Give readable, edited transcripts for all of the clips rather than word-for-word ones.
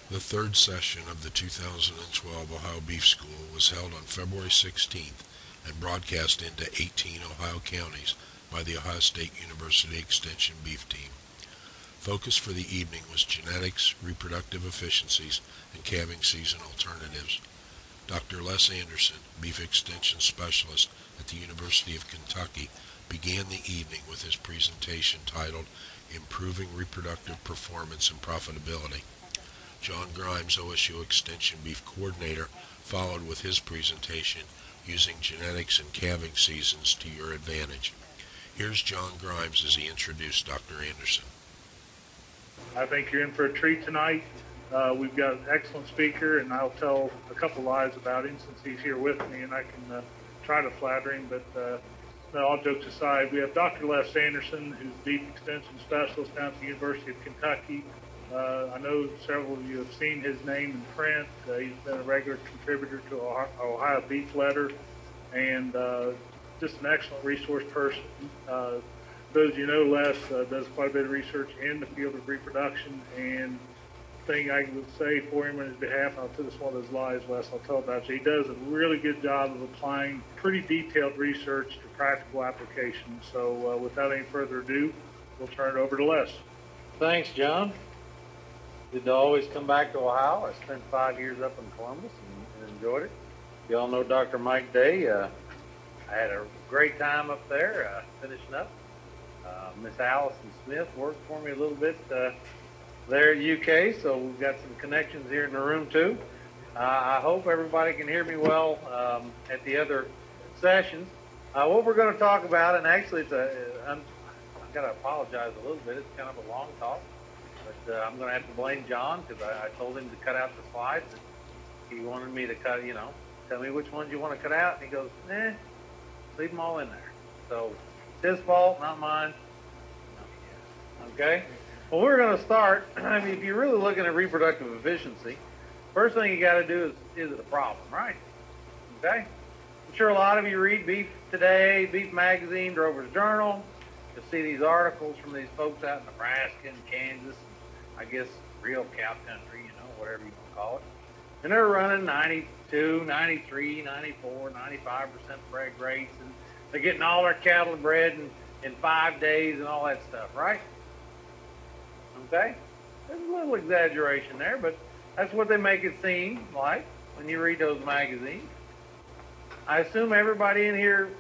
The third session of the 2012 Ohio Beef School was held on February 16th and broadcast into 18 Ohio counties by the Ohio State University Extension Beef Team. Focus for the evening was genetics, reproductive efficiencies, and calving season alternatives. Dr. Les Anderson, Beef Extension Specialist at the University of Kentucky, began the evening with his presentation titled Improving Reproductive Performance and Profitability. John Grimes, OSU Extension Beef Coordinator, followed with his presentation using genetics and calving seasons to your advantage. Here's John Grimes as he introduced Dr. Anderson. I think you're in for a treat tonight. We've got an excellent speaker, and I'll tell a couple lies about him since he's here with me, and I can try to flatter him. But all jokes aside, we have Dr. Les Anderson, who's Beef Extension Specialist down at the University of Kentucky. I know several of you have seen his name in print. He's been a regular contributor to Ohio Beef Letter, and just an excellent resource person. Those you know, Les does quite a bit of research in the field of reproduction, and the thing I would say for him on his behalf, and I'll tell this one of those lies, Les, I'll tell about you, he does a really good job of applying pretty detailed research to practical application. So without any further ado, we'll turn it over to Les. Thanks, John. Good to always come back to Ohio. I spent 5 years up in Columbus and enjoyed it. You all know Dr. Mike Day. I had a great time up there finishing up. Miss Allison Smith worked for me a little bit there at UK, so we've got some connections here in the room too. I hope everybody can hear me well at the other sessions. What we're going to talk about, and actually I've got to apologize a little bit, it's kind of a long talk, but I'm going to have to blame John because I told him to cut out the slides. He wanted me to tell me which ones you want to cut out, and he goes, leave them all in there. So it's his fault, not mine. Okay? Well, we're going to start. I mean, if you're really looking at reproductive efficiency, first thing you got to do is it a problem, right? Okay? I'm sure a lot of you read Beef Today, Beef Magazine, Drover's Journal. You'll see these articles from these folks out in Nebraska and Kansas, and I guess real cow country, whatever you want to call it. And they're running 92, 93, 94, 95% preg rates, and they're getting all their cattle bred in 5 days and all that stuff, right? Okay? There's a little exaggeration there, but that's what they make it seem like when you read those magazines. I assume everybody in here,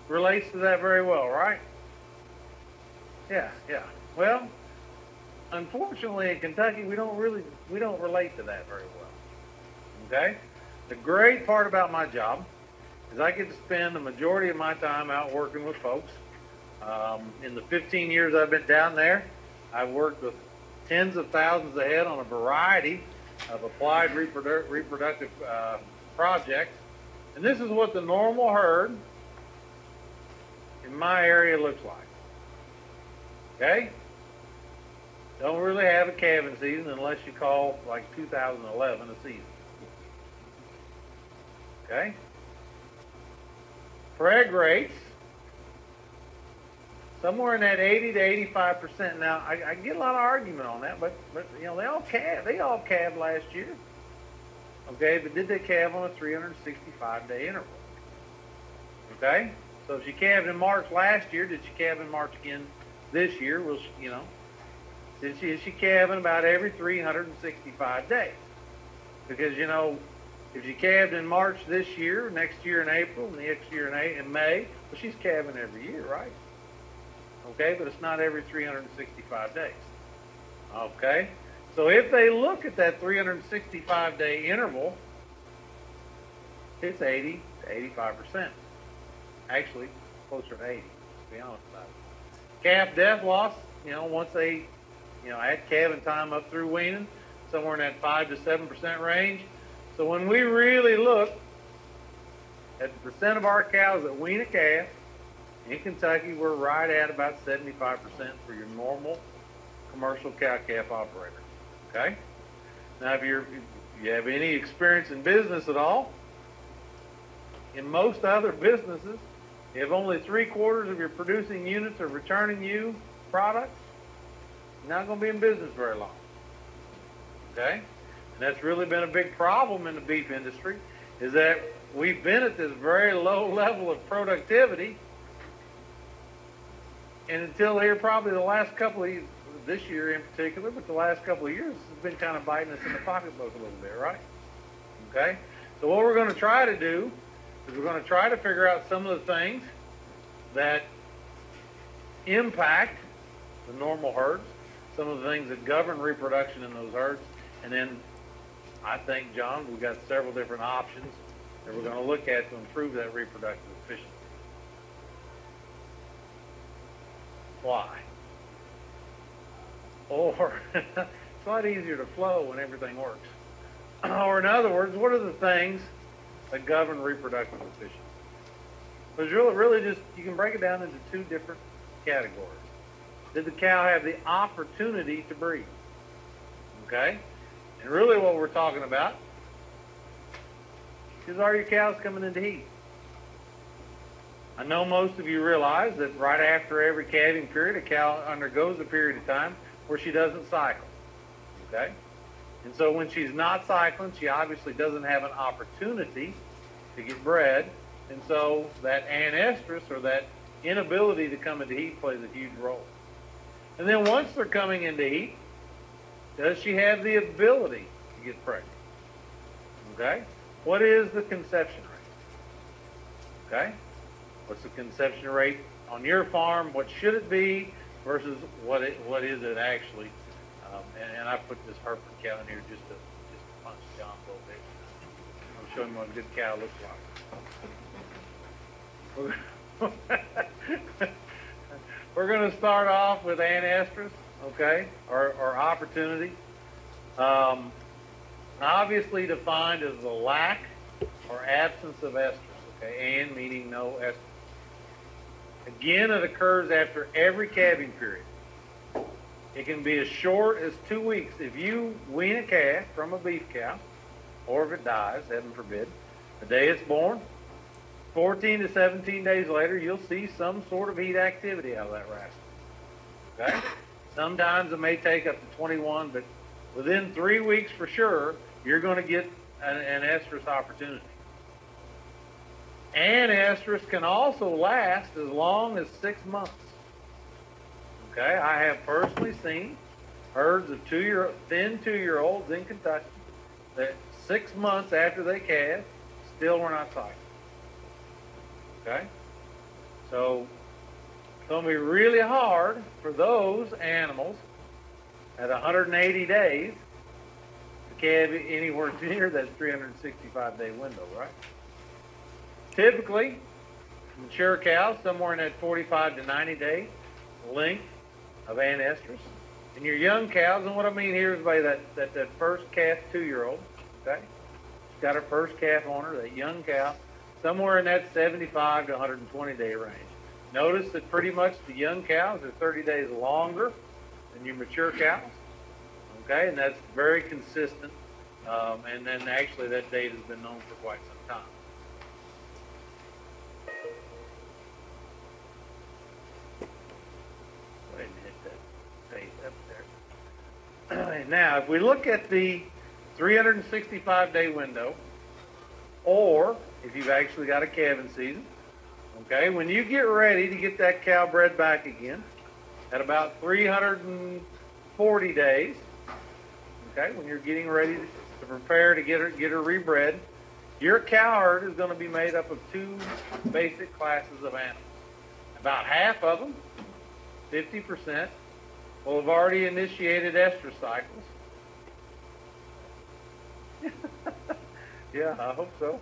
relates to that very well, right? Yeah. Well, unfortunately in Kentucky, we don't relate to that very well. Okay? The great part about my job is I get to spend the majority of my time out working with folks. In the 15 years I've been down there, I've worked with tens of thousands of head on a variety of applied reproductive projects. And this is what the normal herd in my area looks like. Okay? Don't really have a calving season unless you call like 2011 a season. Okay? Preg rates, somewhere in that 80 to 85%. Now, I get a lot of argument on that, but they all calved last year. Okay, but did they calve on a 365-day interval? Okay, so if she calved in March last year, did she calve in March again this year? Well, is she calving about every 365 days? Because if she calved in March this year, next year in April, and next year in May, well, she's calving every year, right? Okay, but it's not every 365 days. Okay, so if they look at that 365-day interval, it's 80 to 85%. Actually, closer to 80, to be honest about it. Calf death loss, once they, add calving time up through weaning, somewhere in that 5 to 7% range. So when we really look at the percent of our cows that wean a calf, in Kentucky, we're right at about 75% for your normal commercial cow-calf operator. Okay? Now, if you have any experience in business at all, in most other businesses, if only 3/4 of your producing units are returning you products, you're not going to be in business very long. Okay? And that's really been a big problem in the beef industry, is that we've been at this very low level of productivity, and until here probably the last couple of years, this year in particular, but the last couple of years, it's been kind of biting us in the pocketbook a little bit, right? Okay? So what we're going to try to do is we're going to try to figure out some of the things that impact the normal herds, some of the things that govern reproduction in those herds, and then I think, John, we've got several different options that we're going to look at to improve that reproductive efficiency. Why? Or it's a lot easier to flow when everything works. Or in other words, what are the things that govern reproductive efficiency? There's really just, you can break it down into two different categories. Did the cow have the opportunity to breed? Okay? And really what we're talking about is, are your cows coming into heat? I know most of you realize that right after every calving period, a cow undergoes a period of time where she doesn't cycle. Okay? And so when she's not cycling, she obviously doesn't have an opportunity to get bred. And so that anestrus, or that inability to come into heat, plays a huge role. And then once they're coming into heat, does she have the ability to get pregnant? Okay? What is the conception rate? Okay? What's the conception rate on your farm? What should it be versus what is it actually? And I put this Hereford cow in here just to punch John a little bit. I'll show him what a good cow looks like. We're going to start off with anestrus, okay, or opportunity. Obviously defined as the lack or absence of estrus, okay, and meaning no estrus. Again, it occurs after every calving period. It can be as short as 2 weeks. If you wean a calf from a beef cow, or if it dies, heaven forbid, the day it's born, 14 to 17 days later, you'll see some sort of heat activity out of that rascal. Okay? Sometimes it may take up to 21, but within 3 weeks for sure, you're going to get an estrus opportunity. Anestrus can also last as long as 6 months. Okay, I have personally seen herds of thin 2-year-olds in Kentucky that 6 months after they calve still were not cycling. Okay, so it's going to be really hard for those animals at 180 days to calve anywhere near that 365-day window, right? Typically, mature cows somewhere in that 45 to 90 day length of anestrus. And your young cows, and what I mean here is by that first calf 2-year-old, okay? She's got her first calf on her, that young cow, somewhere in that 75 to 120 day range. Notice that pretty much the young cows are 30 days longer than your mature cows, okay? And that's very consistent. And then actually that date has been known for quite some time. Now, if we look at the 365-day window, or if you've actually got a calving season, okay, when you get ready to get that cow bred back again, at about 340 days, okay, when you're getting ready to prepare to get her rebred, your cow herd is going to be made up of 2 basic classes of animals. About half of them, 50%, will have already initiated estrus cycles. Yeah, I hope so.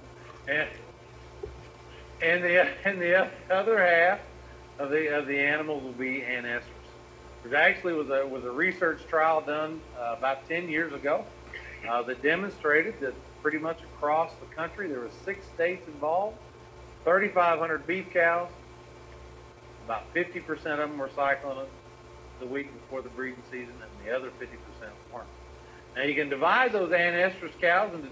And the other half of the animals will be anestrus. There actually was a research trial done about 10 years ago that demonstrated that pretty much across the country there were 6 states involved, 3,500 beef cows. About 50% of them were cycling the week before the breeding season, and the other 50% weren't. Now you can divide those anestrus cows into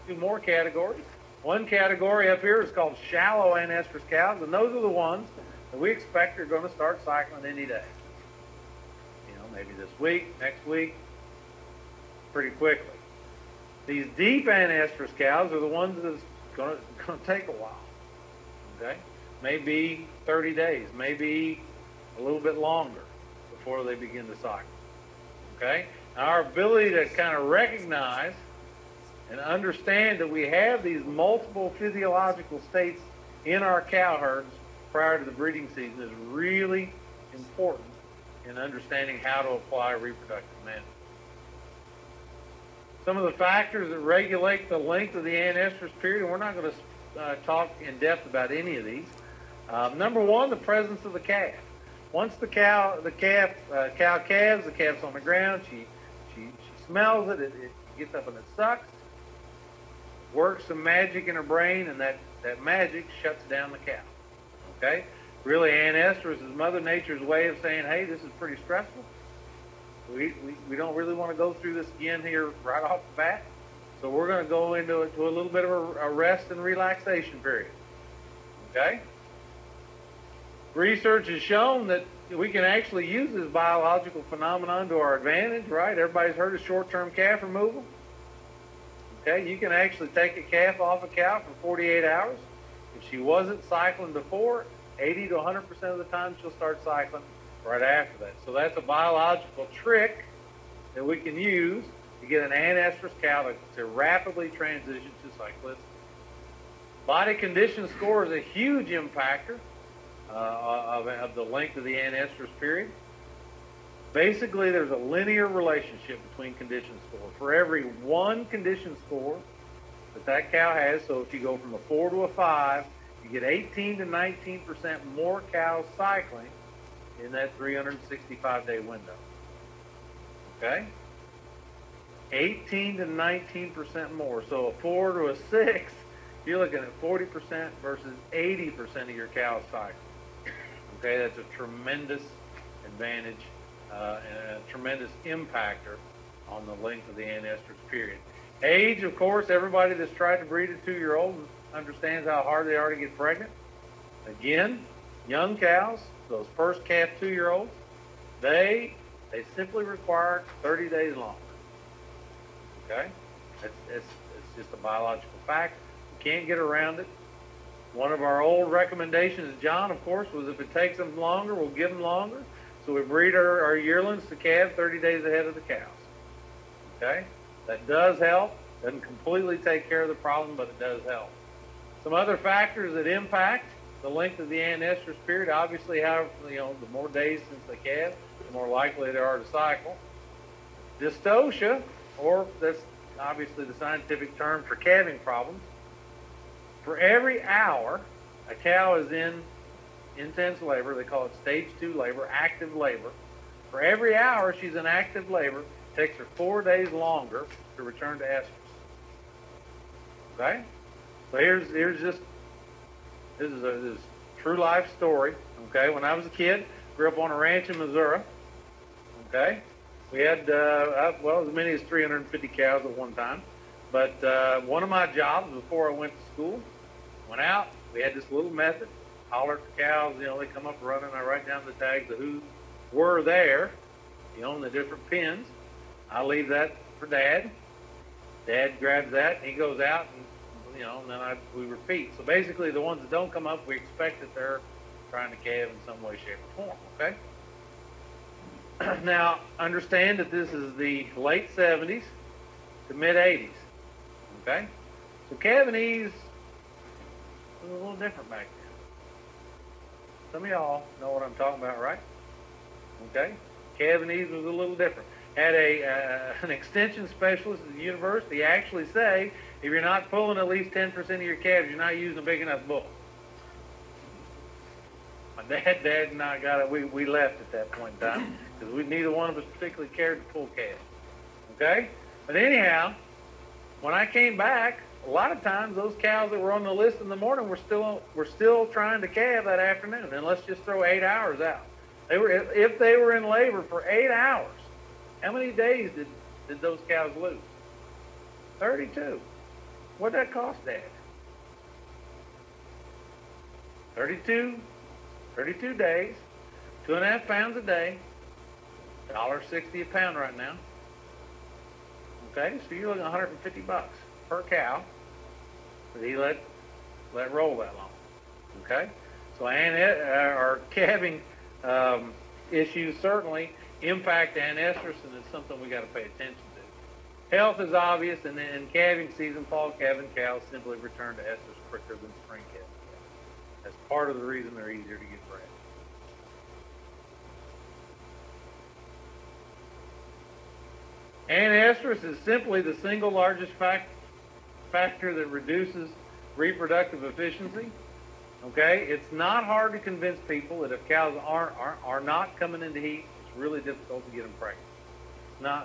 two more categories. One category up here is called shallow anestrus cows, and those are the ones that we expect are going to start cycling any day. You know, maybe this week, next week. pretty quickly. These deep anestrus cows are the ones that's going to take a while. Okay, maybe 30 days, maybe a little bit longer before they begin to cycle. Okay, now our ability to kind of recognize and understand that we have these multiple physiological states in our cow herds prior to the breeding season is really important in understanding how to apply reproductive management. Some of the factors that regulate the length of the anestrus period, and we're not going to talk in depth about any of these. Number one, the presence of the calf. Once the cow calves, the calf's on the ground, she smells it, it gets up and it sucks, works some magic in her brain, and that magic shuts down the cow. Okay? Really, anestrus is Mother Nature's way of saying, hey, this is pretty stressful. We don't really want to go through this again here right off the bat. So we're going to go into a little bit of a rest and relaxation period. Okay? Research has shown that we can actually use this biological phenomenon to our advantage, right? Everybody's heard of short-term calf removal. Okay, you can actually take a calf off a cow for 48 hours. If she wasn't cycling before, 80 to 100% of the time she'll start cycling right after that. So that's a biological trick that we can use to get an anestrus cow to rapidly transition to cyclicity. Body condition score is a huge impactor of the length of the anestrus period. Basically, there's a linear relationship between condition score. For every one condition score that cow has, so if you go from a 4 to a 5, you get 18 to 19% more cows cycling in that 365-day window. Okay? 18 to 19% more. So a 4 to a 6, you're looking at 40% versus 80% of your cows cycling. Okay, that's a tremendous advantage and a tremendous impactor on the length of the anestrus period. Age, of course, everybody that's tried to breed a 2-year-old understands how hard they are to get pregnant. Again, young cows, those first calf 2-year-olds, they simply require 30 days longer. Okay? It's just a biological fact. You can't get around it. One of our old recommendations, John, of course, was if it takes them longer, we'll give them longer. So we breed our yearlings to calve 30 days ahead of the cows. Okay? That does help. Doesn't completely take care of the problem, but it does help. Some other factors that impact the length of the anestrus period, obviously, the more days since they calve, the more likely they are to cycle. Dystocia, or that's obviously the scientific term for calving problems. For every hour a cow is in intense labor, they call it stage 2 labor, active labor. For every hour she's in active labor, it takes her 4 days longer to return to estrus. Okay? So here's just, this is a true life story. Okay? When I was a kid, grew up on a ranch in Missouri. Okay? We had, as many as 350 cows at one time. But one of my jobs before I went to school, went out, we had this little method, holler at the cows, they come up running, I write down the tags of who were there, in the different pens. I leave that for Dad. Dad grabs that, and he goes out, and, and then we repeat. So basically, the ones that don't come up, we expect that they're trying to calve in some way, shape, or form, okay? Now, understand that this is the late 70s to mid-80s, okay? So calving was a little different back then. Some of y'all know what I'm talking about, right? Okay? Calving was a little different. Had an extension specialist at the university actually say, if you're not pulling at least 10% of your calves, you're not using a big enough bull. My dad and I got it. We left at that point in time because neither one of us particularly cared to pull calves. Okay? But anyhow, when I came back, a lot of times those cows that were on the list in the morning were still trying to calve that afternoon. And let's just throw 8 hours out. If they were in labor for 8 hours, how many days did those cows lose? 32. What'd that cost, Dad? 32 days, 2.5 pounds a day, $1.60 a pound right now. Okay, so you're looking at $150 per cow that he let roll that long. Okay, so or calving issues certainly impact anestrus, and it's something we got to pay attention to. Health is obvious, and then in calving season, fall calving cows simply return to estrus quicker than spring calving cows. That's part of the reason they're easier to get bred. Anestrus is simply the single largest factor that reduces reproductive efficiency. Okay, it's not hard to convince people that if cows are not coming into heat, it's really difficult to get them pregnant.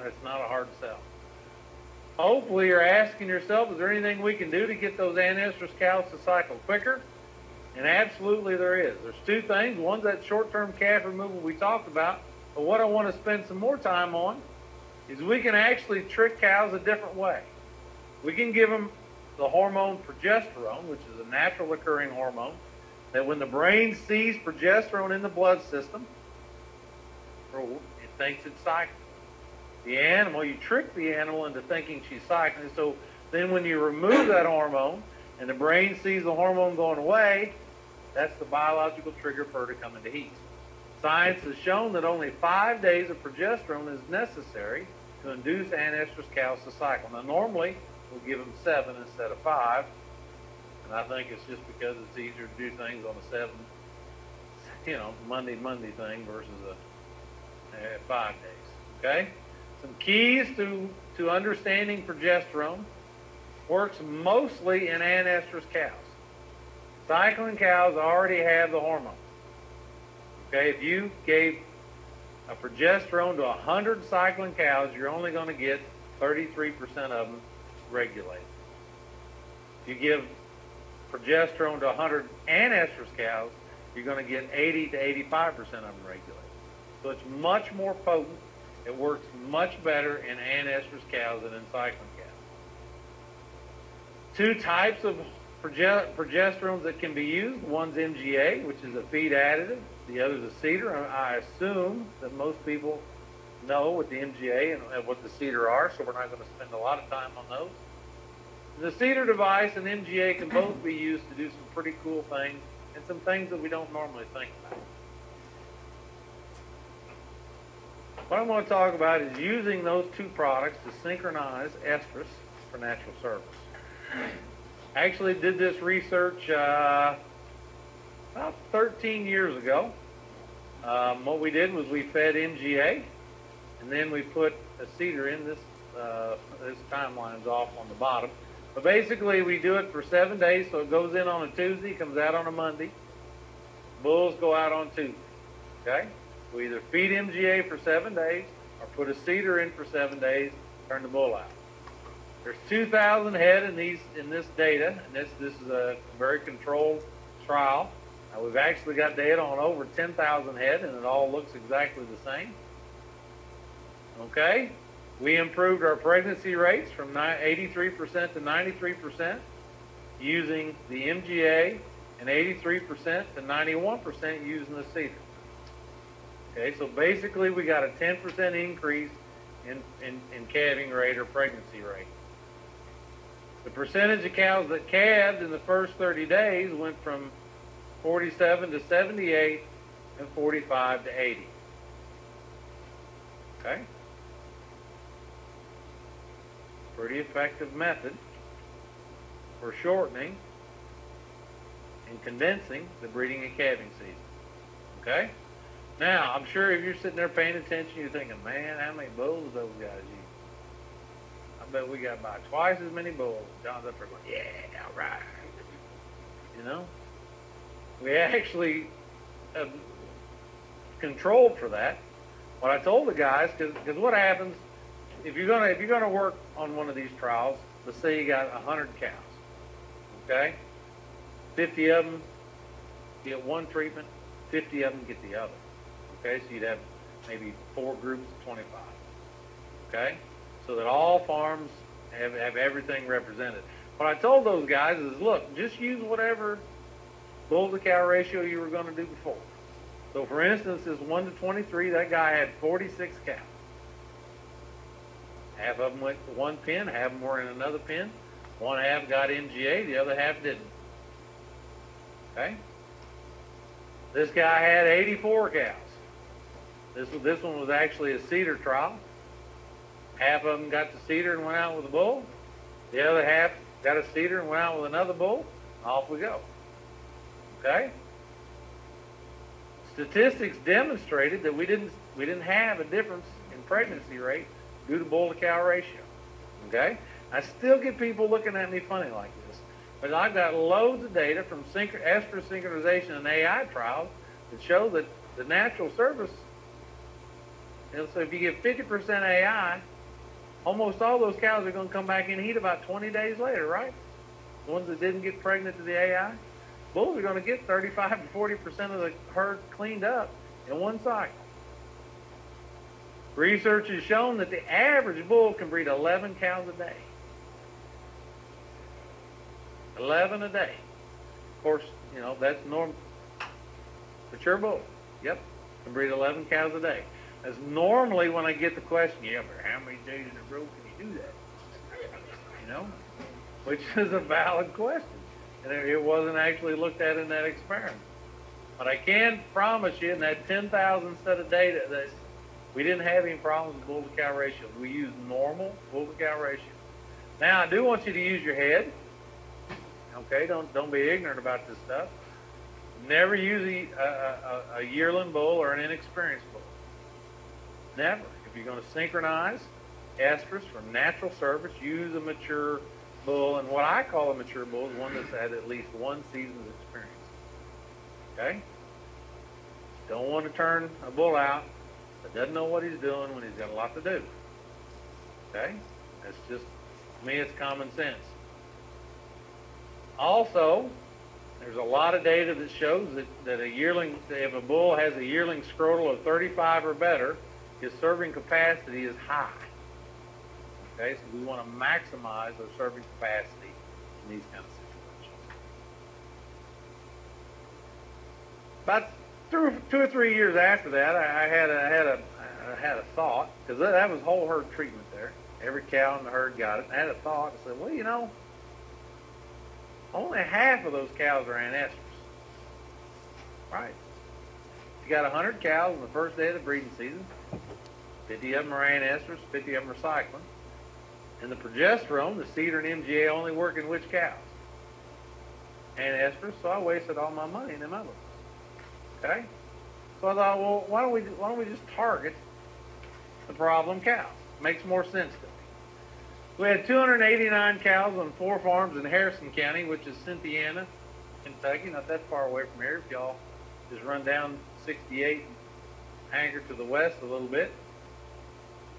It's not a hard sell. Hopefully you're asking yourself, is there anything we can do to get those anestrus cows to cycle quicker? And absolutely there is. There's two things. One's that short-term calf removal we talked about, but what I want to spend some more time on is we can actually trick cows a different way. We can give them the hormone progesterone, which is a natural occurring hormone, that when the brain sees progesterone in the blood system, it thinks it's cycling. The animal, you trick the animal into thinking she's cycling, so then when you remove that hormone and the brain sees the hormone going away, that's the biological trigger for her to come into heat. Science has shown that only 5 days of progesterone is necessary to induce anestrus cows to cycle. Now normally, we'll give them 7 instead of 5, and I think it's just because it's easier to do things on a 7, Monday thing versus a 5 days, okay? Some keys to understanding progesterone: works mostly in anestrus cows. Cycling cows already have the hormone. Okay, if you gave a progesterone to 100 cycling cows, you're only going to get 33% of them regulated. If you give progesterone to 100 anestrus cows, you're going to get 80 to 85% of them regulated. So it's much more potent. It works much better in anestrus cows than in cycling cows. Two types of progesterones that can be used. One's MGA, which is a feed additive. The other's a cedar. I assume that most people know what the MGA and what the cedar are, so we're not going to spend a lot of time on those. The cedar device and MGA can both be used to do some pretty cool things and some things that we don't normally think about. What I'm going to talk about is using those two products to synchronize estrus for natural service. I actually did this research about 13 years ago. What we did was we fed MGA, and then we put a cedar in this. This timeline's off on the bottom. But basically, we do it for 7 days, so it goes in on a Tuesday, comes out on a Monday. Bulls go out on Tuesday. Okay? We either feed MGA for 7 days or put a cedar in for 7 days, turn the bull out. There's 2,000 head in this data, and this is a very controlled trial. We've actually got data on over 10,000 head, and it all looks exactly the same. Okay? We improved our pregnancy rates from 83% to 93% using the MGA, and 83% to 91% using the cedar. Okay, so basically we got a 10% increase in calving rate or pregnancy rate. The percentage of cows that calved in the first 30 days went from 47 to 78 and 45 to 80. Okay? Pretty effective method for shortening and condensing the breeding and calving season. Okay? Now, I'm sure if you're sitting there paying attention, you're thinking, man, how many bulls those guys use? I bet we got about twice as many bulls. John's up there going, yeah, all right. You know? We actually controlled for that. What I told the guys, because what happens, if you're gonna work on one of these trials, let's say you got 100 cows, okay? 50 of them get one treatment, 50 of them get the other. Okay, so you'd have maybe 4 groups of 25. Okay, so that all farms have everything represented. What I told those guys is, look, just use whatever bull to cow ratio you were going to do before. So for instance, this 1 to 23, that guy had 46 cows. Half of them went to one pen, half of them were in another pen. One half got MGA, the other half didn't. Okay? This guy had 84 cows. This one was actually a cedar trial. Half of them got the cedar and went out with a bull. The other half got a cedar and went out with another bull. Off we go. Okay? Statistics demonstrated that we didn't have a difference in pregnancy rate due to bull to cow ratio. Okay? I still get people looking at me funny like this, but I've got loads of data from estrus synchronization and AI trials that show that the natural service, so if you give 50% AI, almost all those cows are going to come back in heat about 20 days later, right? The ones that didn't get pregnant to the AI. Bulls are going to get 35 to 40% of the herd cleaned up in one cycle. Research has shown that the average bull can breed 11 cows a day. 11 a day. Of course, that's normal. Mature bull, yep, can breed 11 cows a day. That's normally when I get the question, yeah, but how many days in a row can you do that? Which is a valid question. And it wasn't actually looked at in that experiment. But I can promise you in that 10,000 set of data that we didn't have any problems with bull to cow ratio. We used normal bull to cow ratio. Now, I do want you to use your head. Okay, don't be ignorant about this stuff. Never use a yearling bull or an inexperienced bull. Never. If you're going to synchronize estrus from natural service, use a mature bull. And what I call a mature bull is one that's had at least one season's experience. Okay? Don't want to turn a bull out that doesn't know what he's doing when he's got a lot to do. Okay? That's just, to me, it's common sense. Also, there's a lot of data that shows that a yearling, if a bull has a yearling scrotal of 35 or better, his serving capacity is high. Okay, so we want to maximize our serving capacity in these kind of situations. About 2 or 3 years after that, I had a thought, because that was whole herd treatment there. Every cow in the herd got it. I had a thought. I said, well, only half of those cows are anestrus. Right? You got 100 cows on the first day of the breeding season. 50 of them are anestrus, 50 of them are cycling. And the progesterone, the cedar and MGA, only work in which cows? Anestrus. So I wasted all my money in them others. Okay? So I thought, well, why don't we just target the problem cows? Makes more sense to me. We had 289 cows on 4 farms in Harrison County, which is Cynthiana, Kentucky, not that far away from here. If y'all just run down 68 and anchor to the west a little bit.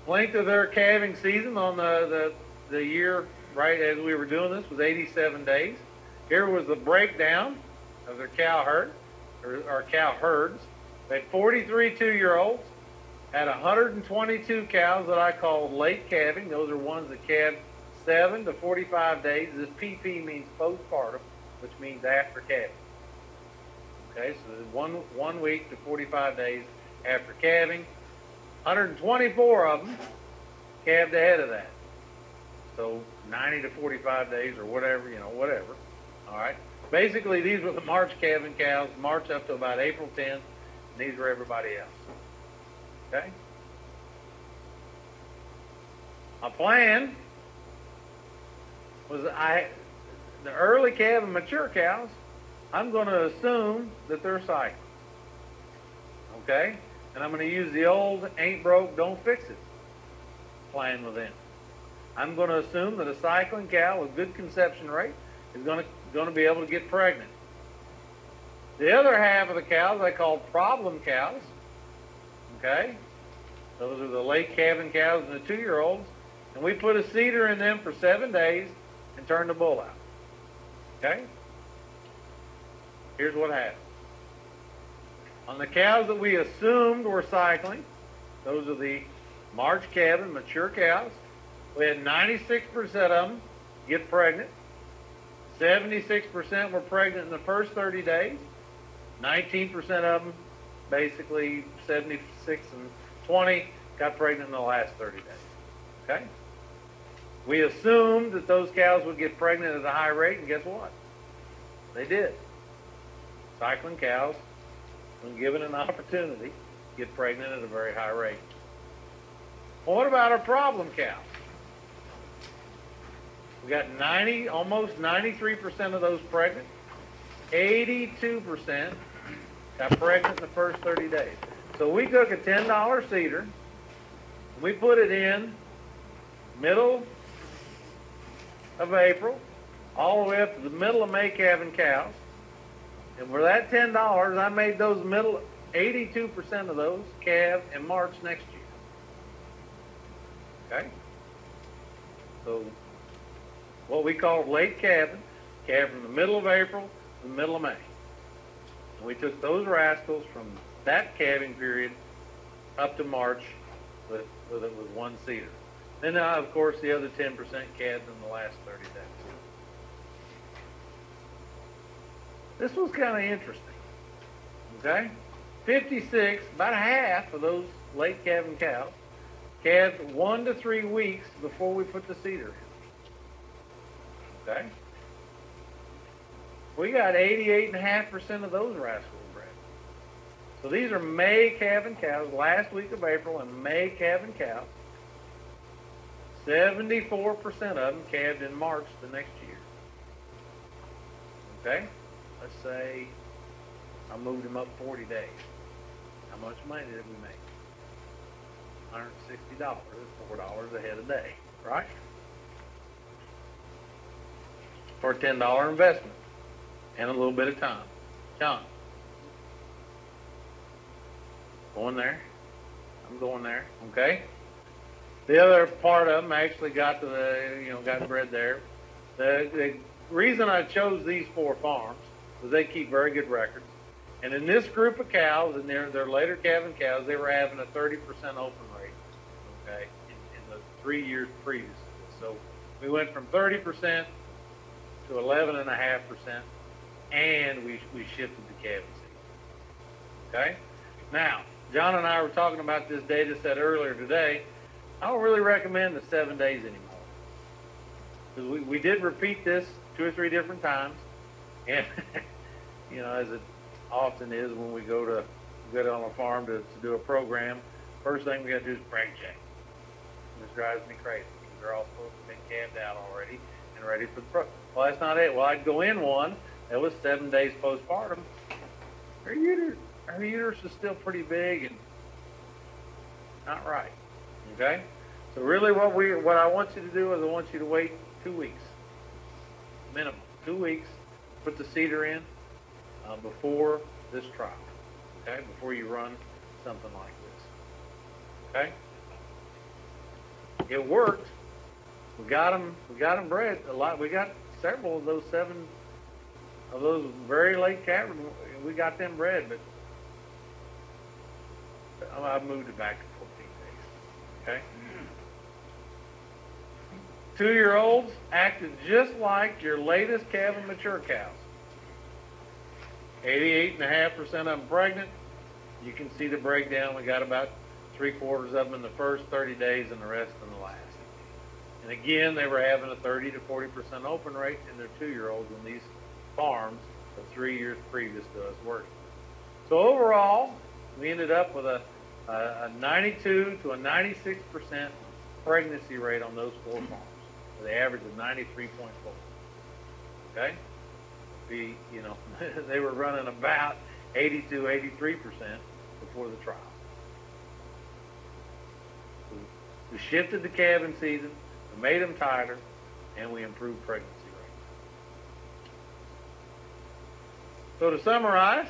Length of their calving season on the year, right as we were doing this, was 87 days. Here was the breakdown of their cow herd, or cow herds. They had 43 2-year-olds, had 122 cows that I called late calving. Those are ones that calved 7 to 45 days. This PP means postpartum, which means after calving. Okay, so 1 week to 45 days after calving. 124 of them calved ahead of that. So 90 to 45 days or whatever, whatever. All right. Basically, these were the March calving cows, March up to about April 10th, and these were everybody else. Okay? My plan was the early calving mature cows, I'm going to assume that they're cycling. Okay? And I'm going to use the old ain't broke, don't fix it plan with them. I'm going to assume that a cycling cow with good conception rate is going to be able to get pregnant. The other half of the cows I call problem cows. Okay? Those are the late calving cows and the 2-year-olds. And we put a cedar in them for 7 days and turned the bull out. Okay? Here's what happened. On the cows that we assumed were cycling, those are the March calving, mature cows, we had 96% of them get pregnant. 76% were pregnant in the first 30 days. 19% of them, basically 76 and 20, got pregnant in the last 30 days. Okay? We assumed that those cows would get pregnant at a high rate, and guess what? They did. Cycling cows, when given an opportunity, get pregnant at a very high rate. Well, what about our problem cows? We got almost 93% of those pregnant. 82% got pregnant in the first 30 days. So we took a $10 cedar, and we put it in middle of April, all the way up to the middle of May calving cows. And for that $10, I made those 82% of those calve in March next year. Okay? So what we call late calving, calved from the middle of April to the middle of May. And we took those rascals from that calving period up to March with one cedar. Then, of course, the other 10% calved in the last 30 days. This was kind of interesting. Okay? 56, about half of those late calving cows, calved 1 to 3 weeks before we put the cedar in. Okay? We got 88.5% of those rascals bred. So these are May calving cows, last week of April, and May calving cows. 74% of them calved in March the next year. Okay? Let's say I moved them up 40 days. How much money did we make? $160. $4 a head a day, right? For a $10 investment and a little bit of time. John. Going there. I'm going there. Okay? The other part of them actually got to got bred there. The reason I chose these 4 farms was they keep very good records. And in this group of cows, and their later calving cows, they were having a 30% open rate, okay, in the 3 years previous to this. So we went from 30% to 11.5%, and we shifted the calving season. Okay? Now, John and I were talking about this data set earlier today. I don't really recommend the 7 days anymore. Because we did repeat this 2 or 3 different times. And, as it often is when we go on a farm to do a program, first thing we got to do is brake check. This drives me crazy. They're all supposed to have been calved out already and ready for the program. Well, that's not it. Well, I'd go in one that was 7 days postpartum. Her uterus is still pretty big and not right. Okay? So really what I want you to do is I want you to wait 2 weeks. Minimum. 2 weeks. Put the cedar in before this trial. Okay? Before you run something like this. Okay? It worked. We got them bred a lot. We got several of those 7 of those very late calving. We got them bred, but I moved it back to 14 days. Okay? 2-year-olds acted just like your latest calving mature cows. 88.5% of them pregnant. You can see the breakdown. We got about 3/4 of them in the first 30 days and the rest in the last. And again, they were having a 30 to 40% open rate in their 2-year-olds in these farms the 3 years previous to us working. So overall, we ended up with a 92 to a 96% pregnancy rate on those 4 farms, with an average of 93.4. Okay? They were running about 82, 83% before the trial. We shifted the calving season, we made them tighter, and we improved pregnancy rate. So to summarize,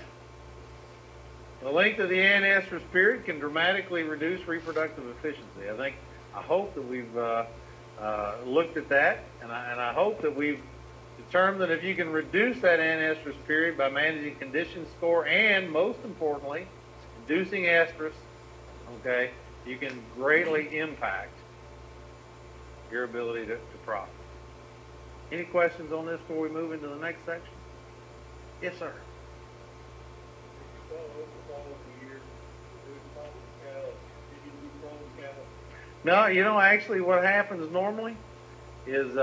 the length of the anestrus period can dramatically reduce reproductive efficiency. I hope that we've looked at that, and I hope that we've determined that if you can reduce that anestrus period by managing condition score and, most importantly, inducing estrus, okay, you can greatly impact your ability to profit. Any questions on this before we move into the next section? Yes, sir. No, actually what happens normally is,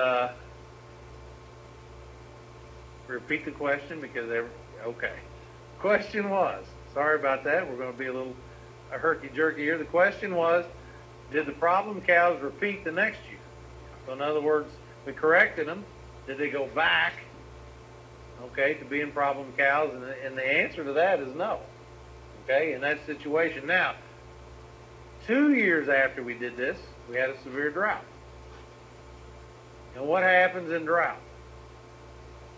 repeat the question because okay. Question was, sorry about that, we're going to be a little herky-jerky here. The question was, did the problem cows repeat the next year? So in other words, we corrected them. Did they go back, okay, to being problem cows? And the answer to that is no, okay, in that situation. Now, 2 years after we did this, we had a severe drought. And what happens in drought?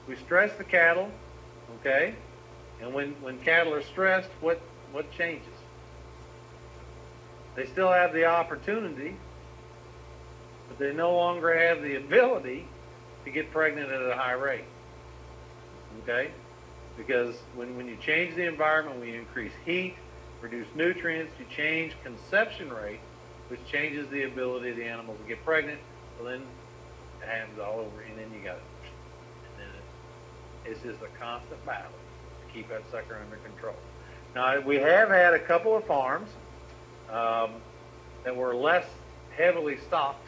We stress the cattle, okay, and when cattle are stressed, what changes? They still have the opportunity, but they no longer have the ability to get pregnant at a high rate, okay? Because when you change the environment, when you increase heat, reduce nutrients, you change conception rate, which changes the ability of the animals to get pregnant. So then it happens all over, and then you got it. And then it's just a constant battle to keep that sucker under control. Now, we have had a couple of farms that were less heavily stocked,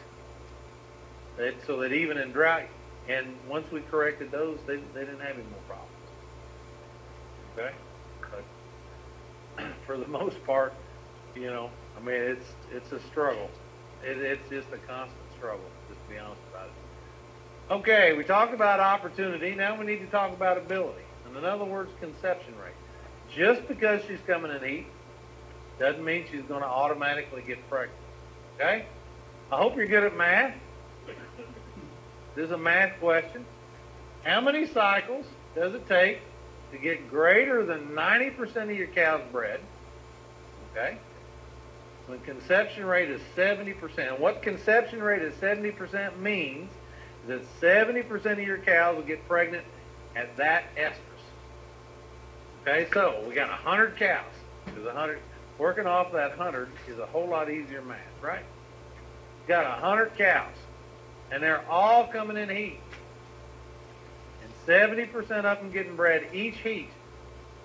so that even in drought, and once we corrected those, they didn't have any more problems. Okay? But for the most part, you know, I mean, it's a struggle. It's just a constant struggle, just to be honest about it. Okay, we talked about opportunity. Now we need to talk about ability. And in other words, conception rate. Just because she's coming in heat doesn't mean she's going to automatically get pregnant. Okay? I hope you're good at math. This is a math question. How many cycles does it take to get greater than 90% of your cows bred? Okay? When conception rate is 70%. And what conception rate is 70% means is that 70% of your cows will get pregnant at that estrus. Okay, so we got 100 cows. There's 100. Working off that 100 is a whole lot easier math, right? Got 100 cows, and they're all coming in heat. And 70% of them getting bred each heat.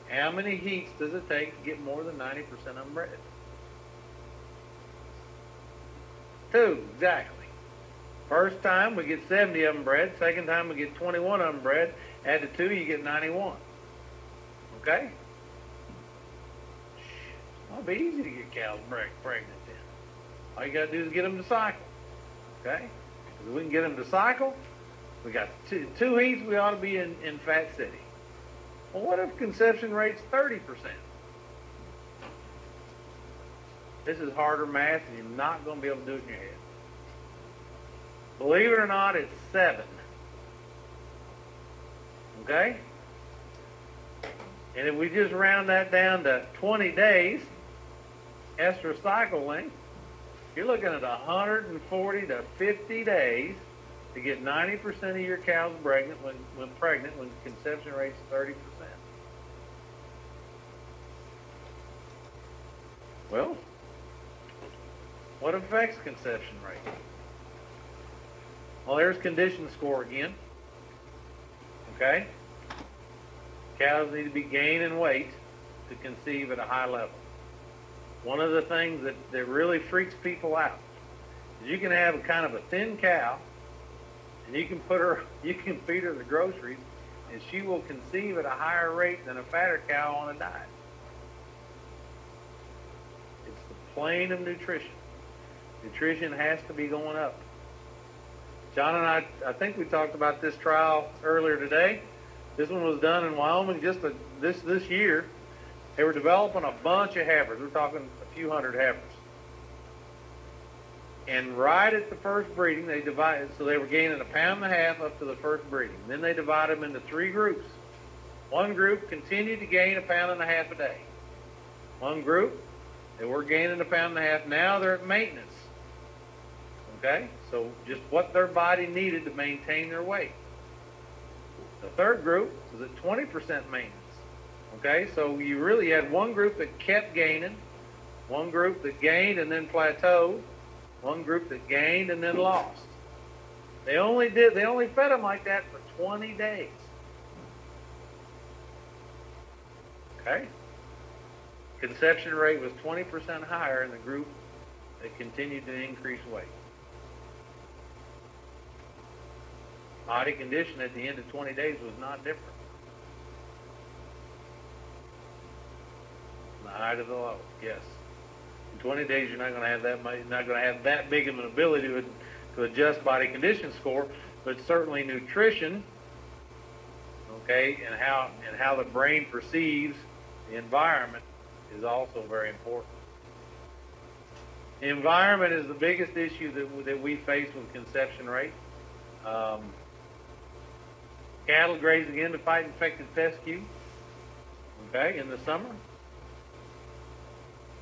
How many heats does it take to get more than 90% of them bred? 2, exactly. First time we get 70 of them bred. Second time we get 21 of them bred. Add the 2, you get 91. Okay? It'll be easy to get cows pregnant then. All you got to do is get them to cycle. Okay? If we can get them to cycle, we got two heats, we ought to be in Fat City. Well, what if conception rate's 30%? This is harder math, and you're not going to be able to do it in your head. Believe it or not, it's 7. Okay? And if we just round that down to 20 days, estrus cycle length, you're looking at 140 to 50 days to get 90% of your cows pregnant when conception rate's 30%. Well, what affects conception rate? Well, there's condition score again. Okay? Cows need to be gaining weight to conceive at a high level. One of the things that really freaks people out is you can have a kind of a thin cow, and you can feed her the groceries, and she will conceive at a higher rate than a fatter cow on a diet. It's the plane of nutrition. Nutrition has to be going up. John and I think we talked about this trial earlier today. This one was done in Wyoming just this year. They were developing a bunch of heifers. We're talking a few hundred heifers. And right at the first breeding, they divided, so they were gaining 1.5 pounds up to the first breeding. Then they divided them into 3 groups. One group continued to gain 1.5 pounds a day. One group, they were gaining 1.5 pounds. Now they're at maintenance. Okay? So just what their body needed to maintain their weight. The third group was at 20% maintenance. Okay, so you really had one group that kept gaining, one group that gained and then plateaued, one group that gained and then lost. They only fed them like that for 20 days. Okay? Conception rate was 20% higher in the group that continued to increase weight. body condition at the end of 20 days was not different. The height of the low, yes. In 20 days, you're not going to have that much, not going to have that big of an ability to adjust body condition score, but certainly nutrition, okay, and how the brain perceives the environment is also very important. The environment is the biggest issue that we face with conception rate. Cattle grazing in to fight infected fescue, okay, in the summer.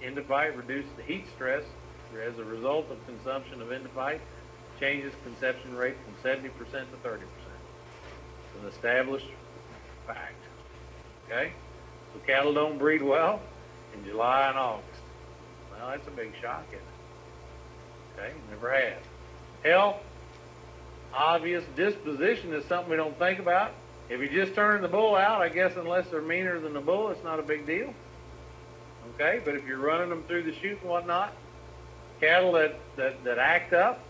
Endophyte reduces the heat stress as a result of consumption of endophyte, changes conception rate from 70% to 30%. It's an established fact. Okay? So cattle don't breed well in July and August. Well, that's a big shock, isn't it? Okay? Never has. Health, obvious disposition is something we don't think about. If you just turn the bull out, I guess unless they're meaner than the bull, it's not a big deal. Okay, but if you're running them through the chute and whatnot, cattle that act up,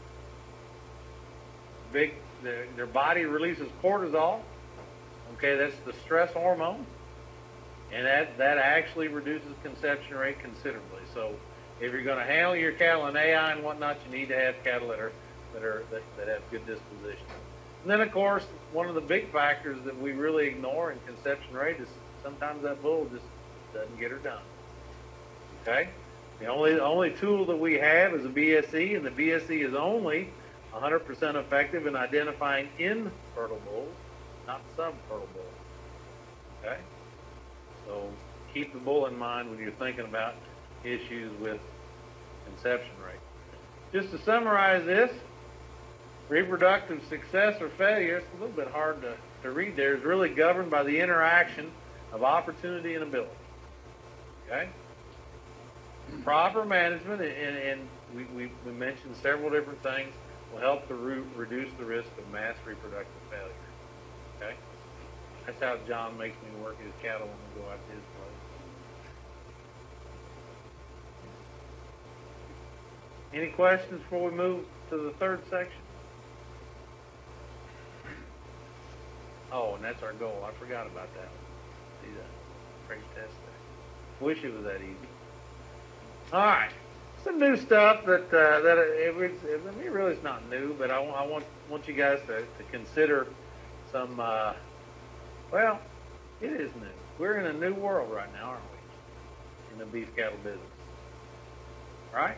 their body releases cortisol. Okay, that's the stress hormone, and that actually reduces conception rate considerably. So if you're going to handle your cattle in AI and whatnot, you need to have cattle that have good disposition. And then, of course, one of the big factors that we really ignore in conception rate is sometimes that bull just doesn't get her done. Okay? The only tool that we have is a BSE, and the BSE is only 100% effective in identifying infertile bulls, not subfertile bulls. Okay? So keep the bull in mind when you're thinking about issues with conception rate. Just to summarize this, reproductive success or failure, it's a little bit hard to read there, is really governed by the interaction of opportunity and ability. Okay? Proper management, and we mentioned several different things, will help to reduce the risk of mass reproductive failure. Okay? That's how John makes me work his cattle when we go out to his place. Any questions before we move to the third section? Oh, and that's our goal. I forgot about that one. See that? Praise test there. Wish it was that easy. All right. Some new stuff that it really is not new, but I want you guys to consider some. Well, it is new. We're in a new world right now, aren't we? In the beef cattle business, right?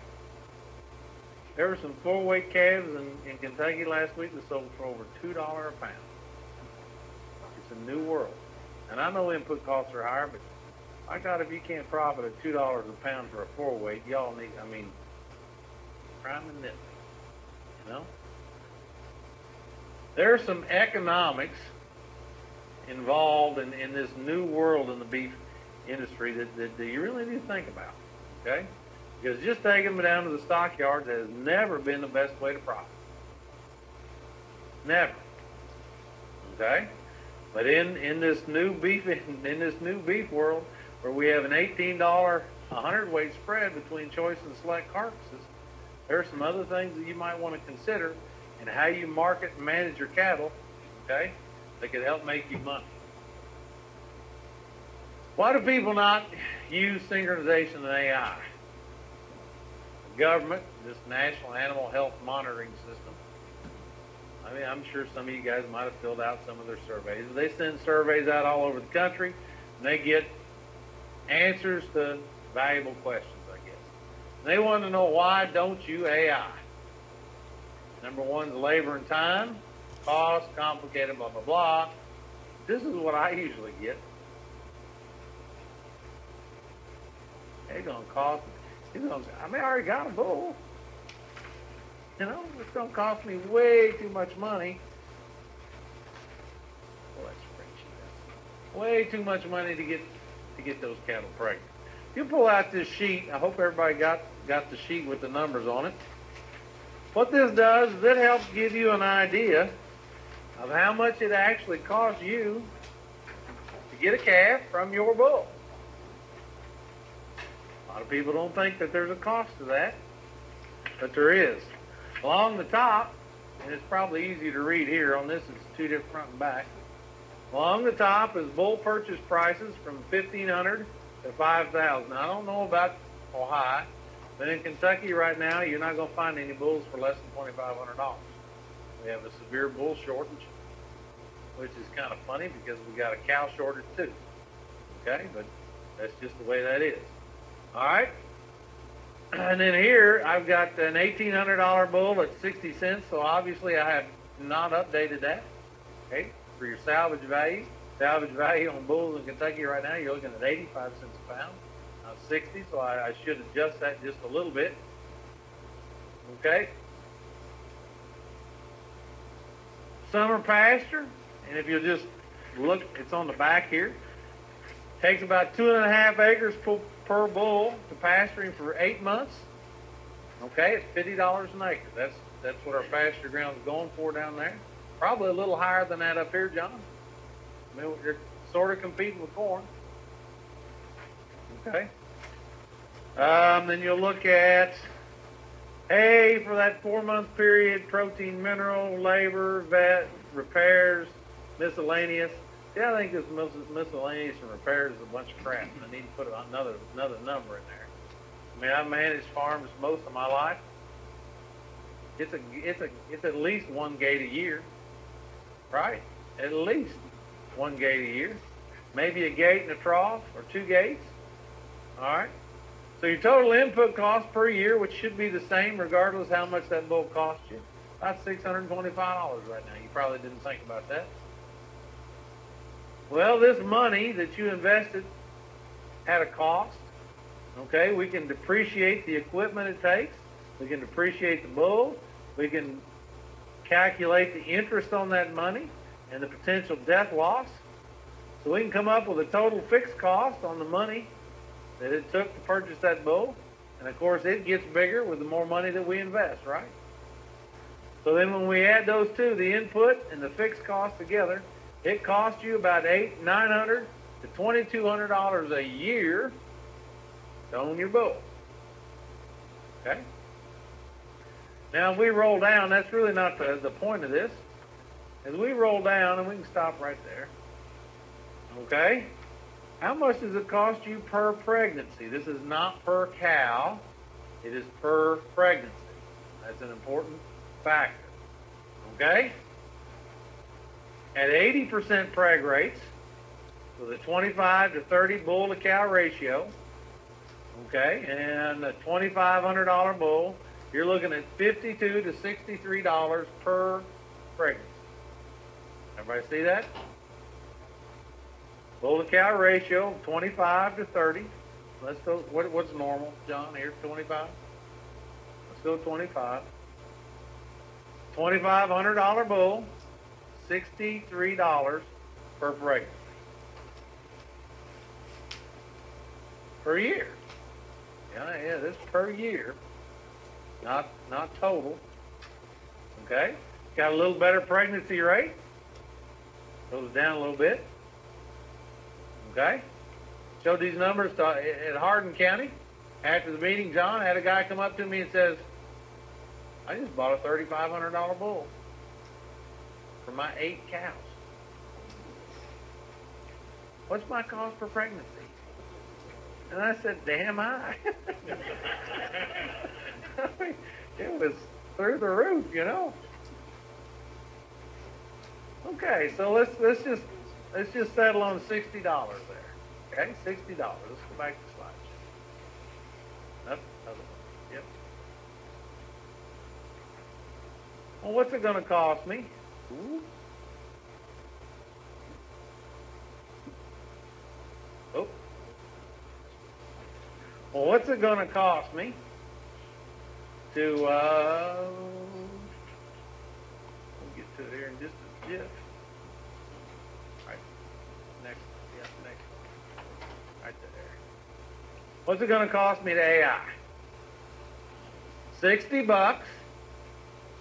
There were some full-weight calves in Kentucky last week that sold for over $2 a pound. It's a new world, and I know input costs are higher, but my God, if you can't profit at $2 a pound for a 4-weight, y'all need, prime and nip, you know? There's some economics involved in this new world in the beef industry that you really need to think about, okay? Because just taking them down to the stockyards has never been the best way to profit. Never. Okay? But in this new beef world, where we have an $18 100-weight spread between choice and select carcasses, there are some other things that you might want to consider in how you market and manage your cattle, okay, that could help make you money. Why do people not use synchronization and AI? The government, this National Animal Health Monitoring System, I'm sure some of you guys might have filled out some of their surveys. They send surveys out all over the country, and they get answers to valuable questions, I guess. They want to know, why don't you AI? Number one is labor and time, cost, complicated, blah, blah, blah. This is what I usually get. It's going to cost me. I already got a bull. You know, it's going to cost me way too much money. Well, that's pretty cheap. Way too much money to get those cattle pregnant. You pull out this sheet. I hope everybody got the sheet with the numbers on it. What this does is it helps give you an idea of how much it actually costs you to get a calf from your bull. A lot of people don't think that there's a cost to that, but there is. Along the top, and it's probably easy to read here. On this, it's two different front and back. Along the top is bull purchase prices from $1,500 to $5,000. Now, I don't know about Ohio, but in Kentucky right now, you're not going to find any bulls for less than $2,500. We have a severe bull shortage, which is kind of funny because we got a cow shortage too. Okay, but that's just the way that is. All right. And then here I've got an $1,800 bull at 60 cents. So obviously I have not updated that. Okay, for your salvage value. Salvage value on bulls in Kentucky right now, you're looking at 85 cents a pound, not 60. So I should adjust that just a little bit. Okay. Summer pasture, and if you'll just look, it's on the back here. Takes about 2.5 acres per bull to pasturing for 8 months. Okay, it's $50 an acre. That's what our pasture ground is going for down there. Probably a little higher than that up here, John. I mean, you're sort of competing with corn. Okay. Then you'll look at hay for that 4-month period, protein, mineral, labor, vet, repairs, miscellaneous. Yeah, I think this miscellaneous and repairs is a bunch of crap. I need to put another number in there. I mean, I've managed farms most of my life. It's at least one gate a year, right? At least one gate a year, maybe a gate and a trough or 2 gates. All right. So your total input cost per year, which should be the same regardless how much that bull cost you, about $625 right now. You probably didn't think about that. Well, this money that you invested had a cost. Okay, we can depreciate the equipment it takes. We can depreciate the bull. We can calculate the interest on that money and the potential death loss. So we can come up with a total fixed cost on the money that it took to purchase that bull. And of course, it gets bigger with the more money that we invest, right? So then when we add those two, the input and the fixed cost together, it costs you about $900 to $2,200 a year to own your bull. Okay? Now, if we roll down, that's really not the point of this. As we roll down, and we can stop right there. Okay? How much does it cost you per pregnancy? This is not per cow. It is per pregnancy. That's an important factor. Okay? At 80% preg rates, with a 25 to 30 bull to cow ratio, okay, and a $2,500 bull, you're looking at $52 to $63 per pregnancy. Everybody see that? Bull to cow ratio, 25 to 30. Let's go, what's normal, John, here, 25? Let's go 25. $2,500 bull, $63 per pregnancy. Per year. Yeah, this is per year, not total. Okay? Got a little better pregnancy rate. Goes down a little bit. Okay? Showed these numbers at Hardin County. After the meeting, John had a guy come up to me and says, I just bought a $3,500 bull for my 8 cows. What's my cost per pregnancy? And I said, damn high. I mean, it was through the roof, you know. Okay, so let's just settle on $60 there. Okay, $60. Let's go back to the slide. That's other one. Yep. Well, what's it going to cost me? Ooh. Oh. Well, what's it going to cost me to, we'll get to it here in just a bit. All right, next, right there. What's it going to cost me to AI? $60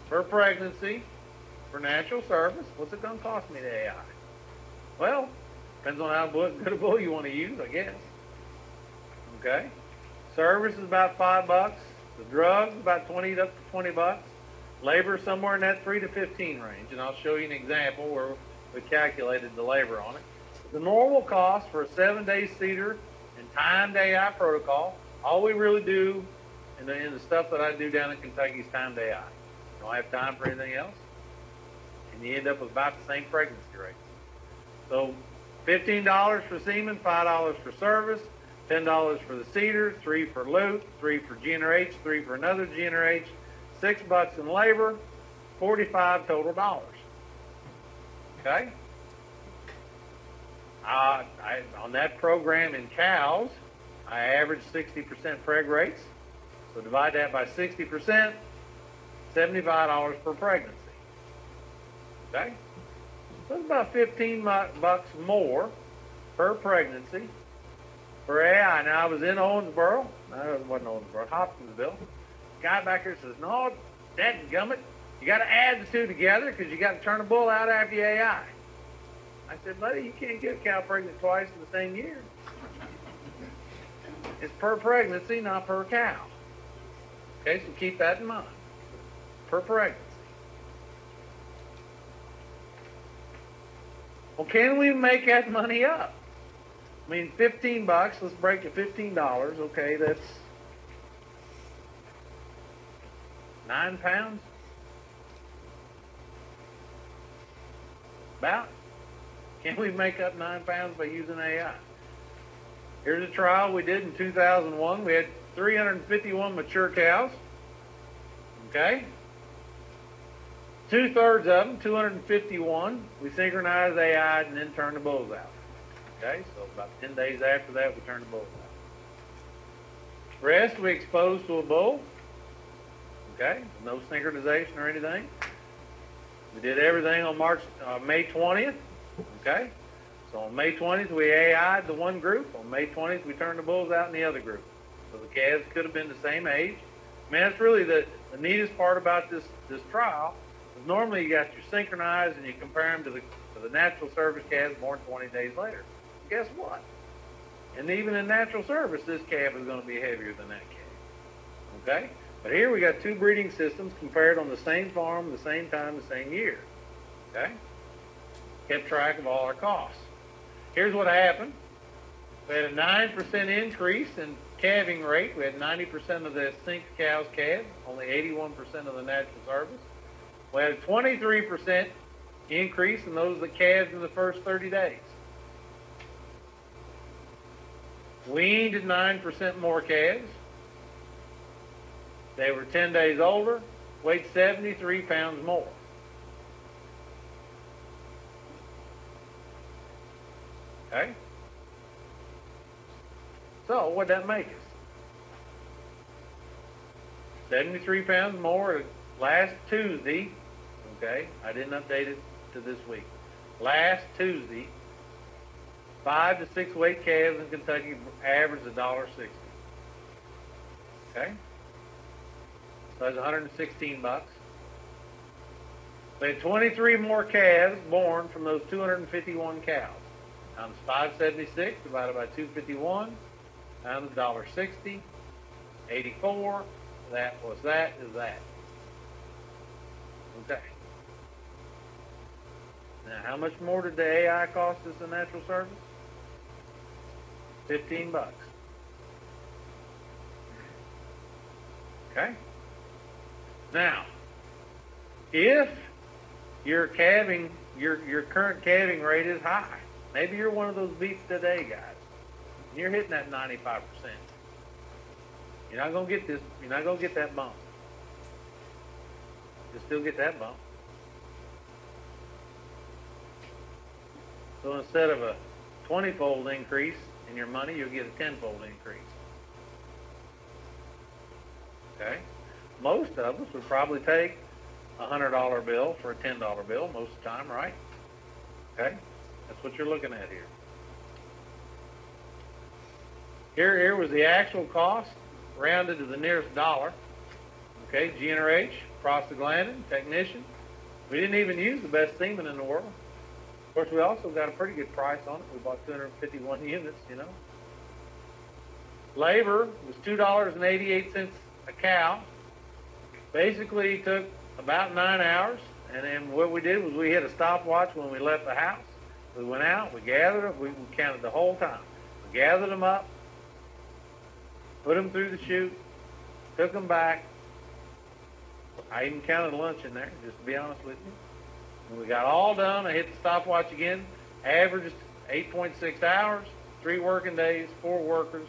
per pregnancy for natural service. What's it going to cost me to AI? Well, depends on how good a bull you want to use, I guess. Okay. Service is about $5. The drugs about $20 up to $20. Labor somewhere in that 3 to 15 range, and I'll show you an example where we calculated the labor on it. The normal cost for a 7-day cedar and timed AI protocol, all we really do in the stuff that I do down in Kentucky is timed AI. Don't have time for anything else, and you end up with about the same pregnancy rate. So $15 for semen, $5 for service, $10 for the cedar, $3 for loot, $3 for GNRH, $3 for another GNRH, $6 in labor, $45 total dollars. Okay? On that program in cows, I average 60% preg rates. So divide that by 60%, $75 per pregnancy. Okay? So it's about $15 more per pregnancy for AI. Now, I was in Owensboro. No, it wasn't Owensboro, Hopkinsville. Guy back here says, no, dadgummit, you got to add the two together because you got to turn a bull out after your AI. I said, buddy, you can't get a cow pregnant twice in the same year. It's per pregnancy, not per cow. Okay, so keep that in mind. Per pregnancy. Well, can we make that money up? I mean, $15, let's break it $15. Okay, that's 9 pounds? About. Can we make up 9 pounds by using AI? Here's a trial we did in 2001. We had 351 mature cows. Okay? 2/3 of them, 251, we synchronized AI and then turned the bulls out. Okay? So about 10 days after that, we turned the bulls out. Rest we exposed to a bull. Okay? No synchronization or anything. We did everything on May 20th. Okay? So on May 20th, we AI'd the one group. On May 20th, we turned the bulls out in the other group. So the calves could have been the same age. I mean, that's really the neatest part about this trial. Is normally you got your synchronized and you compare them to the natural service calves born 20 days later. Guess what? And even in natural service, this calf is going to be heavier than that calf. Okay? But here we got two breeding systems compared on the same farm, the same time, the same year. Okay? Kept track of all our costs. Here's what happened. We had a 9% increase in calving rate. We had 90% of the synced cows calved, only 81% of the natural service. We had a 23% increase in those that calved in the first 30 days. Weaned at 9% more calves. They were 10 days older, weighed 73 pounds more. Okay? So, what'd that make us? 73 pounds more last Tuesday. Okay? I didn't update it to this week. Last Tuesday, 5 to 6 weight calves in Kentucky averaged $1.60. Okay? So that's $116. We had 23 more calves born from those 251 cows. Times 576 divided by 251 times $1.60, 84. That is that. Okay. Now, how much more did the AI cost us in natural service? $15. Okay. Now, if your calving, your current calving rate is high, maybe you're one of those beef today guys, and you're hitting that 95%. You're not gonna get this. You're not gonna get that bump. You'll still get that bump. So instead of a 20-fold increase in your money, you'll get a 10-fold increase. Okay? Most of us would probably take a $100 bill for a $10 bill most of the time, right? Okay? That's what you're looking at here. Here was the actual cost, rounded to the nearest dollar. Okay, GNRH, prostaglandin, technician. We didn't even use the best semen in the world. Of course, we also got a pretty good price on it. We bought 251 units, you know. Labor was $2.88 a cow. Basically took about 9 hours. And then what we did was we hit a stopwatch when we left the house. We went out, we gathered them, we counted the whole time. We gathered them up, put them through the chute, took them back. I even counted lunch in there, just to be honest with you. When we got all done, I hit the stopwatch again, averaged 8.6 hours, 3 working days, 4 workers.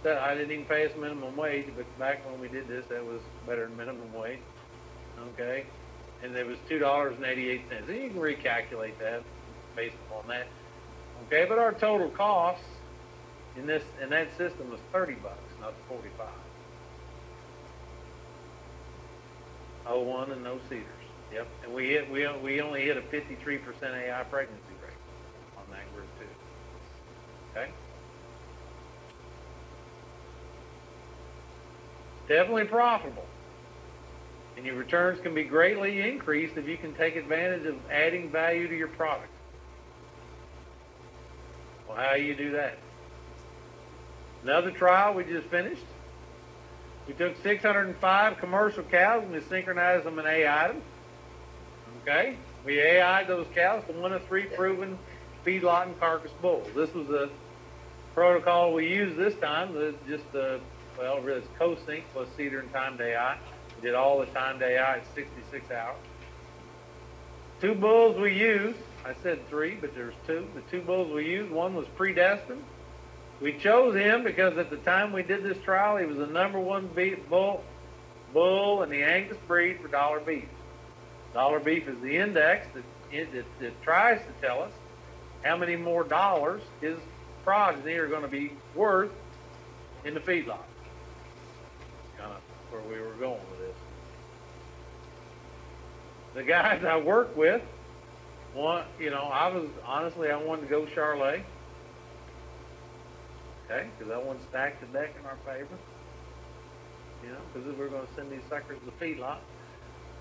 I didn't even pay us minimum wage, but back when we did this, that was better than minimum wage. Okay? And it was $2.88. And you can recalculate that based upon that. Okay, but our total cost in that system was $30, not $45. 01 and no cedars. Yep. And we only hit a 53% AI pregnancy rate on that group too. Okay? Definitely profitable. And your returns can be greatly increased if you can take advantage of adding value to your product. Well, how do you do that? Another trial we just finished. We took 605 commercial cows and we synchronized them in AI them. Okay? We AI'd those cows to one of 3 proven feedlot and carcass bulls. This was a protocol we used this time. Just really it's co-sync plus cedar and timed AI. We did all the timed AI at 66 hours. 2 bulls we used, I said 3, but there's 2. The 2 bulls we used, one was predestined. We chose him because at the time we did this trial, he was the #1 bull in the Angus breed for dollar beef. Dollar beef is the index that tries to tell us how many more dollars his progeny are going to be worth in the feedlot. Kind of where we were going with this. The guys I work with, I wanted to go Charlet. Okay, because I wanted to stack the deck in our favor. Because we were going to send these suckers to the feedlot.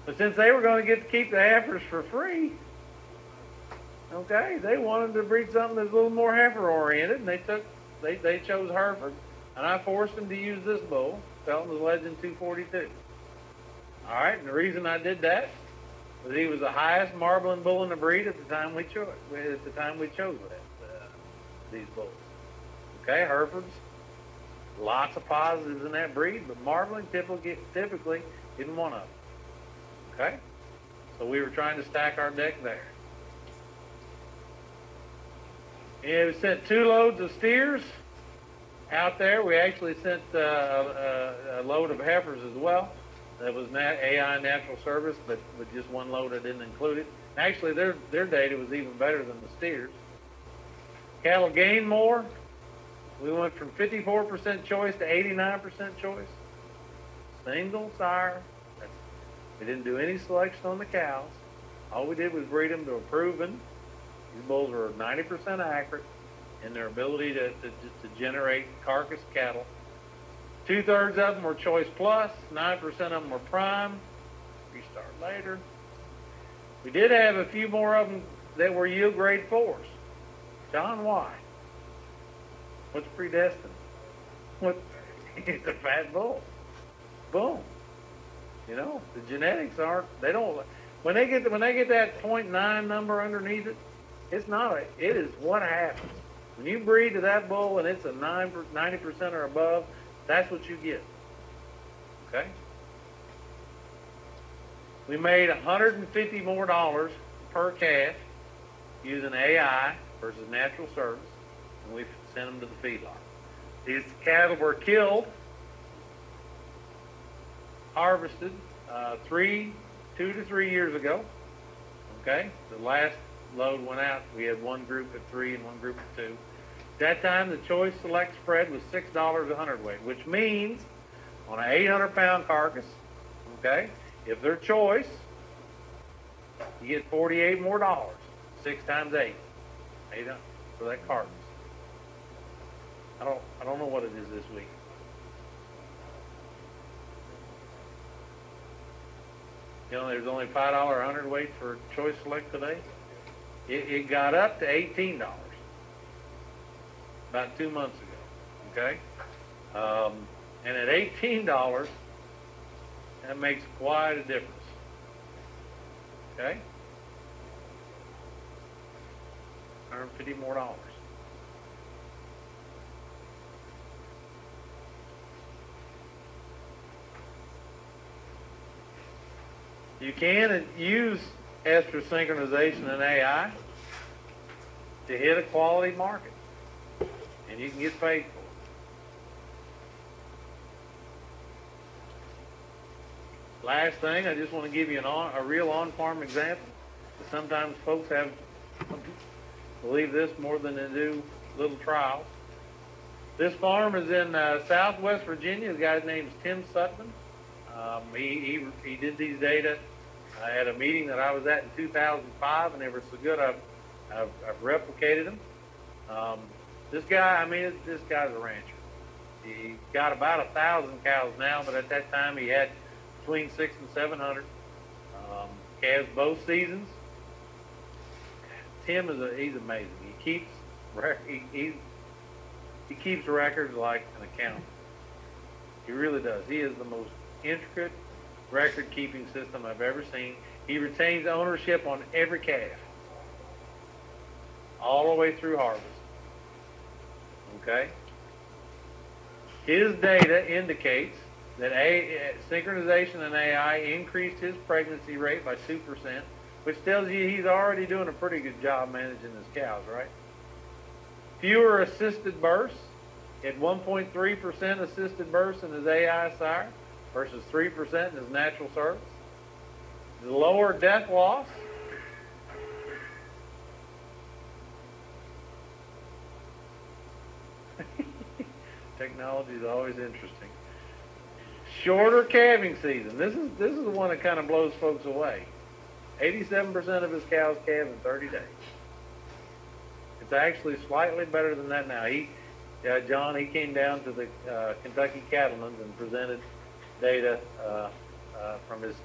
But since they were going to get to keep the heifers for free, okay, they wanted to breed something that's a little more heifer oriented, and they chose Hereford, and I forced them to use this bull, Felton's Legend 242. All right, and the reason I did that was he was the highest marbling bull in the breed at the time we chose. These bulls. Okay, Herefords, lots of positives in that breed, but marbling typically isn't one of them. Okay, so we were trying to stack our deck there. And we sent 2 loads of steers out there. We actually sent a load of heifers as well. That was AI natural service, but with just 1 load I didn't include it. Actually, their data was even better than the steers. Cattle gained more. We went from 54% choice to 89% choice. Single sire. We didn't do any selection on the cows. All we did was breed them to a proven. These bulls are 90% accurate in their ability to generate carcass cattle. 2/3 of them were choice plus, 9% of them were prime. Restart later. We did have a few more of them that were yield grade 4s. John, why? What's predestined? He's a fat bull. Boom. The genetics when they get that 0.9 number underneath it, it is what happens. When you breed to that bull and it's a 90% or above, that's what you get. Okay? We made $150 more per calf using AI versus natural service, and we sent them to the feedlot. These cattle were killed, harvested 2 to 3 years ago. Okay, the last load went out. We had 1 group at 3 and 1 group at 2. At that time, the choice select spread was $6 a hundredweight, which means on an 800-pound carcass, okay, if they're choice, you get $48 more. 6 times 8, 800 for that carcass. I don't know what it is this week. There's only $5 a hundredweight for choice select today. It got up to $18 about 2 months ago. Okay, and at $18, That makes quite a difference. Okay? $150 more. You can use ester synchronization and AI to hit a quality market, and you can get paid for it. Last thing, I just want to give you a real on-farm example. Sometimes folks believe this more than they do little trials. This farm is in Southwest Virginia. The guy's name is Tim Sutton. He did these data at a meeting that I was at in 2005, and they were so good I've replicated them. This guy, this guy's a rancher. He got about 1,000 cows now, but at that time he had between 600 and 700 calves both seasons. Tim he's amazing. He keeps records like an accountant. He really does. He is the most intricate record-keeping system I've ever seen. He retains ownership on every calf, all the way through harvest. Okay? His data indicates that synchronization and AI increased his pregnancy rate by 2%, which tells you he's already doing a pretty good job managing his cows, right? Fewer assisted births. He had 1.3% assisted births in his AI sire versus 3% in his natural service. The lower death loss. Technology is always interesting. Shorter calving season. This is the one that kind of blows folks away. 87% of his cows calve in 30 days. It's actually slightly better than that now. John, he came down to the Kentucky Cattlemen's and presented data from his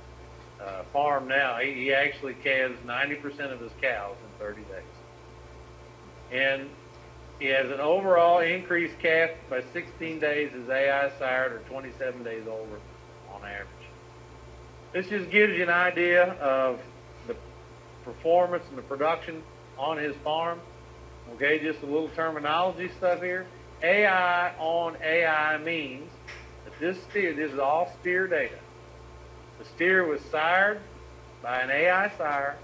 farm now. He actually calves 90% of his cows in 30 days. And he has an overall increased calf by 16 days as AI sired, or 27 days older on average. This just gives you an idea of the performance and the production on his farm. Okay, just a little terminology stuff here. AI on AI means that this is all steer data. The steer was sired by an AI sire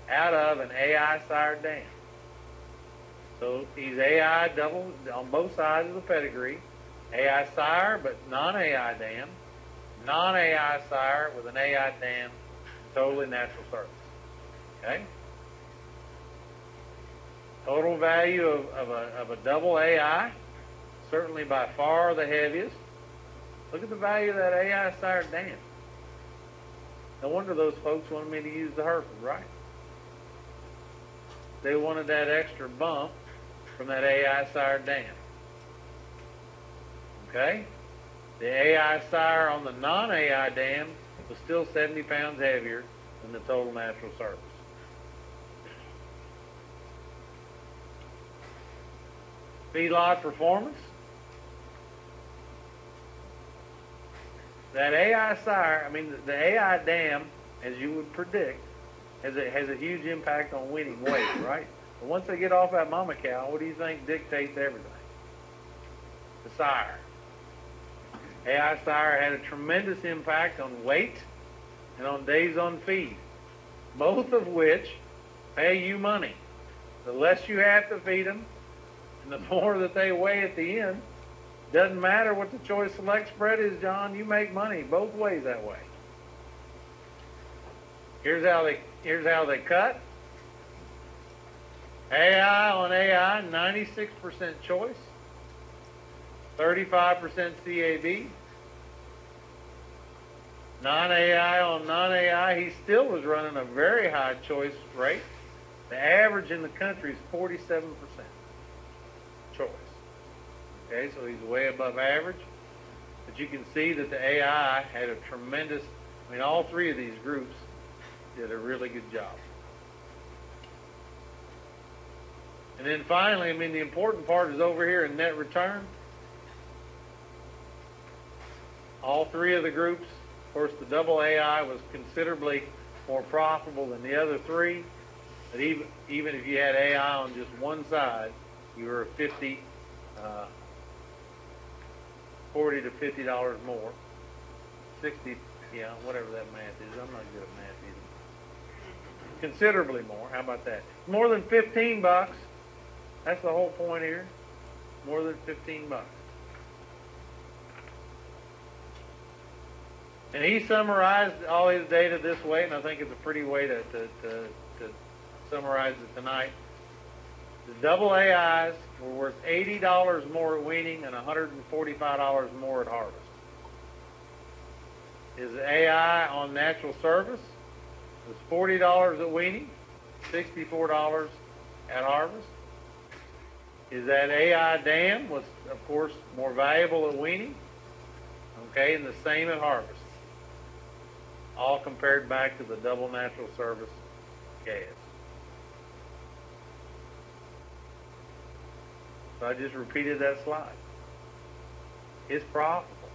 out of an AI sired dam. So he's AI double on both sides of the pedigree. AI sire, but non-AI dam. Non-AI sire with an AI dam, totally natural service. Okay? Total value of a double AI, certainly by far the heaviest. Look at the value of that AI sired dam. No wonder those folks wanted me to use the Hereford, right? They wanted that extra bump from that AI sired dam. Okay? The AI sire on the non-AI dam was still 70 pounds heavier than the total natural service. Feedlot performance. That AI sire, the AI dam, as you would predict, has a huge impact on winning weight, right? But once they get off that mama cow, what do you think dictates everything? The sire. AI sire had a tremendous impact on weight and on days on feed, both of which pay you money. The less you have to feed them, and the more that they weigh at the end. Doesn't matter what the choice select spread is, John, you make money both ways that way. Here's how they cut. AI on AI, 96% choice, 35% CAB. Non-AI on non-AI, he still was running a very high choice rate. The average in the country is 47% choice. Okay, so he's way above average. But you can see that the AI had a tremendous, all three of these groups did a really good job. And then finally, the important part is over here in net return. All three of the groups course, the double AI was considerably more profitable than the other three. But even if you had AI on just one side, you were $40 to $50 more. 60, yeah, whatever that math is. I'm not good at math either. Considerably more. How about that? More than 15 bucks. That's the whole point here. More than 15 bucks. And he summarized all his data this way, and I think it's a pretty way to summarize it tonight. The double AIs were worth $80 more at weaning and $145 more at harvest. His AI on natural service was $40 at weaning, $64 at harvest. His that AI dam was, of course, more valuable at weaning, okay, and the same at harvest. All compared back to the double natural service calves. So I just repeated that slide. It's profitable.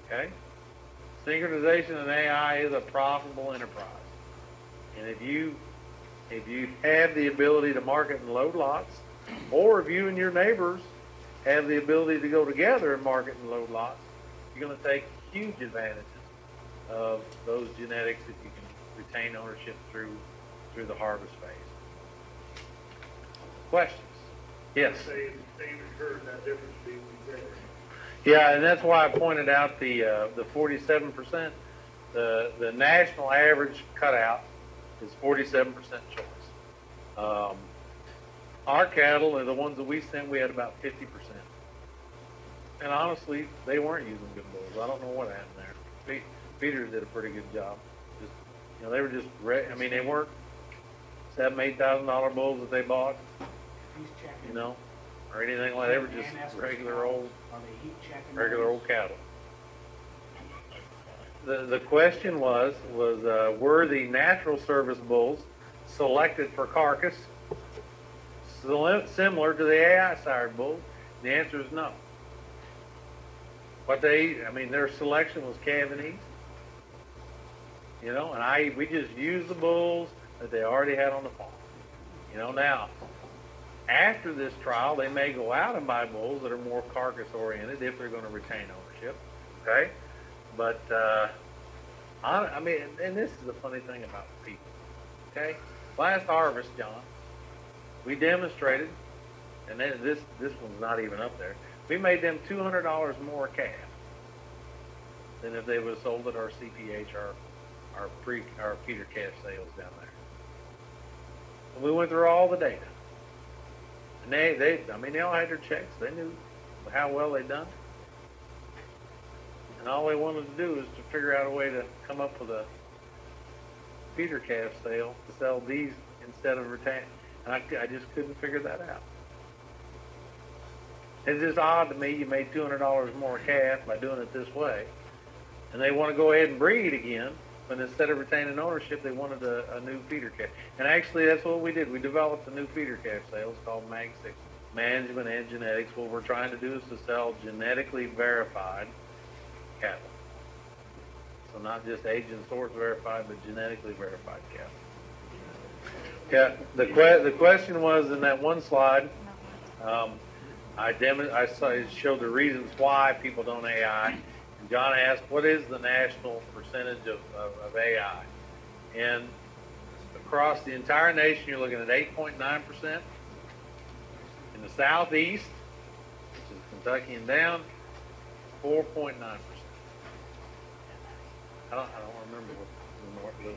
Okay? Synchronization and AI is a profitable enterprise. And if you have the ability to market and load lots, or if you and your neighbors have the ability to go together and market and load lots, you're going to take huge advantages of those genetics that you can retain ownership through the harvest phase. Questions? Yes. They heard that difference being there. Yeah, and that's why I pointed out the 47%. The national average cutout is 47% choice. Our cattle are the ones that we sent. We had about 50%. And honestly, they weren't using good bulls. I don't know what happened there. Feeders did a pretty good job. Just, they were just. I mean, they weren't $7,000-8,000 bulls that they bought. Or anything like that. They were just regular old cattle. The question was were the natural service bulls selected for carcass similar to the AI sired bulls? The answer is no. What their selection was calving east. And we just used the bulls that they already had on the farm. Now, after this trial, they may go out and buy bulls that are more carcass oriented if they're going to retain ownership. Okay? But, and this is the funny thing about people. Okay? Last harvest, John, we demonstrated, and then this one's not even up there, we made them $200 more a calf than if they would have sold at our CPH, our feeder calf sales down there. And we went through all the data. And they all had their checks. They knew how well they'd done. And all they wanted to do was to figure out a way to come up with a feeder calf sale to sell these instead of retaining. And I just couldn't figure that out. It's just odd to me you made $200 more a calf by doing it this way. And they want to go ahead and breed again, but instead of retaining ownership, they wanted a new feeder calf. And actually, that's what we did. We developed a new feeder calf sale. It's called Mag 6 Management and Genetics. What we're trying to do is to sell genetically verified cattle. So not just age and source verified, but genetically verified cattle. Yeah, the question was in that one slide, I showed the reasons why people don't AI. And John asked, what is the national percentage of AI? And across the entire nation, you're looking at 8.9%. In the southeast, which is Kentucky and down, 4.9%. I don't remember what the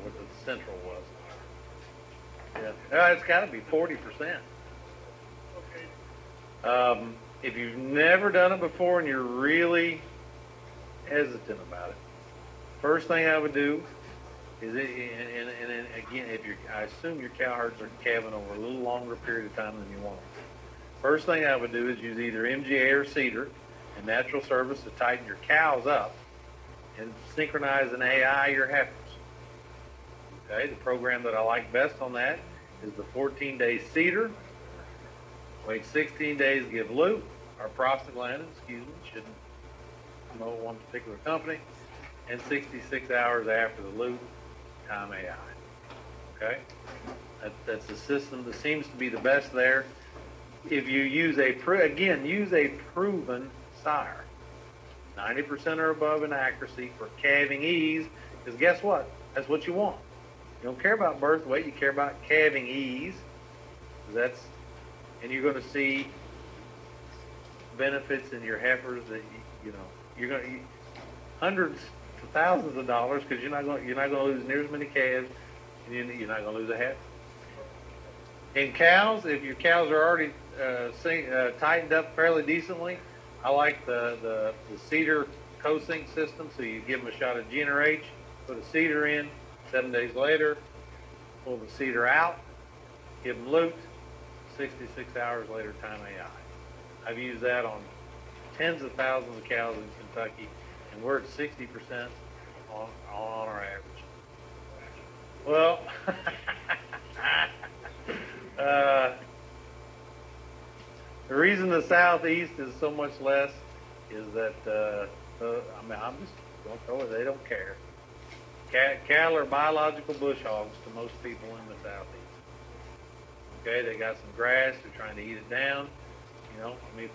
central was. Yeah, it's got to be 40%. Okay. If you've never done it before and you're really hesitant about it, first thing I would do is, and again, I assume your cow herds are calving over a little longer period of time than you want them. First thing I would do is use either MGA or cedar and natural service to tighten your cows up and synchronize and AI your heifers. Okay, the program that I like best on that is the 14-day cedar. Wait 16 days, give loop, or prostaglandin, shouldn't one particular company, and 66 hours after the loop, time AI. Okay? That's the system that seems to be the best there. If you use use a proven sire. 90% or above in accuracy for calving ease, because guess what? That's what you want. You don't care about birth weight, you care about calving ease. And you're going to see benefits in your heifers that you're going to hundreds to thousands of dollars, because you're not going to lose near as many calves, and you're not going to lose a heifer. In cows, if your cows are already tightened up fairly decently, I like the cedar co-sync system. So you give them a shot of GnRH, put a cedar in, 7 days later, pull the cedar out, give them looped, 66 hours later, time AI. I've used that on tens of thousands of cows in Kentucky, and we're at 60% on our average. Well, the reason the Southeast is so much less is that, I'm just going to throw it, they don't care. Cattle are biological bush hogs to most people in the Southeast. Okay, they got some grass, they're trying to eat it down.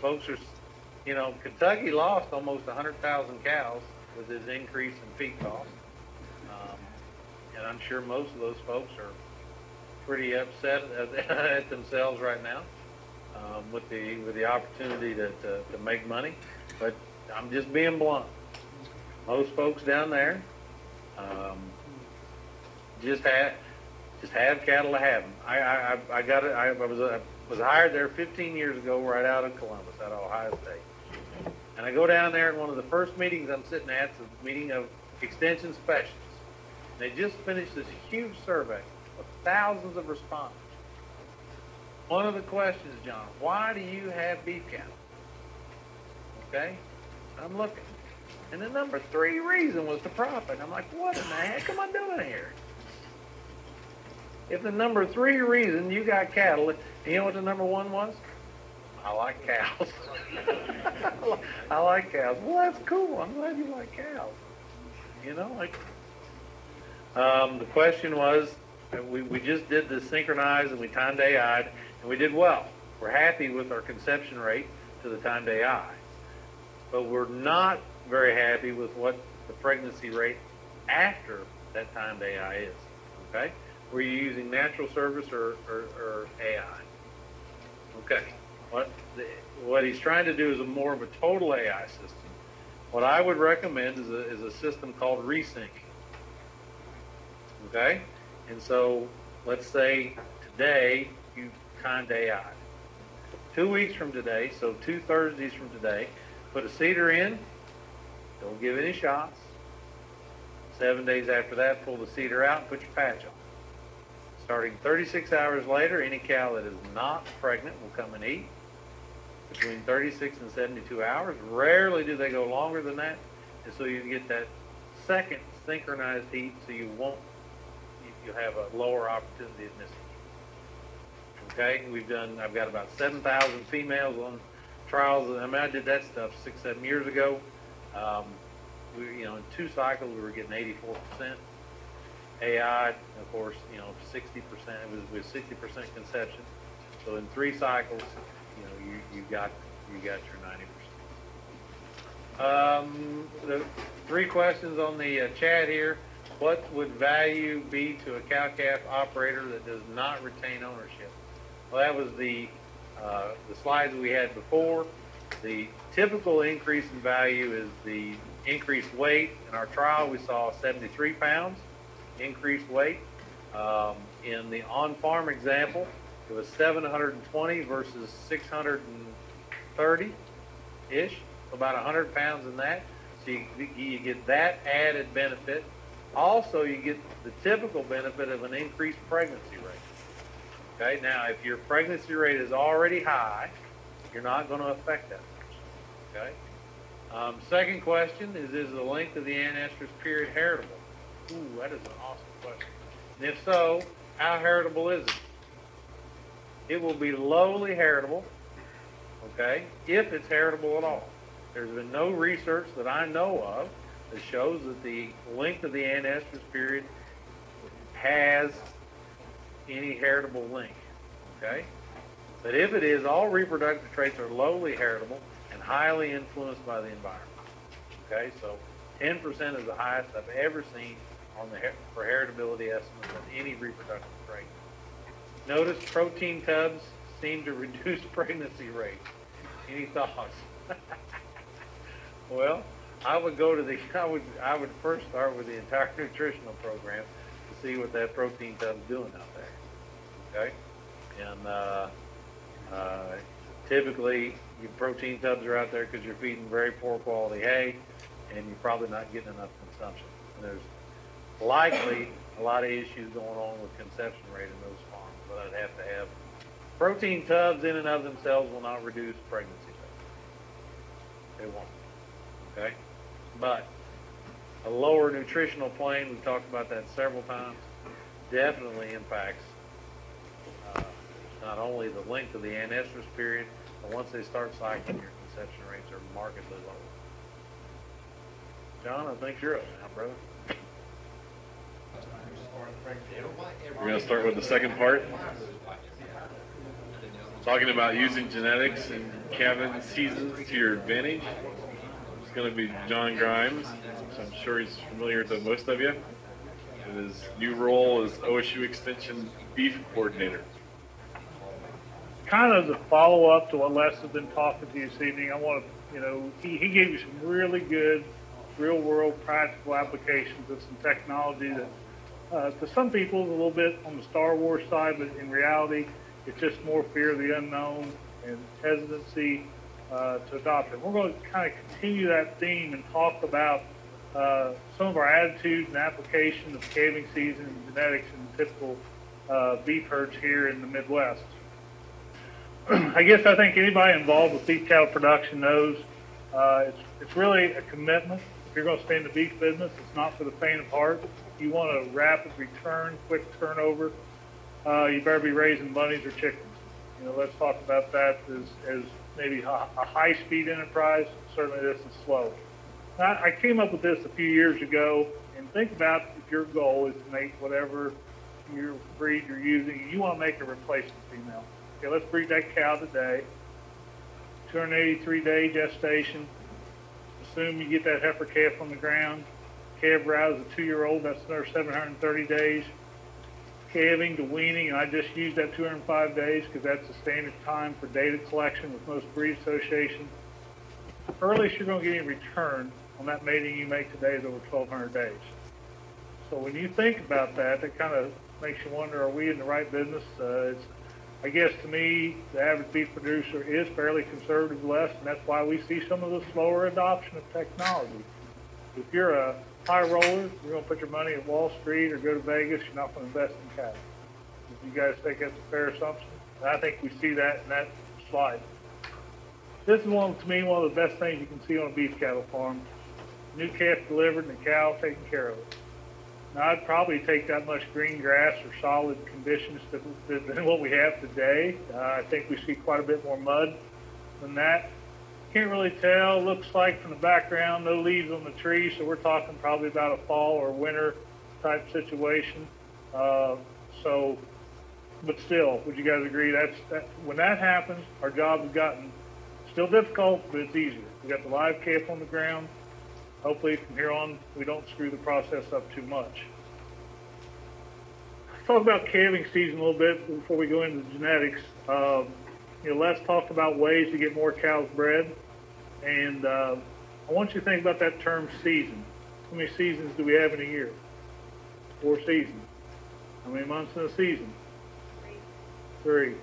Folks are, Kentucky lost almost 100,000 cows with this increase in feed costs. And I'm sure most of those folks are pretty upset at themselves right now with the opportunity to make money. But I'm just being blunt. Most folks down there just have cattle to have them. I was hired there 15 years ago, right out of Columbus, out of Ohio State. And I go down there, and one of the first meetings I'm sitting at is a meeting of extension specialists. They just finished this huge survey of thousands of respondents. One of the questions, John, why do you have beef cattle? Okay, I'm looking. And the number 3 reason was the profit. I'm like, what in the heck am I doing here? If the number 3 reason you got cattle, you know what the number 1 was? I like cows. I like cows. Well, that's cool. I'm glad you like cows. The question was, we just did the synchronized and we timed AI'd, and we did well. We're happy with our conception rate to the timed AI. But we're not very happy with what the pregnancy rate after that timed AI is. Okay? Were you using natural service or AI? Okay. What he's trying to do is more of a total AI system. What I would recommend is a system called resync. Okay? And so let's say today you timed AI. 2 weeks from today, so 2 Thursdays from today, put a cedar in, don't give any shots. 7 days after that, pull the cedar out and put your patch on. Starting 36 hours later, any cow that is not pregnant will come and eat between 36 and 72 hours. Rarely do they go longer than that, and so you get that second synchronized heat, so you have a lower opportunity of missing. Okay, I've got about 7,000 females on trials. I did that stuff 6-7 years ago. In 2 cycles we were getting 84%. AI, of course, 60%. It was with 60% conception. So in 3 cycles, you got your 90%. The 3 questions on the chat here. What would value be to a cow-calf operator that does not retain ownership? Well, that was the slides we had before. The typical increase in value is the increased weight. In our trial, we saw 73 pounds increased weight. In the on-farm example, it was 720 versus 630-ish, about 100 pounds in that. So you get that added benefit. Also, you get the typical benefit of an increased pregnancy rate. Okay, now if your pregnancy rate is already high, you're not going to affect that much. Okay. Second question is the length of the anestrus period heritable? Ooh, that is an awesome question. And if so, how heritable is it? It will be lowly heritable, okay, if it's heritable at all. There's been no research that I know of that shows that the length of the anestrus period has any heritable link, okay? But if it is, all reproductive traits are lowly heritable and highly influenced by the environment, okay? So 10% is the highest I've ever seen on the for heritability estimates on any reproductive trait. Notice protein tubs seem to reduce pregnancy rates. Any thoughts? Well, I would go to the, I would first start with the entire nutritional program to see what that protein tub's doing out there, okay? And typically, your protein tubs are out there because you're feeding very poor quality hay, and you're probably not getting enough consumption. And there's likely a lot of issues going on with conception rate in those farms, but I'd have to have protein tubs in and of themselves will not reduce pregnancy rate. They won't. Okay? But a lower nutritional plane, we've talked about that several times, definitely impacts not only the length of the anestrus period, but once they start cycling, your conception rates are markedly lower. John, I think you're up now, brother. We're going to start with the second part. Talking about using genetics and calving seasons to your advantage. It's going to be John Grimes, which I'm sure he's familiar to most of you. And his new role is OSU Extension Beef Coordinator. Kind of the follow-up to what Les has been talking to you this evening, I want to, he gave you some really good real-world practical applications of some technology that to some people is a little bit on the Star Wars side, but in reality, it's just more fear of the unknown and hesitancy to adopt it. We're going to kind of continue that theme and talk about some of our attitudes and application of calving season and genetics in typical beef herds here in the Midwest. I think anybody involved with beef cattle production knows it's really a commitment. If you're going to stay in the beef business, it's not for the faint of heart. You want a rapid return, quick turnover. You better be raising bunnies or chickens. Let's talk about that as maybe a high-speed enterprise. Certainly this is slow. Now, I came up with this a few years ago, and think about if your goal is to make whatever your breed you're using, and you want to make a replacement female. Okay, let's breed that cow today. 283-day gestation. Assume you get that heifer calf on the ground. Calf rouse a 2-year-old, that's another 730 days. Calving to weaning, and I just used that 205 days because that's the standard time for data collection with most breed associations. Earliest you're going to get any return on that mating you make today is over 1,200 days. So when you think about that, that kind of makes you wonder, are we in the right business? I guess to me, the average beef producer is fairly conservative less, and that's why we see some of the slower adoption of technology. If you're a high roller, you're going to put your money at Wall Street or go to Vegas, you're not going to invest in cattle. If you guys think that's a fair assumption, and I think we see that in that slide. This is to me, one of the best things you can see on a beef cattle farm. New calf delivered and the cow taken care of. Now, I'd probably take that much green grass or solid conditions than what we have today. I think we see quite a bit more mud than that. Can't really tell. Looks like from the background, no leaves on the tree, so we're talking probably about a fall or winter type situation. But still, would you guys agree when that happens, our job has gotten still difficult, but it's easier. We got the live calf on the ground. Hopefully from here on, we don't screw the process up too much. Let's talk about calving season a little bit before we go into the genetics. Let's talk about ways to get more cows bred. And I want you to think about that term season. How many seasons do we have in a year? 4 seasons. How many months in a season? 3.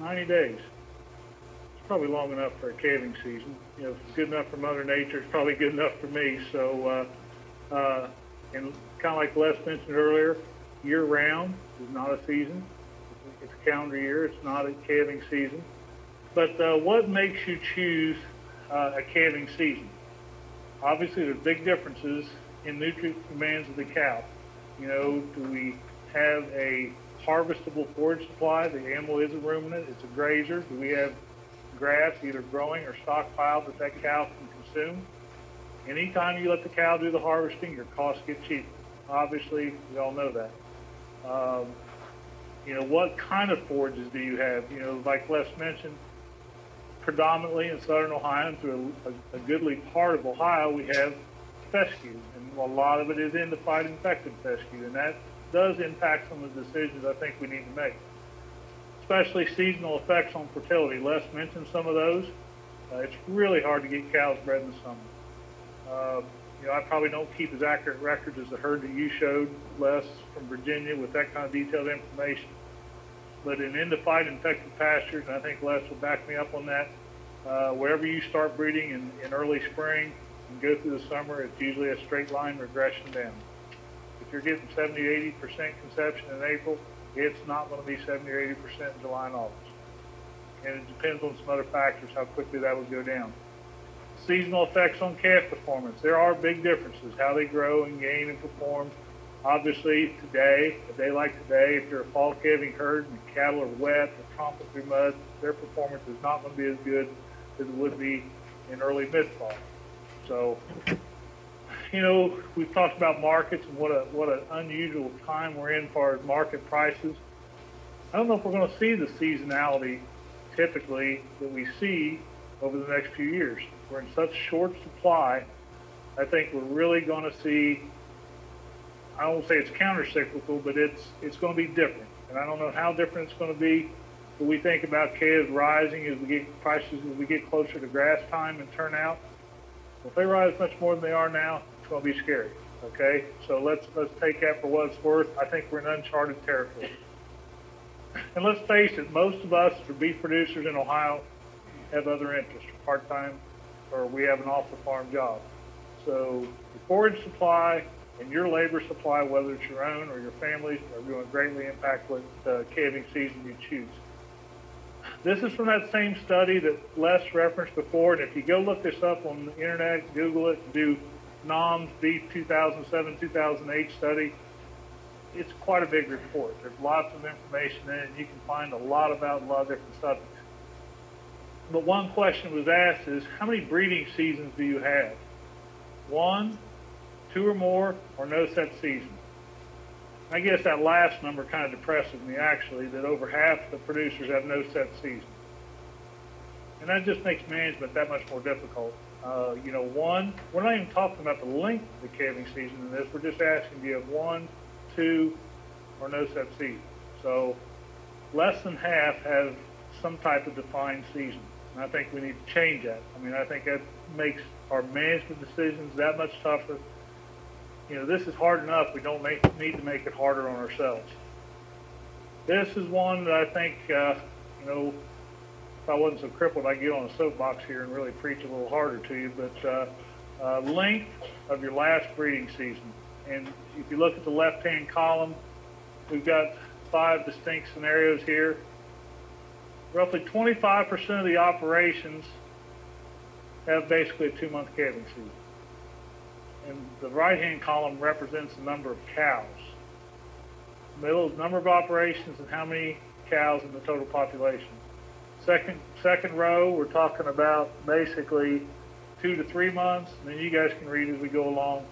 90 days. It's probably long enough for a calving season. If it's good enough for Mother Nature, it's probably good enough for me. So, and kind of like Les mentioned earlier, year-round is not a season. It's a calendar year. It's not a calving season. But what makes you choose a calving season? Obviously, there's big differences in nutrient demands of the cow. Do we have a harvestable forage supply? The animal is a ruminant. It's a grazer. Do we have grass, either growing or stockpiled, that cow can consume. Anytime you let the cow do the harvesting, your costs get cheaper. Obviously, we all know that. What kind of forages do you have? Like Les mentioned, predominantly in southern Ohio and through a goodly part of Ohio, we have fescue, and a lot of it is in to fight infected fescue, and that does impact some of the decisions I think we need to make, especially seasonal effects on fertility. Les mentioned some of those. It's really hard to get cows bred in the summer. I probably don't keep as accurate records as the herd that you showed, Les, from Virginia, with that kind of detailed information. But in to-fight infected pastures, and I think Les will back me up on that, wherever you start breeding in early spring and go through the summer, it's usually a straight line regression down. If you're getting 70 to 80% conception in April, it's not going to be 70 or 80% in July and August. And it depends on some other factors how quickly that would go down. Seasonal effects on calf performance. There are big differences, how they grow and gain and perform. Obviously, today, a day like today, if you're a fall calving herd and the cattle are wet or tromping through mud, their performance is not going to be as good as it would be in early mid-fall. So, we've talked about markets and what an unusual time we're in as far as market prices. I don't know if we're going to see the seasonality typically that we see over the next few years. We're in such short supply. I think we're really going to see, I won't say it's counter-cyclical, but it's going to be different. And I don't know how different it's going to be, but we think about calves rising as we get closer to grass time and turnout. Well, if they rise much more than they are now, it's going to be scary. Okay, so let's take that for what it's worth. I think we're in uncharted territory. And let's face it, most of us, for beef producers in Ohio, have other interests, part-time, or we have an off-the-farm job. So the forage supply and your labor supply, whether it's your own or your family's, are going to greatly impact what calving season you choose. This is from that same study that Les referenced before, and if you go look this up on the internet, Google it, do NOM's Beef 2007-2008 study, it's quite a big report. There's lots of information in it, and you can find a lot about a lot of different subjects. But one question was asked is, how many breeding seasons do you have? 1, 2 or more, or no set season? I guess that last number kind of depresses me, actually, that over half the producers have no set season. And that just makes management that much more difficult. One, we're not even talking about the length of the calving season in this. We're just asking, do you have 1, 2, or no set season? So less than half have some type of defined season. And I think we need to change that. I think that makes our management decisions that much tougher. This is hard enough. We don't need to make it harder on ourselves. This is one that I think, if I wasn't so crippled, I'd get on a soapbox here and really preach a little harder to you. But length of your last breeding season. And if you look at the left-hand column, we've got 5 distinct scenarios here. Roughly 25% of the operations have basically a 2-month calving season. And the right-hand column represents the number of cows. Middle, number of operations and how many cows in the total population. Second row, we're talking about basically 2 to 3 months, and then you guys can read as we go along.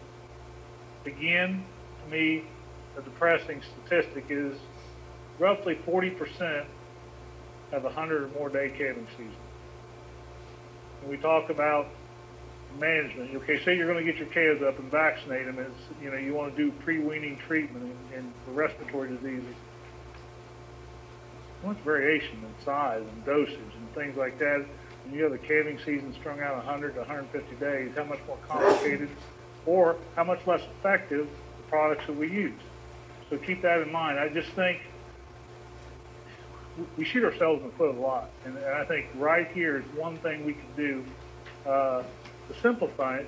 Again, to me, a depressing statistic is roughly 40% have a 100 or more day calving season. When we talk about management, okay, say you're going to get your calves up and vaccinate them, you want to do pre-weaning treatment and for respiratory diseases. Much variation in size and dosage and things like that. When you have the calving season strung out 100 to 150 days, how much more complicated or how much less effective the products that we use. So keep that in mind. I just think we shoot ourselves in the foot a lot. And I think right here is one thing we can do to simplify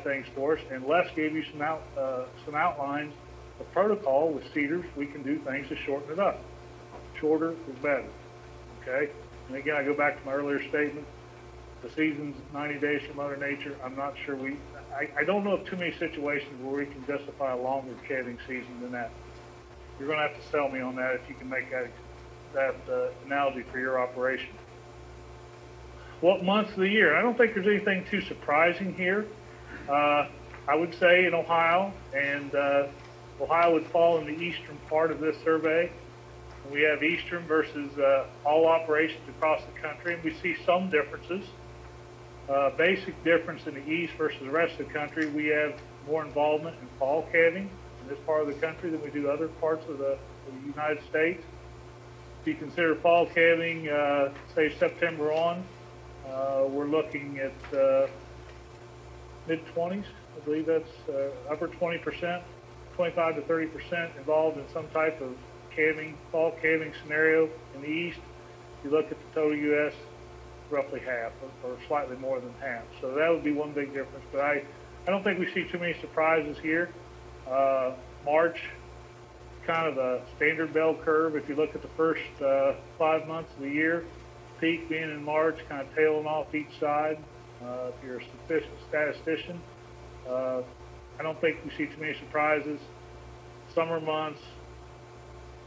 things for us. And Les gave you some outlines of protocol with cedars. We can do things to shorten it up. Shorter is better. Okay? And again, I go back to my earlier statement. The season's 90 days from Mother Nature. I'm not sure I don't know of too many situations where we can justify a longer calving season than that. You're going to have to sell me on that if you can make that analogy for your operation. what months of the year? I don't think there's anything too surprising here. I would say in Ohio, and Ohio would fall in the eastern part of this survey. We have eastern versus all operations across the country, and we see some differences. Basic difference in the east versus the rest of the country, we have more involvement in fall calving in this part of the country than we do other parts of the United States. If you consider fall calving, say September on, we're looking at mid-20s. I believe that's upper 20%, 25 to 30% involved in some type of calving, fall calving scenario in the east. If you look at the total U.S., roughly half or slightly more than half. So that would be one big difference. But I don't think we see too many surprises here. March, kind of a standard bell curve. If you look at the first 5 months of the year, peak being in March, kind of tailing off each side. If you're a statistician, I don't think we see too many surprises. Summer months,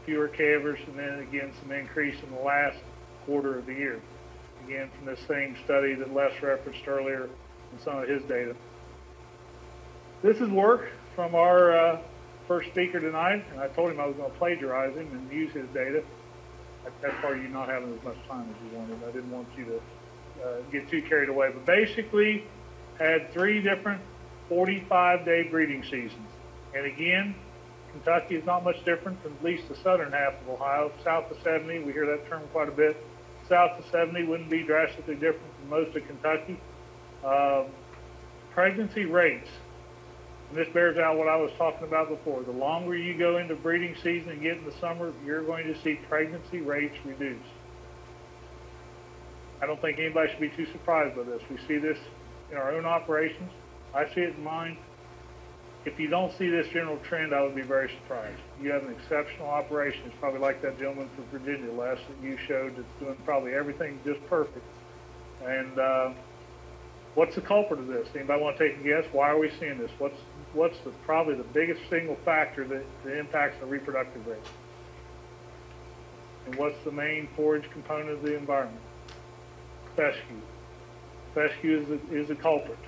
fewer calvers, and then again some increase in the last quarter of the year. Again, from this same study that Les referenced earlier in some of his data. This is work from our first speaker tonight, and I told him I was going to plagiarize him and use his data. That's part of you not having as much time as you wanted. I didn't want you to get too carried away. But basically, had 3 different 45-day breeding seasons. And again, Kentucky is not much different from at least the southern half of Ohio. South of 70, we hear that term quite a bit. South of 70 wouldn't be drastically different from most of Kentucky. Pregnancy rates, and this bears out what I was talking about before. The longer you go into breeding season and get in the summer, you're going to see pregnancy rates reduce. I don't think anybody should be too surprised by this. We see this in our own operations. I see it in mine. If you don't see this general trend, I would be very surprised. You have an exceptional operation. It's probably like that gentleman from Virginia last that you showed that's doing probably everything just perfect. And what's the culprit of this? Anybody want to take a guess? Why are we seeing this? What's probably the biggest single factor that impacts the reproductive rate? And what's the main forage component of the environment? Fescue. Fescue is the culprit.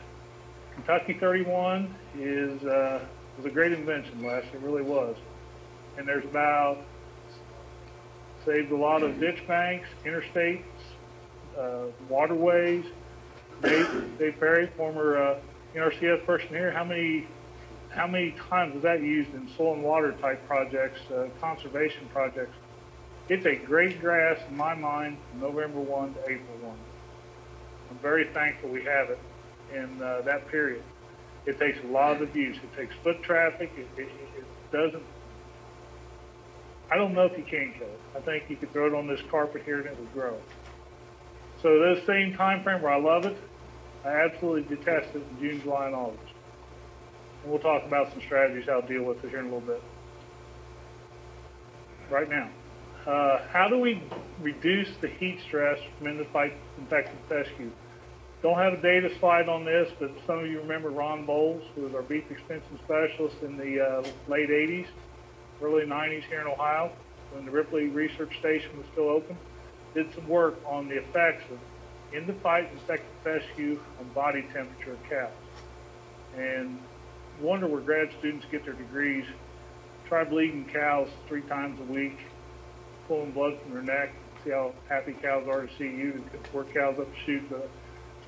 Kentucky 31 was a great invention, Les. It really was. And there's saved a lot of ditch banks, interstates, waterways. Dave Perry, former NRCS person here, how many times was that used in soil and water type projects, conservation projects? It's a great grass in my mind from November 1 to April 1. I'm very thankful we have it in that period. It takes a lot of abuse. It takes foot traffic. It doesn't. I don't know if you can kill it. I think you could throw it on this carpet here and it would grow. So this same time frame where I love it, I absolutely detest it in June, July, and August. And we'll talk about some strategies how to deal with it here in a little bit. Right now, how do we reduce the heat stress from infected fescue? Don't have a data slide on this, but some of you remember Ron Bowles, who was our beef extension specialist in the late 80s, early 90s here in Ohio, when the Ripley Research Station was still open. Did some work on the effects of in-the-fight infected fescue on body temperature of cows. And wonder where grad students get their degrees. Try bleeding cows 3 times a week, pulling blood from their neck, see how happy cows are to see you, and work cows up the chute. But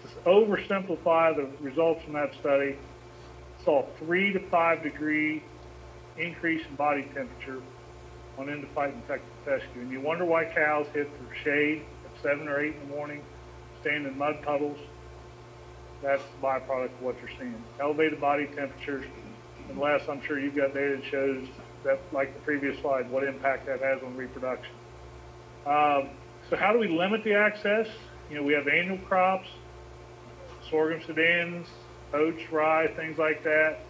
to oversimplify the results from that study, saw a 3 to 5 degree increase in body temperature on in-the-fight infected fescue. And you wonder why cows hit their shade at 7 or 8 in the morning, stand in mud puddles. That's the byproduct of what you're seeing. Elevated body temperatures, unless I'm sure you've got data that shows that, like the previous slide, what impact that has on reproduction. So how do we limit the access? We have annual crops, sorghum sedans, oats, rye, things like that.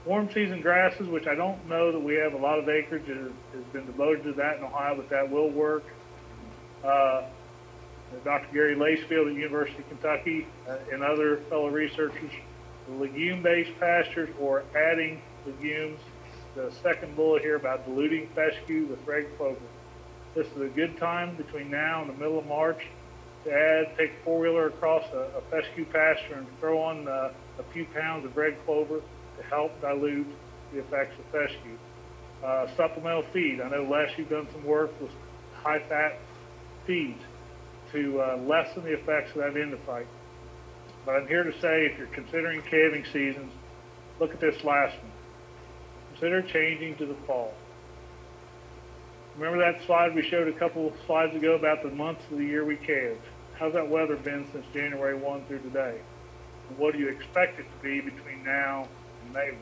Warm season grasses, which I don't know that we have a lot of acreage that has been devoted to that in Ohio, but that will work. Dr. Gary Lacefield at University of Kentucky and other fellow researchers, legume-based pastures or adding legumes. The second bullet here about diluting fescue with red clover. This is a good time between now and the middle of March to take a four-wheeler across a fescue pasture and throw on a few pounds of red clover to help dilute the effects of fescue. Supplemental feed. I know Les, you've done some work with high-fat feeds to lessen the effects of that endophyte. But I'm here to say, if you're considering calving seasons, look at this last one. Consider changing to the fall. Remember that slide we showed a couple of slides ago about the months of the year we calved? How's that weather been since January 1 through today? And what do you expect it to be between now and May 1?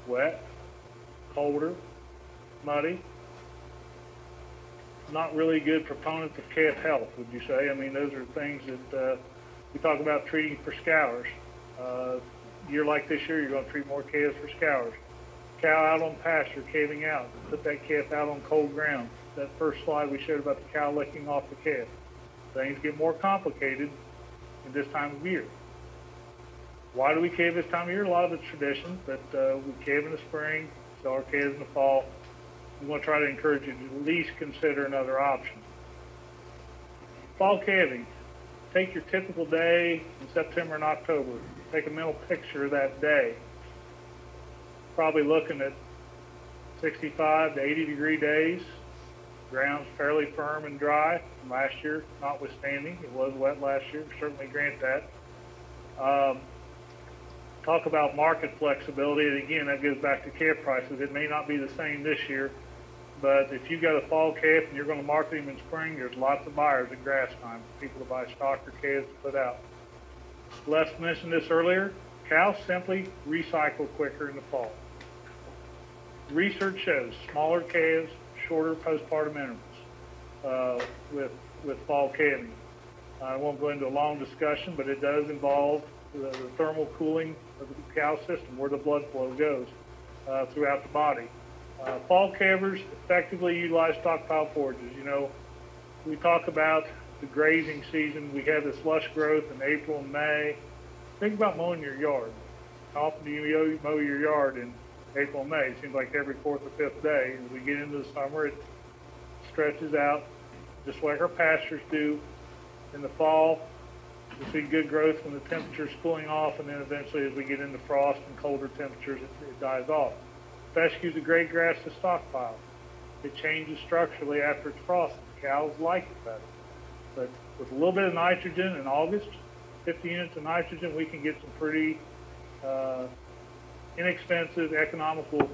Wet, colder, muddy. Not really good proponents of calf health, would you say? I mean, those are things that we talk about treating for scours. Year like this year, you're going to treat more calves for scours. Cow out on pasture, calving out. Put that calf out on cold ground. That first slide we showed about the cow licking off the calf. Things get more complicated in this time of year. Why do we calve this time of year? A lot of it's tradition, but we calve in the spring, sell our calves in the fall. We want to try to encourage you to at least consider another option. Fall calving. Take your typical day in September and October. Take a mental picture of that day. Probably looking at 65 to 80 degree days. Ground's fairly firm and dry from last year, notwithstanding. It was wet last year, certainly grant that. Talk about market flexibility, and again, that goes back to calf prices. It may not be the same this year, but if you've got a fall calf and you're going to market him in spring, there's lots of buyers at grass time, people to buy stock or calves to put out. Les mentioned this earlier, cows simply recycle quicker in the fall. Research shows smaller calves, shorter postpartum intervals with fall calving. I won't go into a long discussion, but it does involve the thermal cooling of the cow system, where the blood flow goes throughout the body. Fall calvers effectively utilize stockpile forages. You know, we talk about the grazing season. We have this lush growth in April and May. Think about mowing your yard. How often do you mow your yard in April and May? It seems like every fourth or fifth day. As we get into the summer, it stretches out, just like our pastures do. In the fall, we see good growth when the temperature's cooling off, and then eventually as we get into frost and colder temperatures, it dies off. Fescue's a great grass to stockpile. It changes structurally after it's frosted. Cows like it better. But with a little bit of nitrogen in August, 50 units of nitrogen, we can get some pretty inexpensive, economical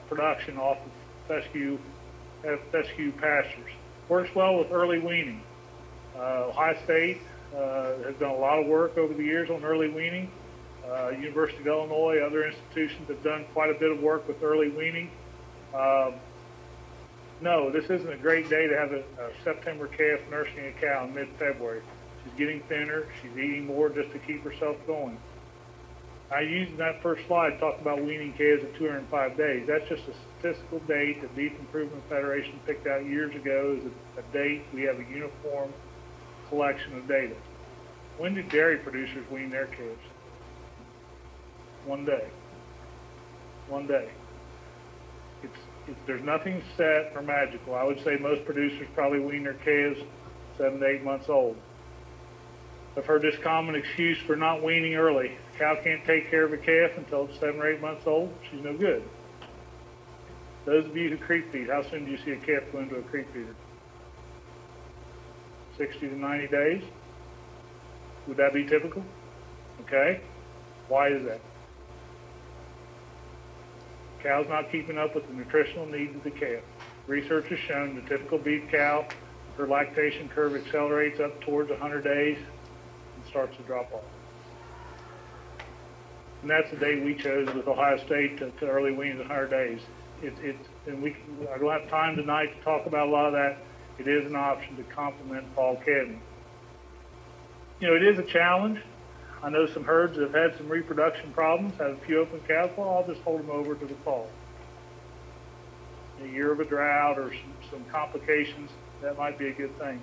production off of fescue pastures. Works well with early weaning. Ohio State has done a lot of work over the years on early weaning. University of Illinois, other institutions have done quite a bit of work with early weaning. No, this isn't a great day to have a September calf nursing a cow in mid-February. She's getting thinner. She's eating more just to keep herself going. I used in that first slide talked about weaning calves at 205 days. That's just a statistical date the Beef Improvement Federation picked out years ago as a date. We have a uniform collection of data. When do dairy producers wean their calves? One day. One day. There's nothing set or magical. I would say most producers probably wean their calves 7 to 8 months old. I've heard this common excuse for not weaning early. The cow can't take care of a calf until it's 7 or 8 months old. She's no good. Those of you who creep feed, how soon do you see a calf go into a creep feeder? 60 to 90 days? Would that be typical? Okay. Why is that? Cow's not keeping up with the nutritional needs of the calf. Research has shown the typical beef cow, her lactation curve accelerates up towards 100 days and starts to drop off. And that's the day we chose with Ohio State to early wean at 100 days. I don't have time tonight to talk about a lot of that. It is an option to complement fall calving. You know, it is a challenge. I know some herds that have had some reproduction problems, have a few open calves. Well, I'll just hold them over to the fall. A year of a drought or some complications, that might be a good thing.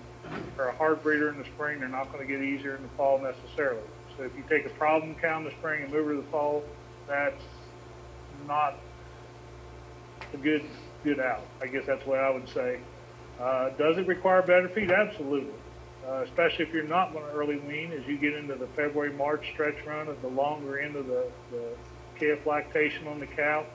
For a hard breeder in the spring, they're not going to get easier in the fall necessarily. So if you take a problem cow in the spring and move her to the fall, that's not a good out. I guess that's what I would say. Does it require better feed? Absolutely. Especially if you're not going to early wean as you get into the February, March stretch run at the longer end of the calf lactation on the cow.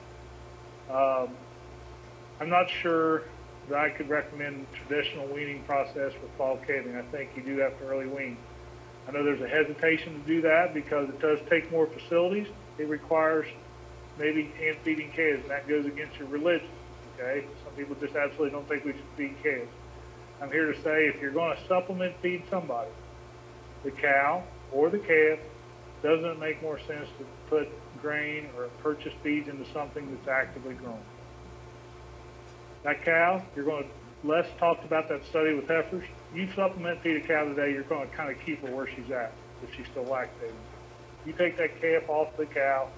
I'm not sure that I could recommend traditional weaning process for fall calving. I think you do have to early wean. I know there's a hesitation to do that because it does take more facilities. It requires maybe hand feeding calves, and that goes against your religion. Okay, some people just absolutely don't think we should feed calves. I'm here to say if you're going to supplement feed somebody, the cow or the calf, doesn't it make more sense to put grain or purchase feeds into something that's actively grown? That cow, you're going to, Les talked about that study with heifers. You supplement feed a cow today, you're going to kind of keep her where she's at if she's still lactating. You take that calf off the cow,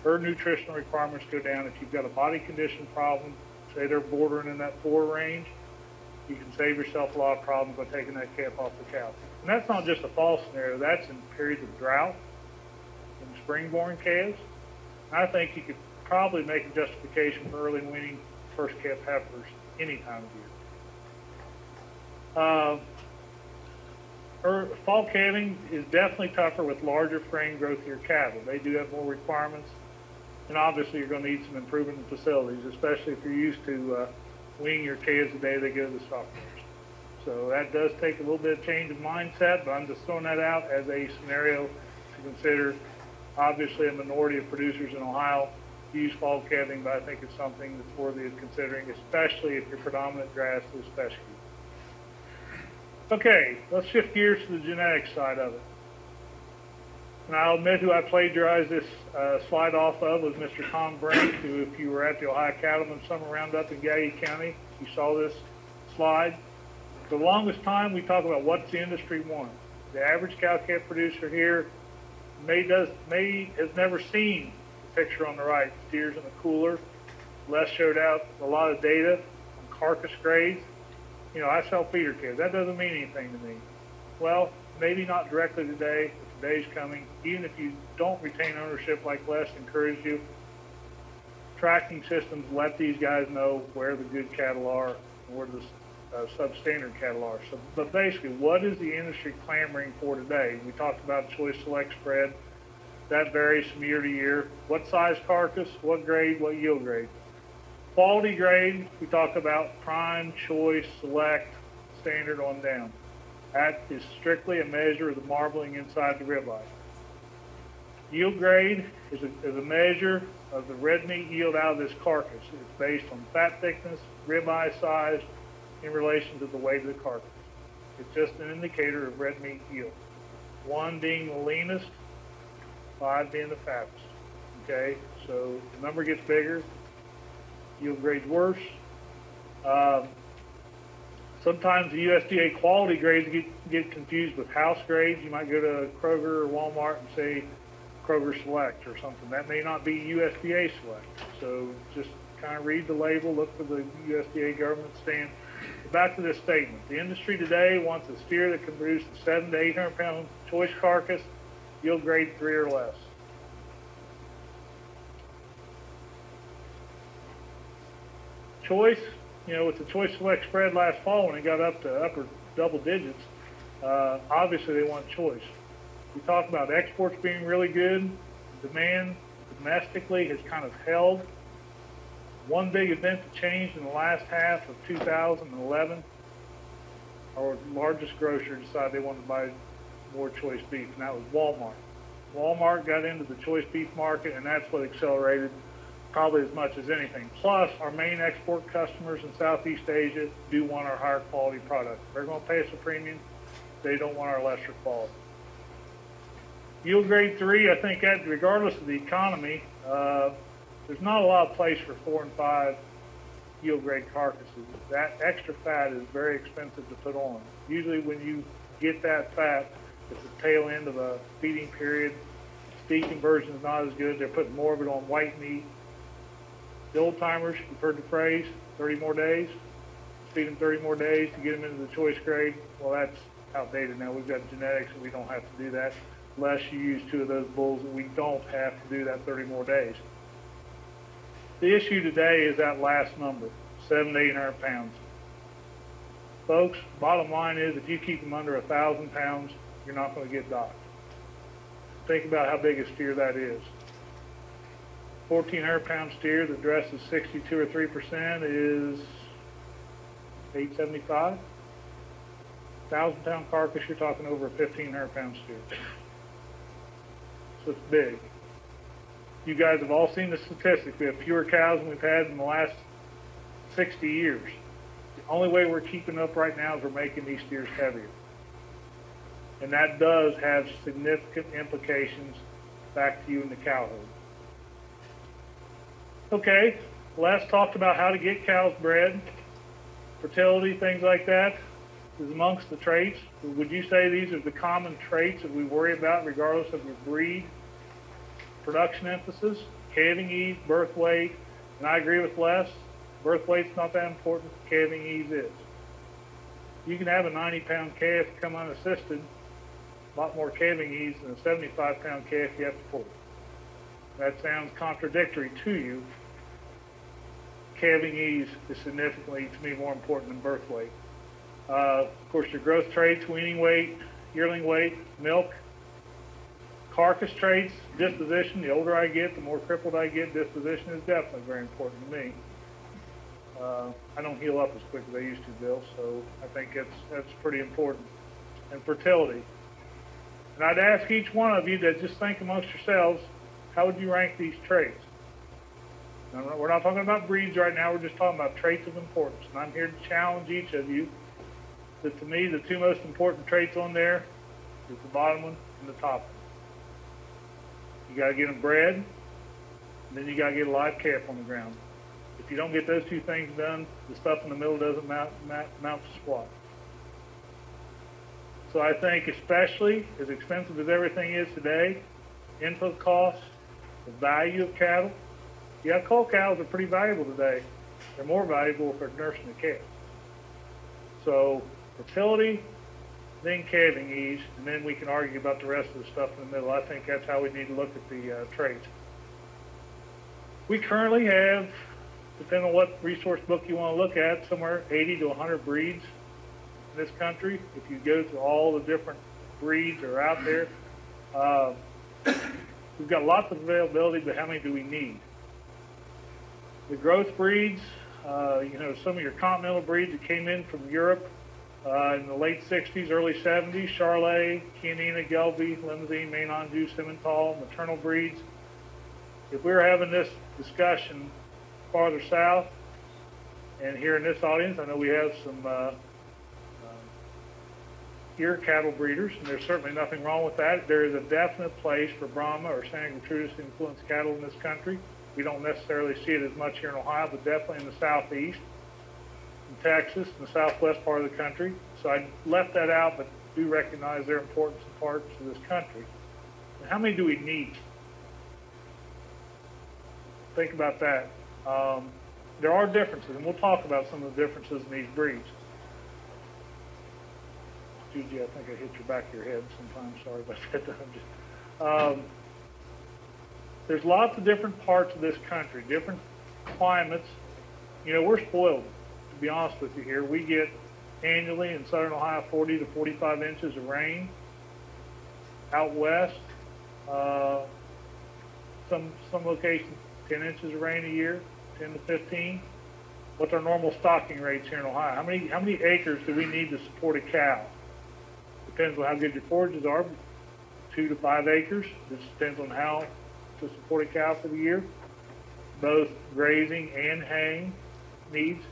her nutritional requirements go down. If you've got a body condition problem, say they're bordering in that 4 range, you can save yourself a lot of problems by taking that calf off the cow. And that's not just a fall scenario. That's in periods of drought, in spring-born calves. I think you could probably make a justification for early weaning first calf heifers any time of year. Fall calving is definitely tougher with larger frame, growthier cattle. They do have more requirements, and obviously you're going to need some improvement in facilities, especially if you're used to weaning your calves the day they go to the stock yards. So that does take a little bit of change of mindset, but I'm just throwing that out as a scenario to consider. Obviously, a minority of producers in Ohio use fall calving, but I think it's something that's worthy of considering, especially if your predominant grass is fescue. Okay, let's shift gears to the genetics side of it. And I'll admit who I plagiarized this slide off of was Mr. Tom Brink, who, if you were at the Ohio Cattleman Summer Roundup in Gallaudet County, you saw this slide. For the longest time, we talk about what's the industry want. The average cow-calf producer here has never seen the picture on the right, steers in a cooler. Les showed out a lot of data on carcass grades. You know, I sell feeder calves. That doesn't mean anything to me. Well, maybe not directly today, but today's coming. Even if you don't retain ownership like Les encouraged you, tracking systems let these guys know where the good cattle are and where the substandard cattle are. So, but basically, what is the industry clamoring for today? We talked about choice select spread. That varies from year to year. What size carcass, what grade, what yield grade. Quality grade, we talk about prime, choice, select, standard on down. That is strictly a measure of the marbling inside the ribeye. Yield grade is a measure of the red meat yield out of this carcass. It's based on fat thickness, ribeye size, in relation to the weight of the carcass. It's just an indicator of red meat yield. 1 being the leanest, 5 being the fattest. Okay, so the number gets bigger, yield grade's worse. Sometimes the USDA quality grades get confused with house grades. You might go to Kroger or Walmart and say Kroger Select or something. That may not be USDA Select. So just kind of read the label, look for the USDA government stand. Back to this statement. The industry today wants a steer that can produce a 700 to 800 pound choice carcass, yield grade 3 or less. Choice, you know, with the choice select spread last fall when it got up to upper double digits, obviously they want choice. We talk about exports being really good. Demand domestically has kind of held. One big event that changed in the last half of 2011, our largest grocer decided they wanted to buy more choice beef, and that was Walmart. Walmart got into the choice beef market, and that's what accelerated probably as much as anything. Plus, our main export customers in Southeast Asia do want our higher quality product. They're going to pay us a premium. They don't want our lesser quality. Yield grade 3, I think that regardless of the economy, there's not a lot of place for 4 and 5 yield grade carcasses. That extra fat is very expensive to put on. Usually when you get that fat, it's the tail end of a feeding period. Feed conversion is not as good. They're putting more of it on white meat. The old timers, you've heard the phrase, 30 more days. Feed them 30 more days to get them into the choice grade. Well, that's outdated now. We've got genetics and we don't have to do that. Unless you use 2 of those bulls, and we don't have to do that 30 more days. The issue today is that last number, 700 to 800 pounds. Folks, bottom line is if you keep them under 1,000 pounds, you're not going to get docked. Think about how big a steer that is. 1,400 pound steer that dresses 62 or 3% is 875. 1,000 pound carcass, you're talking over a 1,500 pound steer. So it's big. You guys have all seen the statistics. We have fewer cows than we've had in the last 60 years. The only way we're keeping up right now is we're making these steers heavier. And that does have significant implications back to you in the cow herd. Okay, Les talked about how to get cows bred, fertility, things like that is amongst the traits. Would you say these are the common traits that we worry about regardless of your breed? Production emphasis, calving ease, birth weight, and I agree with Les, birth weight's not that important, calving ease is. You can have a 90-pound calf come unassisted, a lot more calving ease than a 75-pound calf you have to pull. That sounds contradictory to you. Calving ease is significantly, to me, more important than birth weight. Of course, your growth traits, weaning weight, yearling weight, milk, carcass traits, disposition. The older I get, the more crippled I get. Disposition is definitely very important to me. I don't heal up as quick as I used to, Bill, so I think that's pretty important. And fertility. And I'd ask each one of you to just think amongst yourselves, how would you rank these traits? Now, we're not talking about breeds right now, we're just talking about traits of importance. And I'm here to challenge each of you that to me, the two most important traits on there is the bottom one and the top one. You got to get them bred, and then you got to get a live calf on the ground. If you don't get those two things done, the stuff in the middle doesn't mount to squat. So I think especially as expensive as everything is today, input costs, the value of cattle. Yeah, cull cows are pretty valuable today. They're more valuable if they're nursing a calf. So fertility, then calving ease, and then we can argue about the rest of the stuff in the middle. I think that's how we need to look at the traits. We currently have, depending on what resource book you want to look at, somewhere 80 to 100 breeds in this country. If you go to all the different breeds that are out there, we've got lots of availability, but how many do we need? The growth breeds, some of your continental breeds that came in from Europe in the late 60s, early 70s, Charolais, Chianina, Gelbvieh, Limousin, Maine Anjou, Simmental, maternal breeds. If we were having this discussion farther south, and here in this audience, I know we have some ear cattle breeders, and there's certainly nothing wrong with that. There is a definite place for Brahma or Santa Gertrudis influenced cattle in this country. We don't necessarily see it as much here in Ohio, but definitely in the southeast, in Texas, in the southwest part of the country. So I left that out, but do recognize their importance in parts of this country. And how many do we need? Think about that. There are differences, and we'll talk about some of the differences in these breeds. Gigi, I think I hit your back of your head sometimes. Sorry about that. There's lots of different parts of this country, different climates. We're spoiled, to be honest with you here. We get annually in southern Ohio 40 to 45 inches of rain. Out west, some locations 10 inches of rain a year, 10 to 15. What's our normal stocking rates here in Ohio? How many acres do we need to support a cow? Depends on how good your forages are. 2 to 5 acres. This depends on how to support a cow for the year. Both grazing and haying needs.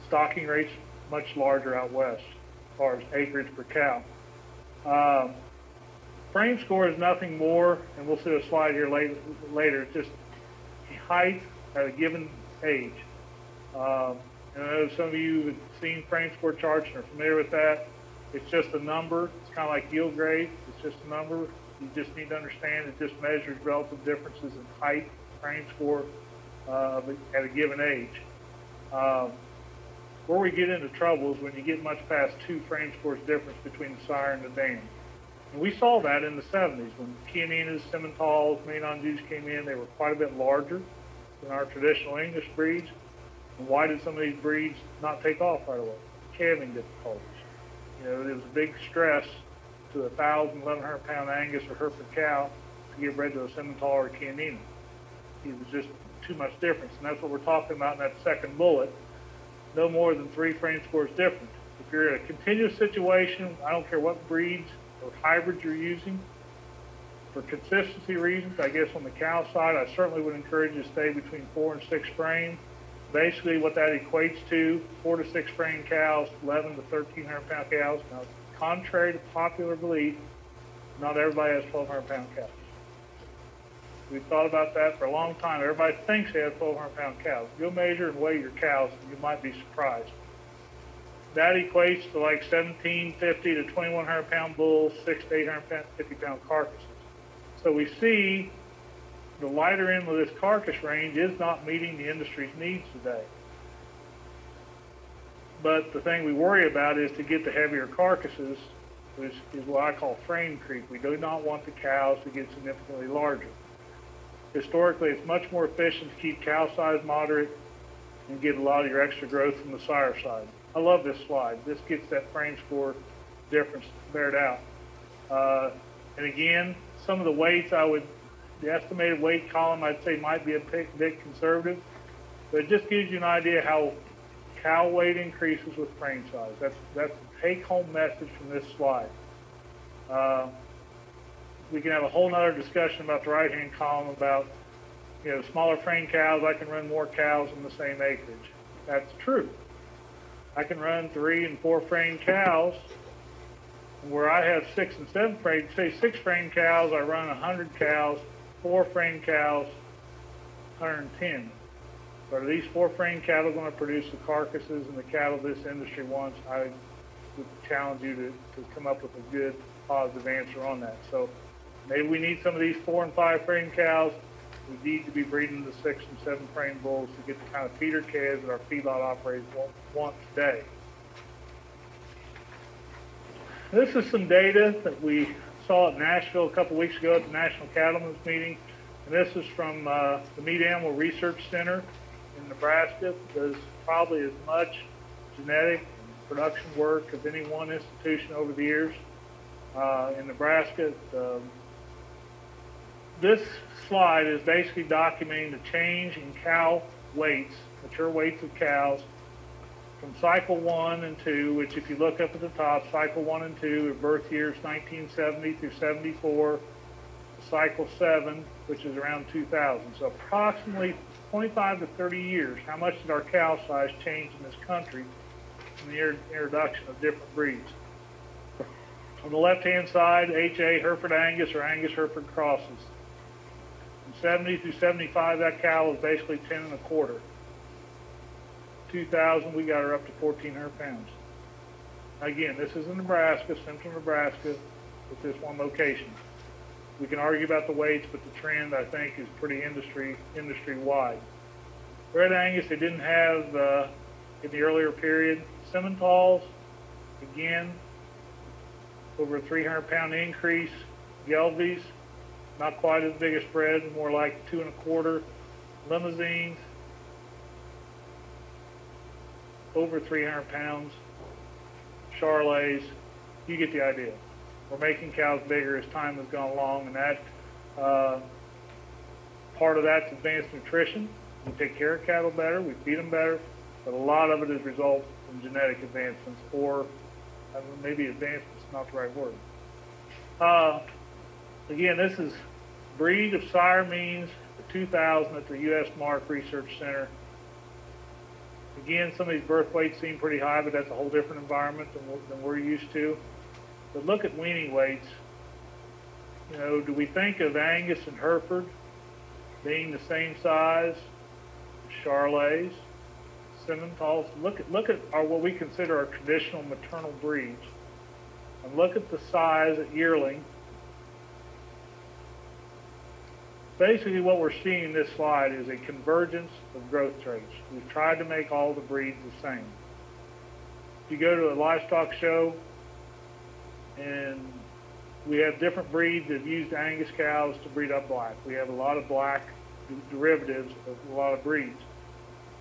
Stocking rates much larger out west as far as acreage per cow. Frame score is nothing more, and we'll see a slide here later. It's just height at a given age. And I know some of you have seen frame score charts and are familiar with that. It's just a number. It's kind of like yield grade. It's just a number. You just need to understand it just measures relative differences in height, frame score at a given age. Where we get into trouble is when you get much past 2 frame scores difference between the sire and the dam. And we saw that in the 70s when Chianinas, Simmentals, Maine Anjous came in. They were quite a bit larger than our traditional English breeds. And why did some of these breeds not take off right away? Calving difficulties. You know, there was a big stress to a 1,000, 1,100 pound Angus or Hereford cow to get bred to a Simmental or a Chianina. It was just too much difference. And that's what we're talking about in that second bullet. No more than 3 frame scores different. If you're in a continuous situation, I don't care what breeds or hybrids you're using, for consistency reasons, I guess on the cow side, I certainly would encourage you to stay between 4 and 6 frame. Basically what that equates to, 4 to 6 frame cows, 11 to 1,300 pound cows. Now, contrary to popular belief, not everybody has 1,200 pound cows. We've thought about that for a long time. Everybody thinks they have 1,200 pound cows. Go measure and weigh your cows, and you might be surprised. That equates to like 1,750 to 2,100 pound bulls, 6 to 850 pound carcasses. So we see the lighter end of this carcass range is not meeting the industry's needs today. But the thing we worry about is to get the heavier carcasses, which is what I call frame creep. We do not want the cows to get significantly larger. Historically, it's much more efficient to keep cow size moderate and get a lot of your extra growth from the sire side. I love this slide. This gets that frame score difference bared out. And again, some of the weights the estimated weight column I'd say might be a bit conservative, but it just gives you an idea how cow weight increases with frame size. That's the take-home message from this slide. We can have a whole nother discussion about the right-hand column about, you know, smaller frame cows. I can run more cows in the same acreage. That's true. I can run 3 and 4 frame cows where I have 6 and 7 frame, say 6 frame cows, I run 100 cows, 4 frame cows, 110. But are these 4 frame cattle going to produce the carcasses and the cattle this industry wants? I would challenge you to come up with a good, positive answer on that. So maybe we need some of these 4 and 5 frame cows. We need to be breeding the 6 and 7 frame bulls to get the kind of feeder calves that our feedlot operators want today. This is some data that we saw at Nashville a couple weeks ago at the National Cattlemen's Meeting. And this is from the Meat Animal Research Center in Nebraska. It does probably as much genetic and production work as any one institution over the years in Nebraska. This slide is basically documenting the change in cow weights, mature weights of cows, from cycle 1 and 2, which if you look up at the top, cycle 1 and 2 are birth years 1970 through 74, cycle 7, which is around 2000. So approximately 25 to 30 years, how much did our cow size change in this country from the introduction of different breeds? On the left-hand side, HA Hereford Angus or Angus Hereford crosses. From 70 through 75, that cow was basically 10 1/4. 2000, we got her up to 1,400 pounds. Again, this is in Nebraska, central Nebraska, with this one location. We can argue about the weights, but the trend, I think, is pretty industry-wide. Red Angus, they didn't have in the earlier period. Simmentals, again, over a 300-pound increase. Gelbies, not quite as big a spread, more like 2 1/4. Limousines, over 300 pounds. Charolais, you get the idea. We're making cows bigger as time has gone along, and that part of that's advanced nutrition. We take care of cattle better, we feed them better, but a lot of it is a result from genetic advancements, or maybe advancements is not the right word. Again, this is breed of sire means for 2000 at the U.S. Mark Research Center. Again, some of these birth weights seem pretty high, but that's a whole different environment than we're used to. But look at weaning weights. You know, do we think of Angus and Hereford being the same size? Charolais, Simmentals. Look at our, what we consider our traditional maternal breeds, and look at the size at yearling. Basically, what we're seeing in this slide is a convergence of growth traits. We've tried to make all the breeds the same. If you go to a livestock show, and we have different breeds that have used Angus cows to breed up black. We have a lot of black derivatives of a lot of breeds.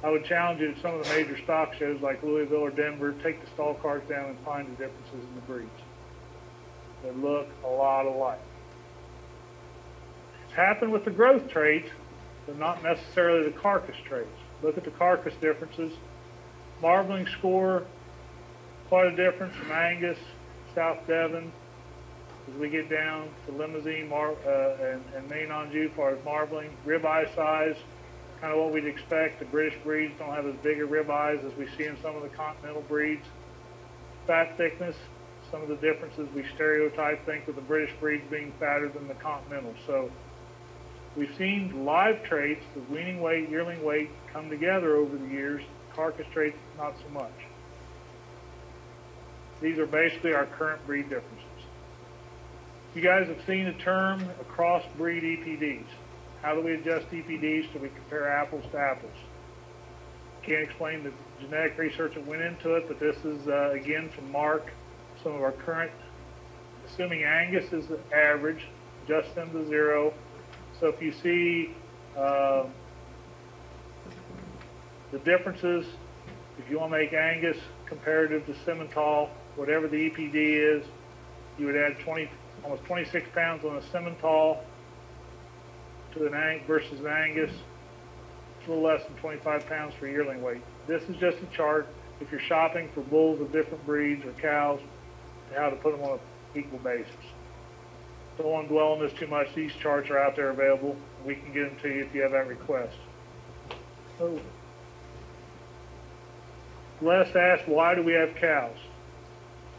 I would challenge you at some of the major stock shows like Louisville or Denver, take the stall cards down and find the differences in the breeds. They look a lot alike. It's happened with the growth traits, but not necessarily the carcass traits. Look at the carcass differences. Marbling score, quite a difference from Angus, South Devon, as we get down to Limousine and Maine Anjou as far as marbling. Ribeye size, kind of what we'd expect. The British breeds don't have as big a ribeyes as we see in some of the continental breeds. Fat thickness, some of the differences we stereotype think of the British breeds being fatter than the continental. So we've seen live traits, the weaning weight, yearling weight, come together over the years. Carcass traits, not so much. These are basically our current breed differences. You guys have seen the term across breed EPDs. How do we adjust EPDs so we compare apples to apples? Can't explain the genetic research that went into it, but this is, again, to mark some of our current, assuming Angus is the average, adjust them to 0. So if you see the differences, if you want to make Angus comparative to Simmental, whatever the EPD is, you would add almost 26 pounds on a Simmental to versus an Angus. It's a little less than 25 pounds for yearling weight. This is just a chart if you're shopping for bulls of different breeds or cows, how to put them on an equal basis. Don't want to dwell on this too much. These charts are out there available. We can get them to you if you have that request. So, Les asked, why do we have cows?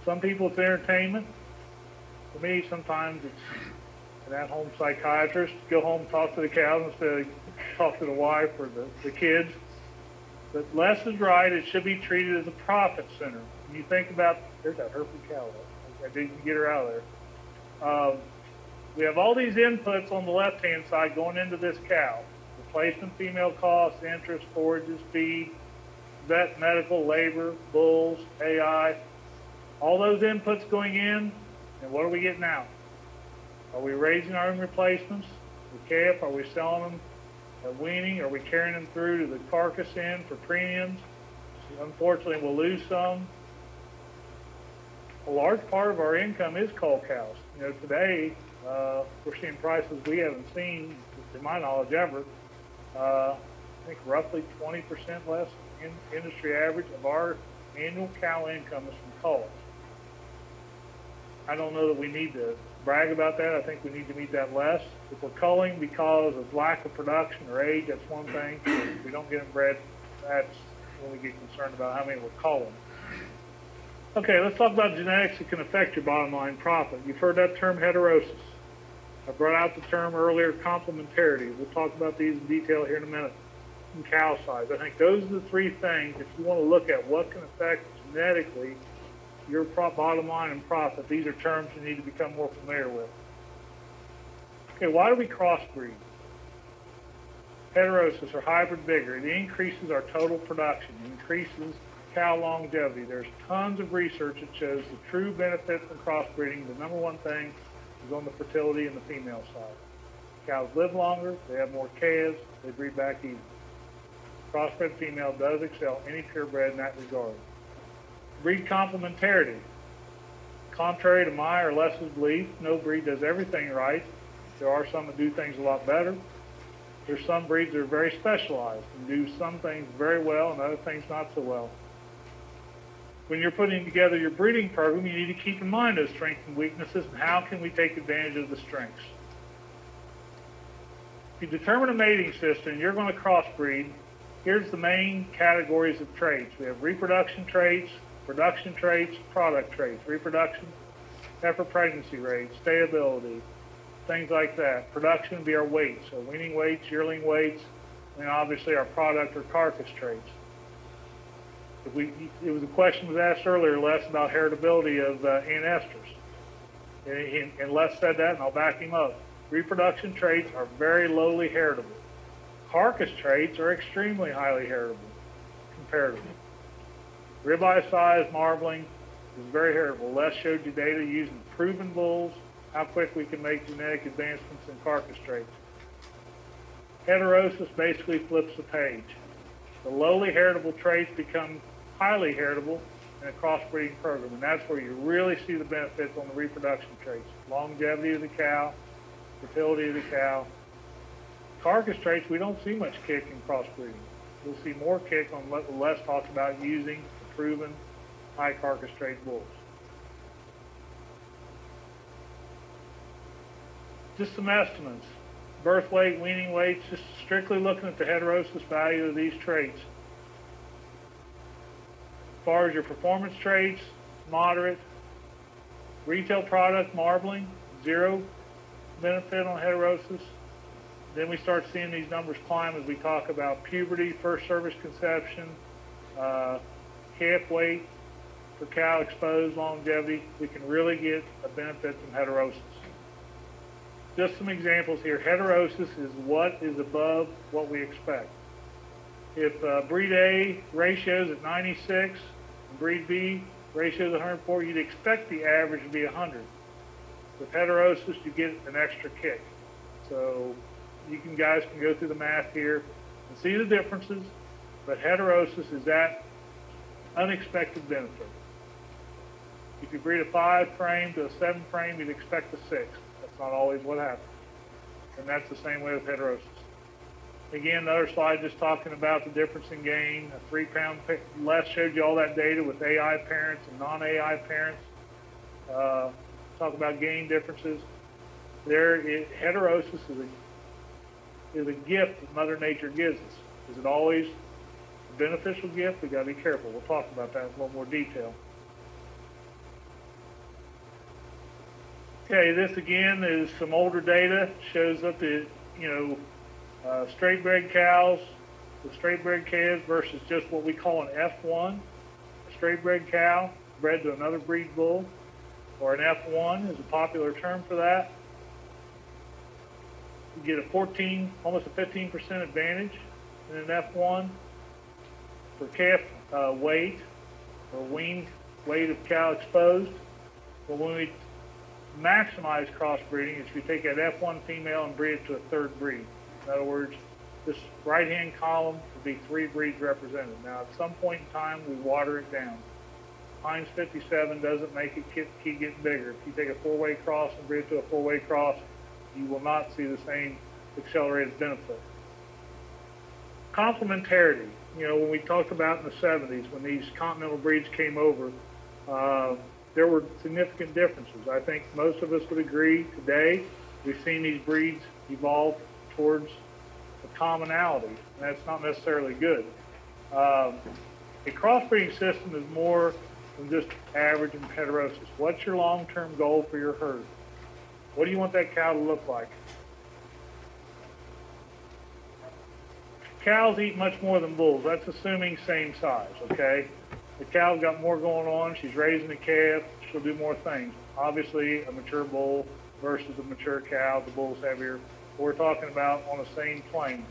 Some people it's entertainment. For me, sometimes it's an at-home psychiatrist. Go home, talk to the cows instead of talk to the wife or the kids. But Les is right. It should be treated as a profit center. When you think about, there's that herpy cow. I didn't get her out of there. We have all these inputs on the left-hand side going into this cow. Replacement female costs, interest, forages, feed, vet, medical, labor, bulls, AI. All those inputs going in, and what are we getting out? Are we raising our own replacements? The calf, are we selling them at weaning? Are we carrying them through to the carcass end for premiums? Unfortunately, we'll lose some. A large part of our income is cull cows. You know, today, we're seeing prices we haven't seen, to my knowledge, ever. I think roughly 20% less in industry average of our annual cow income is from culls. I don't know that we need to brag about that. I think we need to meet that less. If we're culling because of lack of production or age, that's one thing. If we don't get them bred, that's when we get concerned about how many we're culling. Okay, let's talk about genetics that can affect your bottom line profit. You've heard that term heterosis. I brought out the term earlier, complementarity. We'll talk about these in detail here in a minute. And cow size. I think those are the three things, if you want to look at what can affect genetically your bottom line and profit, these are terms you need to become more familiar with. Okay, why do we crossbreed? Heterosis or hybrid vigor, it increases our total production, it increases cow longevity. There's tons of research that shows the true benefit from crossbreeding. The number one thing is on the fertility and the female side. Cows live longer, they have more calves, they breed back even. Crossbred female does excel any purebred in that regard. Breed complementarity. Contrary to my or Les's belief, no breed does everything right. There are some that do things a lot better. There's some breeds that are very specialized and do some things very well and other things not so well. When you're putting together your breeding program, you need to keep in mind those strengths and weaknesses and how can we take advantage of the strengths. If you determine a mating system, you're going to crossbreed. Here's the main categories of traits. We have reproduction traits, production traits, product traits. Reproduction, heifer pregnancy rate, stayability, things like that. Production would be our weights, so weaning weights, yearling weights, and obviously our product or carcass traits. It was a question was asked earlier, Les, about heritability of ancestors. And Les said that, and I'll back him up. Reproduction traits are very lowly heritable. Carcass traits are extremely highly heritable, comparatively. Ribeye size, marbling is very heritable. Les showed you data using proven bulls, how quick we can make genetic advancements in carcass traits. Heterosis basically flips the page. The lowly heritable traits become highly heritable in a crossbreeding program, and that's where you really see the benefits on the reproduction traits. Longevity of the cow, fertility of the cow. Carcass traits, we don't see much kick in crossbreeding. We'll see more kick on what Les talks about using the proven high carcass trait bulls. Just some estimates. Birth weight, weaning weights, just strictly looking at the heterosis value of these traits. As far as your performance traits, moderate. Retail product, marbling, 0 benefit on heterosis. Then we start seeing these numbers climb as we talk about puberty, first service conception, calf weight for cow exposed, longevity. We can really get a benefit from heterosis. Just some examples here. Heterosis is what is above what we expect. If breed A ratios at 96 and breed B ratios 104, you'd expect the average to be 100. With heterosis, you get an extra kick. So you guys can go through the math here and see the differences, but heterosis is that unexpected benefit. If you breed a 5 frame to a 7 frame, you'd expect a 6. That's not always what happens. And that's the same way with heterosis. Again, another slide just talking about the difference in gain. A 3-pound, Les showed you all that data with AI parents and non-AI parents. Talk about gain differences. Heterosis is a gift that Mother Nature gives us. Is it always a beneficial gift? We've got to be careful. We'll talk about that in a little more detail. Okay, this again is some older data. Shows up the, straight bred cows, the straight bred calves versus just what we call an F1. A straight bred cow bred to another breed bull, or an F1 is a popular term for that. You get almost a 15% advantage in an F1 for calf weight or weaned weight of cow exposed. But when we maximize crossbreeding, is we take that F1 female and breed it to a 3rd breed. In other words, this right-hand column would be 3 breeds represented. Now, at some point in time, we water it down. Heinz 57 doesn't make it keep getting bigger. If you take a 4-way cross and breed it to a 4-way cross, you will not see the same accelerated benefit. Complementarity. When we talked about in the 70s, when these continental breeds came over, there were significant differences. I think most of us would agree today we've seen these breeds evolve towards a commonality, and that's not necessarily good. A crossbreeding system is more than just average and heterosis. What's your long-term goal for your herd? What do you want that cow to look like? Cows eat much more than bulls. That's assuming same size, okay? The cow's got more going on. She's raising a calf. She'll do more things. Obviously, a mature bull versus a mature cow. The bull's heavier. We're talking about on the same plane.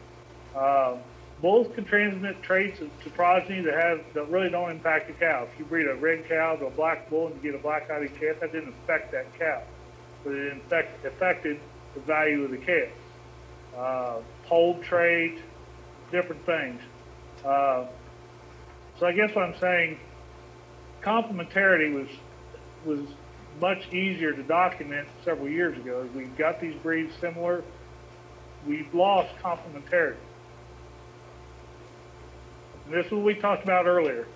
Bulls can transmit traits to progeny that really don't impact the cow. If you breed a red cow to a black bull and you get a black-eyed calf, that didn't affect that cow, but it affected the value of the calf. Hold trait, different things. So I guess what I'm saying, complementarity was much easier to document several years ago. As we got these breeds similar, we've lost complementarity. And this is what we talked about earlier.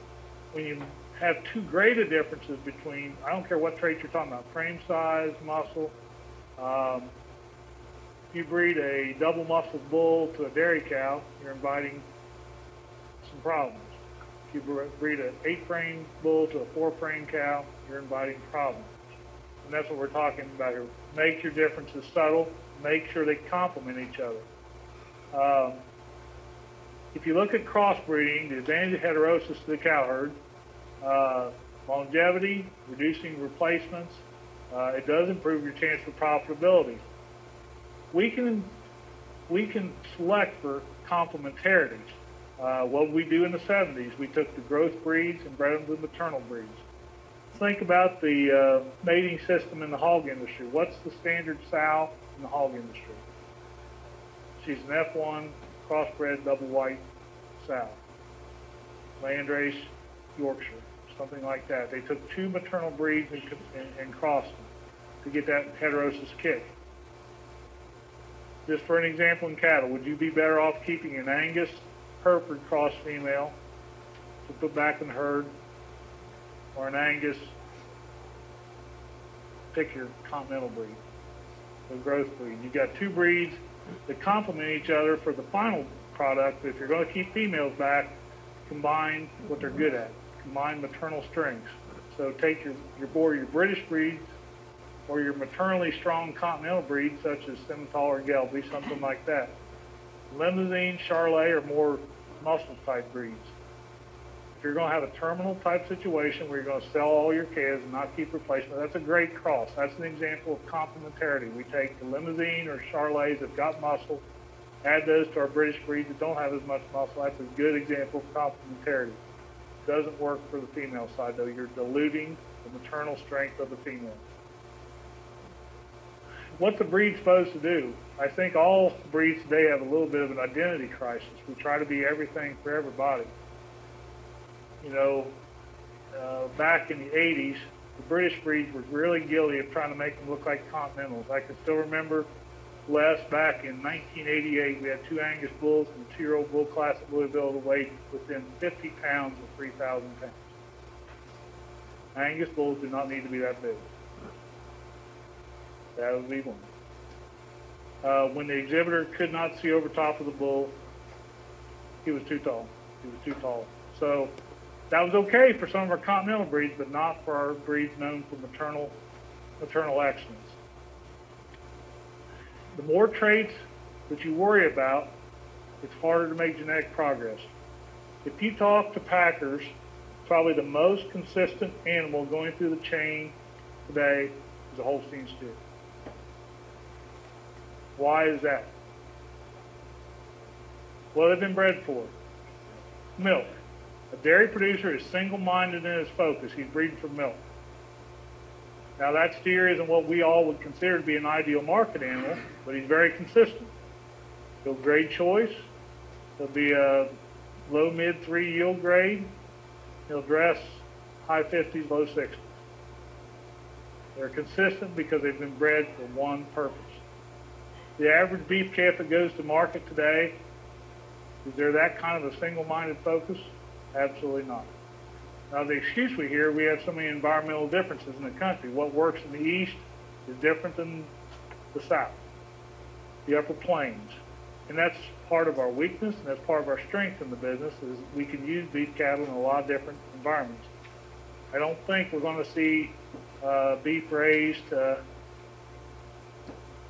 When you have too great a differences between, I don't care what trait you're talking about, frame size, muscle. If you breed a double muscled bull to a dairy cow, you're inviting some problems. If you breed an 8-frame bull to a 4-frame cow, you're inviting problems. And that's what we're talking about here. Make your differences subtle. Make sure they complement each other. If you look at crossbreeding, the advantage of heterosis to the cow herd, longevity, reducing replacements, it does improve your chance for profitability. We can select for complementarity. What we do in the 70s, we took the growth breeds and bred them to maternal breeds. Think about the mating system in the hog industry. What's the standard sow in the hog industry? She's an F1 crossbred double white sow. landrace Yorkshire, something like that. They took 2 maternal breeds and crossed them to get that heterosis kick. Just for an example, in cattle, would you be better off keeping an Angus Hereford cross female to put back in the herd, or an Angus, pick your continental breed, the growth breed? You've got 2 breeds that complement each other for the final product. If you're going to keep females back, combine what they're good at. Combine maternal strengths. So take your British breeds or your maternally strong continental breeds, such as Simmental or Gelby, something like that. Limousine, Charolais are more muscle type breeds. If you're going to have a terminal type situation where you're going to sell all your calves and not keep replacement, that's a great cross. That's an example of complementarity. We take the Limousine or Charolais that got muscle, add those to our British breeds that don't have as much muscle. That's a good example of complementarity. It doesn't work for the female side, though. You're diluting the maternal strength of the female. What's a breed supposed to do? I think all breeds today have a little bit of an identity crisis. We try to be everything for everybody. You know, back in the 80s, the British breeds were really guilty of trying to make them look like continentals. I can still remember Les back in 1988, we had 2 Angus bulls and a 2-year-old bull class at Louisville that weighed within 50 pounds of 3,000 pounds. Angus bulls do not need to be that big. That would be one. When the exhibitor could not see over top of the bull, he was too tall. He was too tall. So that was okay for some of our continental breeds, but not for our breeds known for maternal excellence. The more traits that you worry about, it's harder to make genetic progress. If you talk to packers, probably the most consistent animal going through the chain today is a Holstein steer. Why is that? Well, they've been bred for milk. A dairy producer is single-minded in his focus. He's breeding for milk. Now, that steer isn't what we all would consider to be an ideal market animal, but he's very consistent. He'll grade choice. He'll be a low, mid 3 yield grade. He'll dress high 50s, low 60s. They're consistent because they've been bred for one purpose. The average beef calf that goes to market today, is there that kind of a single-minded focus? Absolutely not. Now, the excuse we hear, we have so many environmental differences in the country. What works in the east is different than the south, the upper plains. And that's part of our weakness, and that's part of our strength in the business, is we can use beef cattle in a lot of different environments. I don't think we're going to see beef raised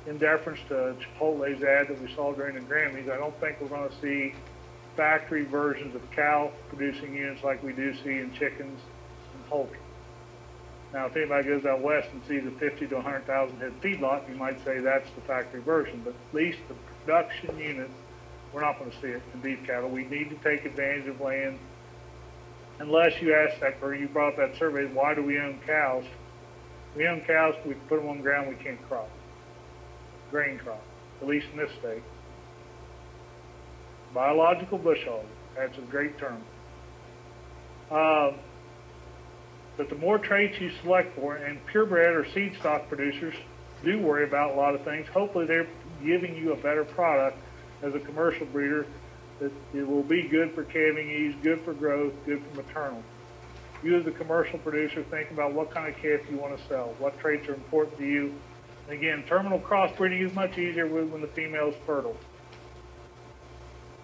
in deference to Chipotle's ad that we saw during the Grammys. I don't think we're going to see factory versions of cow producing units like we do see in chickens and poultry. Now, if anybody goes out west and sees a 50 to 100,000 head feedlot, you might say that's the factory version, but at least the production unit, we're not going to see it in beef cattle. We need to take advantage of land. Unless you ask that, or you brought up that survey, why do we own cows? We own cows because we put them on the ground we can't crop. Grain crop, at least in this state. Biological bush hog, that's a great term. But the more traits you select for, and purebred or seed stock producers do worry about a lot of things. Hopefully they're giving you a better product as a commercial breeder that it will be good for calving ease, good for growth, good for maternal. You as a commercial producer, think about what kind of calf you want to sell, what traits are important to you. And again, terminal crossbreeding is much easier when the female is fertile.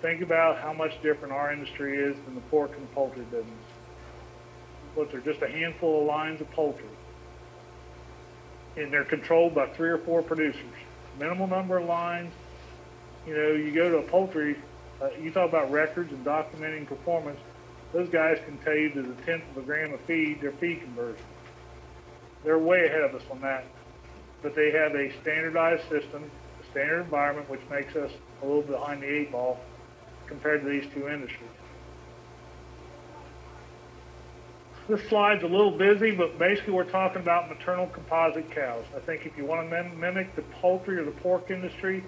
Think about how much different our industry is than the pork and poultry business. Look, there's just a handful of lines of poultry, and they're controlled by 3 or 4 producers. Minimal number of lines. You know, you go to a poultry, you talk about records and documenting performance. Those guys can tell you to the 10th of a gram of feed, their feed conversion. They're way ahead of us on that. But they have a standardized system, a standard environment, which makes us a little behind the 8 ball compared to these 2 industries. This slide's a little busy, but basically we're talking about maternal composite cows. I think if you want to mimic the poultry or the pork industry,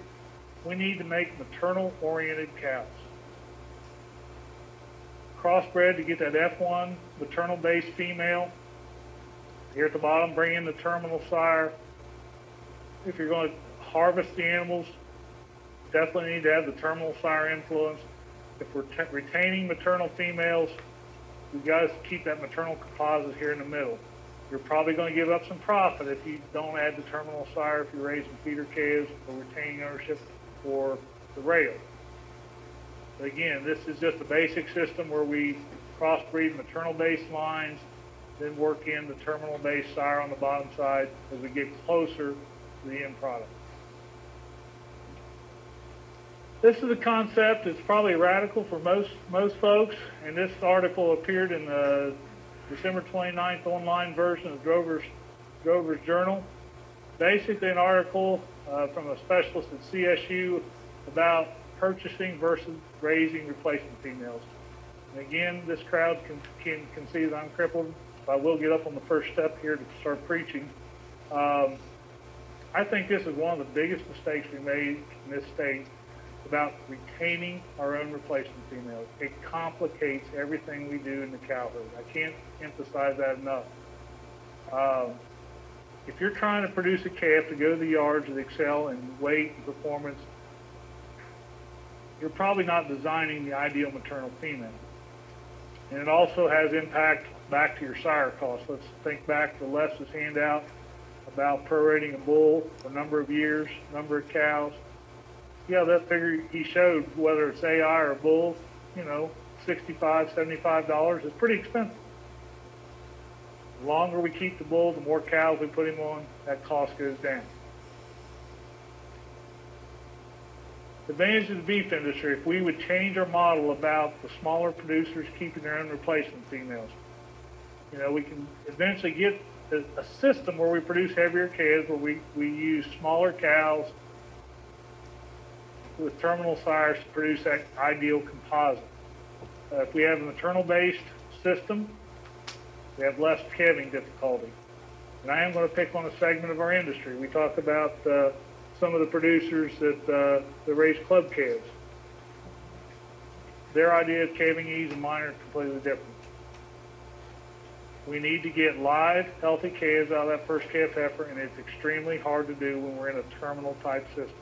we need to make maternal-oriented cows. crossbred to get that F1 maternal-based female. Here at the bottom, bring in the terminal sire. If you're going to harvest the animals, definitely need to have the terminal sire influence. If we're retaining maternal females, we've got to keep that maternal composite here in the middle. You're probably going to give up some profit if you don't add the terminal sire, if you're raising feeder calves or retaining ownership for the rail. But again, this is just a basic system where we crossbreed maternal-based lines, then work in the terminal-based sire on the bottom side as we get closer to the end product. This is a concept that's probably radical for most folks, and this article appeared in the December 29th online version of Drover's Journal. Basically an article from a specialist at CSU about purchasing versus raising replacement females. And again, this crowd can see that I'm crippled. I will get up on the first step here to start preaching. I think this is one of the biggest mistakes we made in this state about retaining our own replacement females. It complicates everything we do in the cow herd. I can't emphasize that enough. If you're trying to produce a calf to go to the yards that excel in weight and performance, you're probably not designing the ideal maternal female. And it also has impact back to your sire costs. Let's think back to Les's handout about prorating a bull for number of years, number of cows. Yeah, that figure he showed, whether it's AI or a bull, $65, $75 is pretty expensive. The longer we keep the bull, the more cows we put him on, that cost goes down. The advantage of the beef industry, if we would change our model about the smaller producers keeping their own replacement females, we can eventually get a system where we produce heavier calves, where we use smaller cows with terminal sires to produce that ideal composite. If we have a maternal-based system, we have less calving difficulty. And I am going to pick on a segment of our industry. We talk about some of the producers that raise club calves. Their idea of calving ease and mine are completely different. We need to get live, healthy calves out of that first calf heifer, and it's extremely hard to do when we're in a terminal-type system.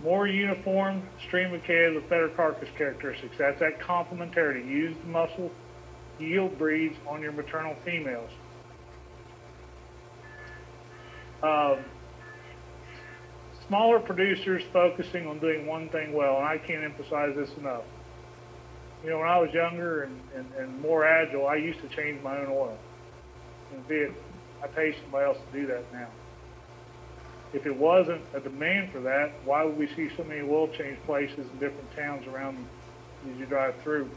More uniform stream of calves with better carcass characteristics. That's that complementarity. Use the muscle yield breeds on your maternal females. Smaller producers focusing on doing one thing well, and I can't emphasize this enough. When I was younger and more agile, I used to change my own oil. And I pay somebody else to do that now. If it wasn't a demand for that, why would we see so many oil change places in different towns around as you drive through?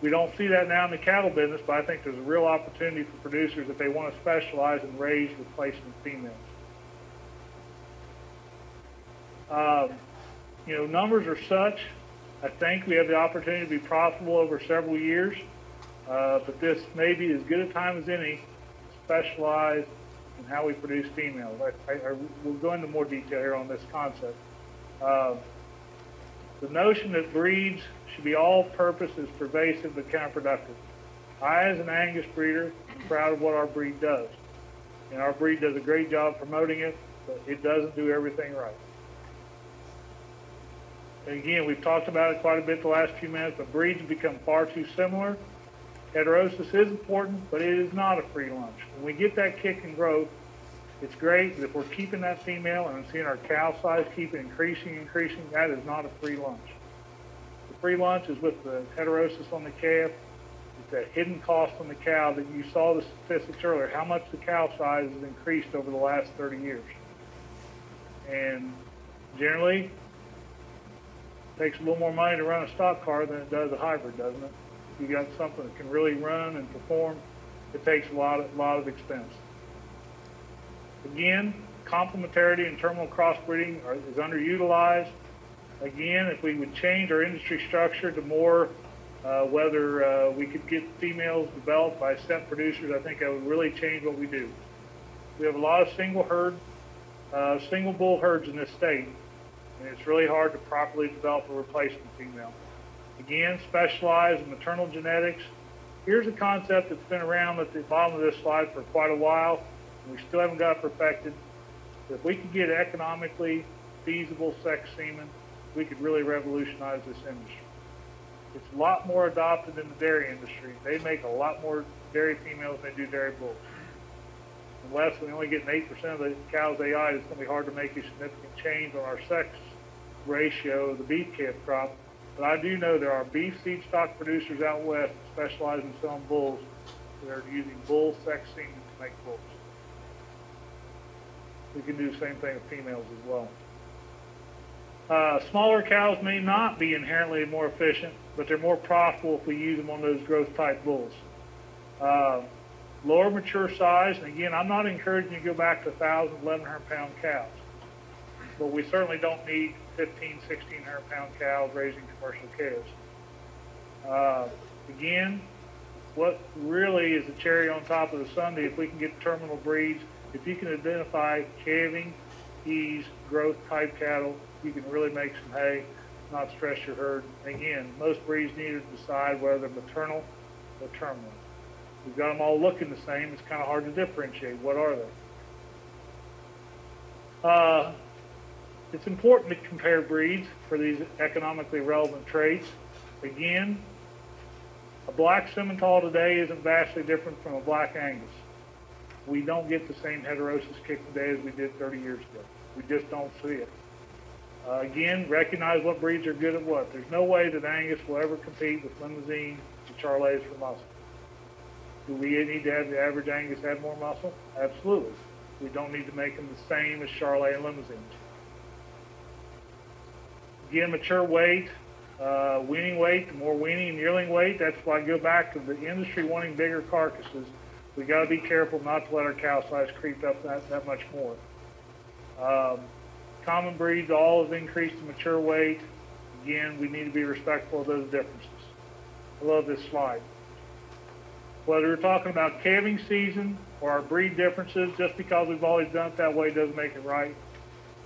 We don't see that now in the cattle business, but I think there's a real opportunity for producers if they want to specialize and raise replacement females. Numbers are such. I think we have the opportunity to be profitable over several years, but this may be as good a time as any to specialize in how we produce females. We'll go into more detail here on this concept. The notion that breeds should be all-purpose is pervasive but counterproductive. I, as an Angus breeder, am proud of what our breed does. And our breed does a great job promoting it, but it doesn't do everything right. And again, we've talked about it quite a bit the last few minutes, but breeds have become far too similar. Heterosis is important, but it is not a free lunch. When we get that kick in growth, it's great, but if we're keeping that female and seeing our cow size keep increasing, that is not a free lunch. The free lunch is with the heterosis on the calf. It's a hidden cost on the cow that you saw the statistics earlier, how much the cow size has increased over the last 30 years. And generally, it takes a little more money to run a stock car than it does a hybrid, doesn't it? If you got something that can really run and perform, it takes a lot of expense. Again, complementarity and terminal crossbreeding is underutilized. Again, if we would change our industry structure to more whether we could get females developed by set producers, I think that would really change what we do. We have a lot of single bull herds in this state, and it's really hard to properly develop a replacement female. Again, specialize in maternal genetics. Here's a concept that's been around at the bottom of this slide for quite a while, and we still haven't got it perfected. If we could get economically feasible sex semen, we could really revolutionize this industry. It's a lot more adopted in the dairy industry. They make a lot more dairy females than they do dairy bulls. Unless we only get 8% of the cows they eye, it's going to be hard to make a significant change on our sex ratio of the beef calf crop. But I do know there are beef seed stock producers out west that specialize in selling bulls that are using bull sex semen to make bulls. We can do the same thing with females as well. Smaller cows may not be inherently more efficient, but they're more profitable if we use them on those growth type bulls. Lower mature size, and again, I'm not encouraging you to go back to 1,000, 1,100 pound cows, but we certainly don't need 15, 1,600 pound cows raising commercial calves. Again, what really is the cherry on top of the sundae, if we can get terminal breeds, if you can identify calving, ease, growth type cattle, you can really make some hay, not stress your herd. Again, most breeds need to decide whether they're maternal or terminal. We've got them all looking the same. It's kind of hard to differentiate. What are they? It's important to compare breeds for these economically relevant traits. Again, a black Simmental today isn't vastly different from a black Angus. We don't get the same heterosis kick today as we did 30 years ago. We just don't see it. Again, recognize what breeds are good at what. There's no way that Angus will ever compete with Limousin and Charolais for muscle. Do we need to have the average Angus have more muscle? Absolutely. We don't need to make them the same as Charolais and Limousins. Again, mature weight, weaning weight, the more weaning and yearling weight, that's why I go back to the industry wanting bigger carcasses. We got to be careful not to let our cow size creep up that much more. Common breeds all have increased in mature weight. Again, we need to be respectful of those differences. I love this slide. Whether we're talking about calving season or our breed differences, just because we've always done it that way doesn't make it right.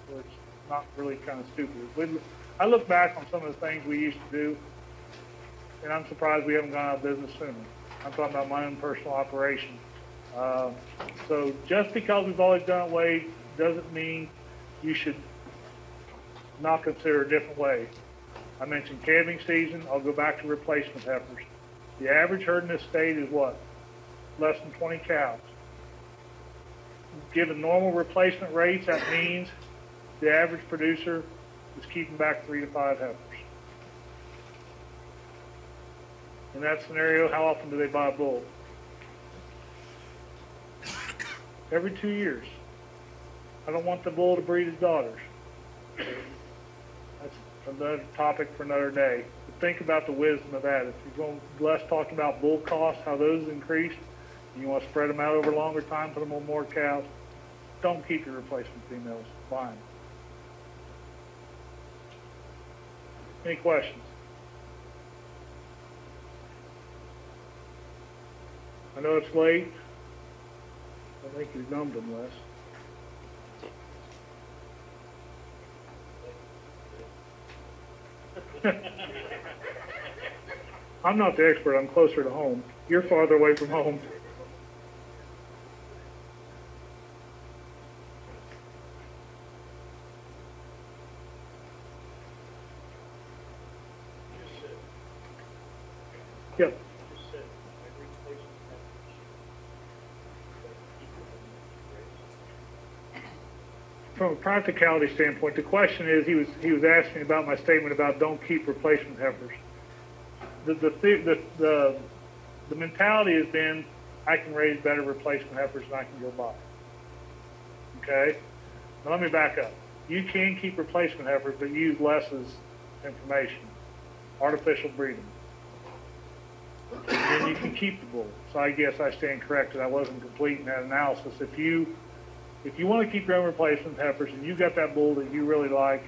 So it's not really kind of stupid. I look back on some of the things we used to do, and I'm surprised we haven't gone out of business sooner. I'm talking about my own personal operation. So just because we've always done it way doesn't mean you should not consider a different way. I mentioned calving season. I'll go back to replacement heifers. The average herd in this state is what? Less than 20 cows. Given normal replacement rates, that means the average producer is keeping back 3 to 5 heifers. In that scenario, how often do they buy a bull? Every 2 years. I don't want the bull to breed his daughters. That's another topic for another day. But think about the wisdom of that. If you're going less talking about bull costs, how those increase, and you want to spread them out over a longer time, put them on more cows, don't keep your replacement females. Buy them. Any questions? I know it's late. I think you've numbed them less. I'm not the expert. I'm closer to home. You're farther away from home. Yep. From a practicality standpoint, the question is, he was asking about my statement about don't keep replacement heifers. The mentality has been, I can raise better replacement heifers than I can go buy. Okay? Now let me back up. You can keep replacement heifers, but use less as information. Artificial breeding. And then you can keep the bull. So I guess I stand corrected. I wasn't complete in that analysis. If you want to keep your own replacement heifers and you got that bull that you really like,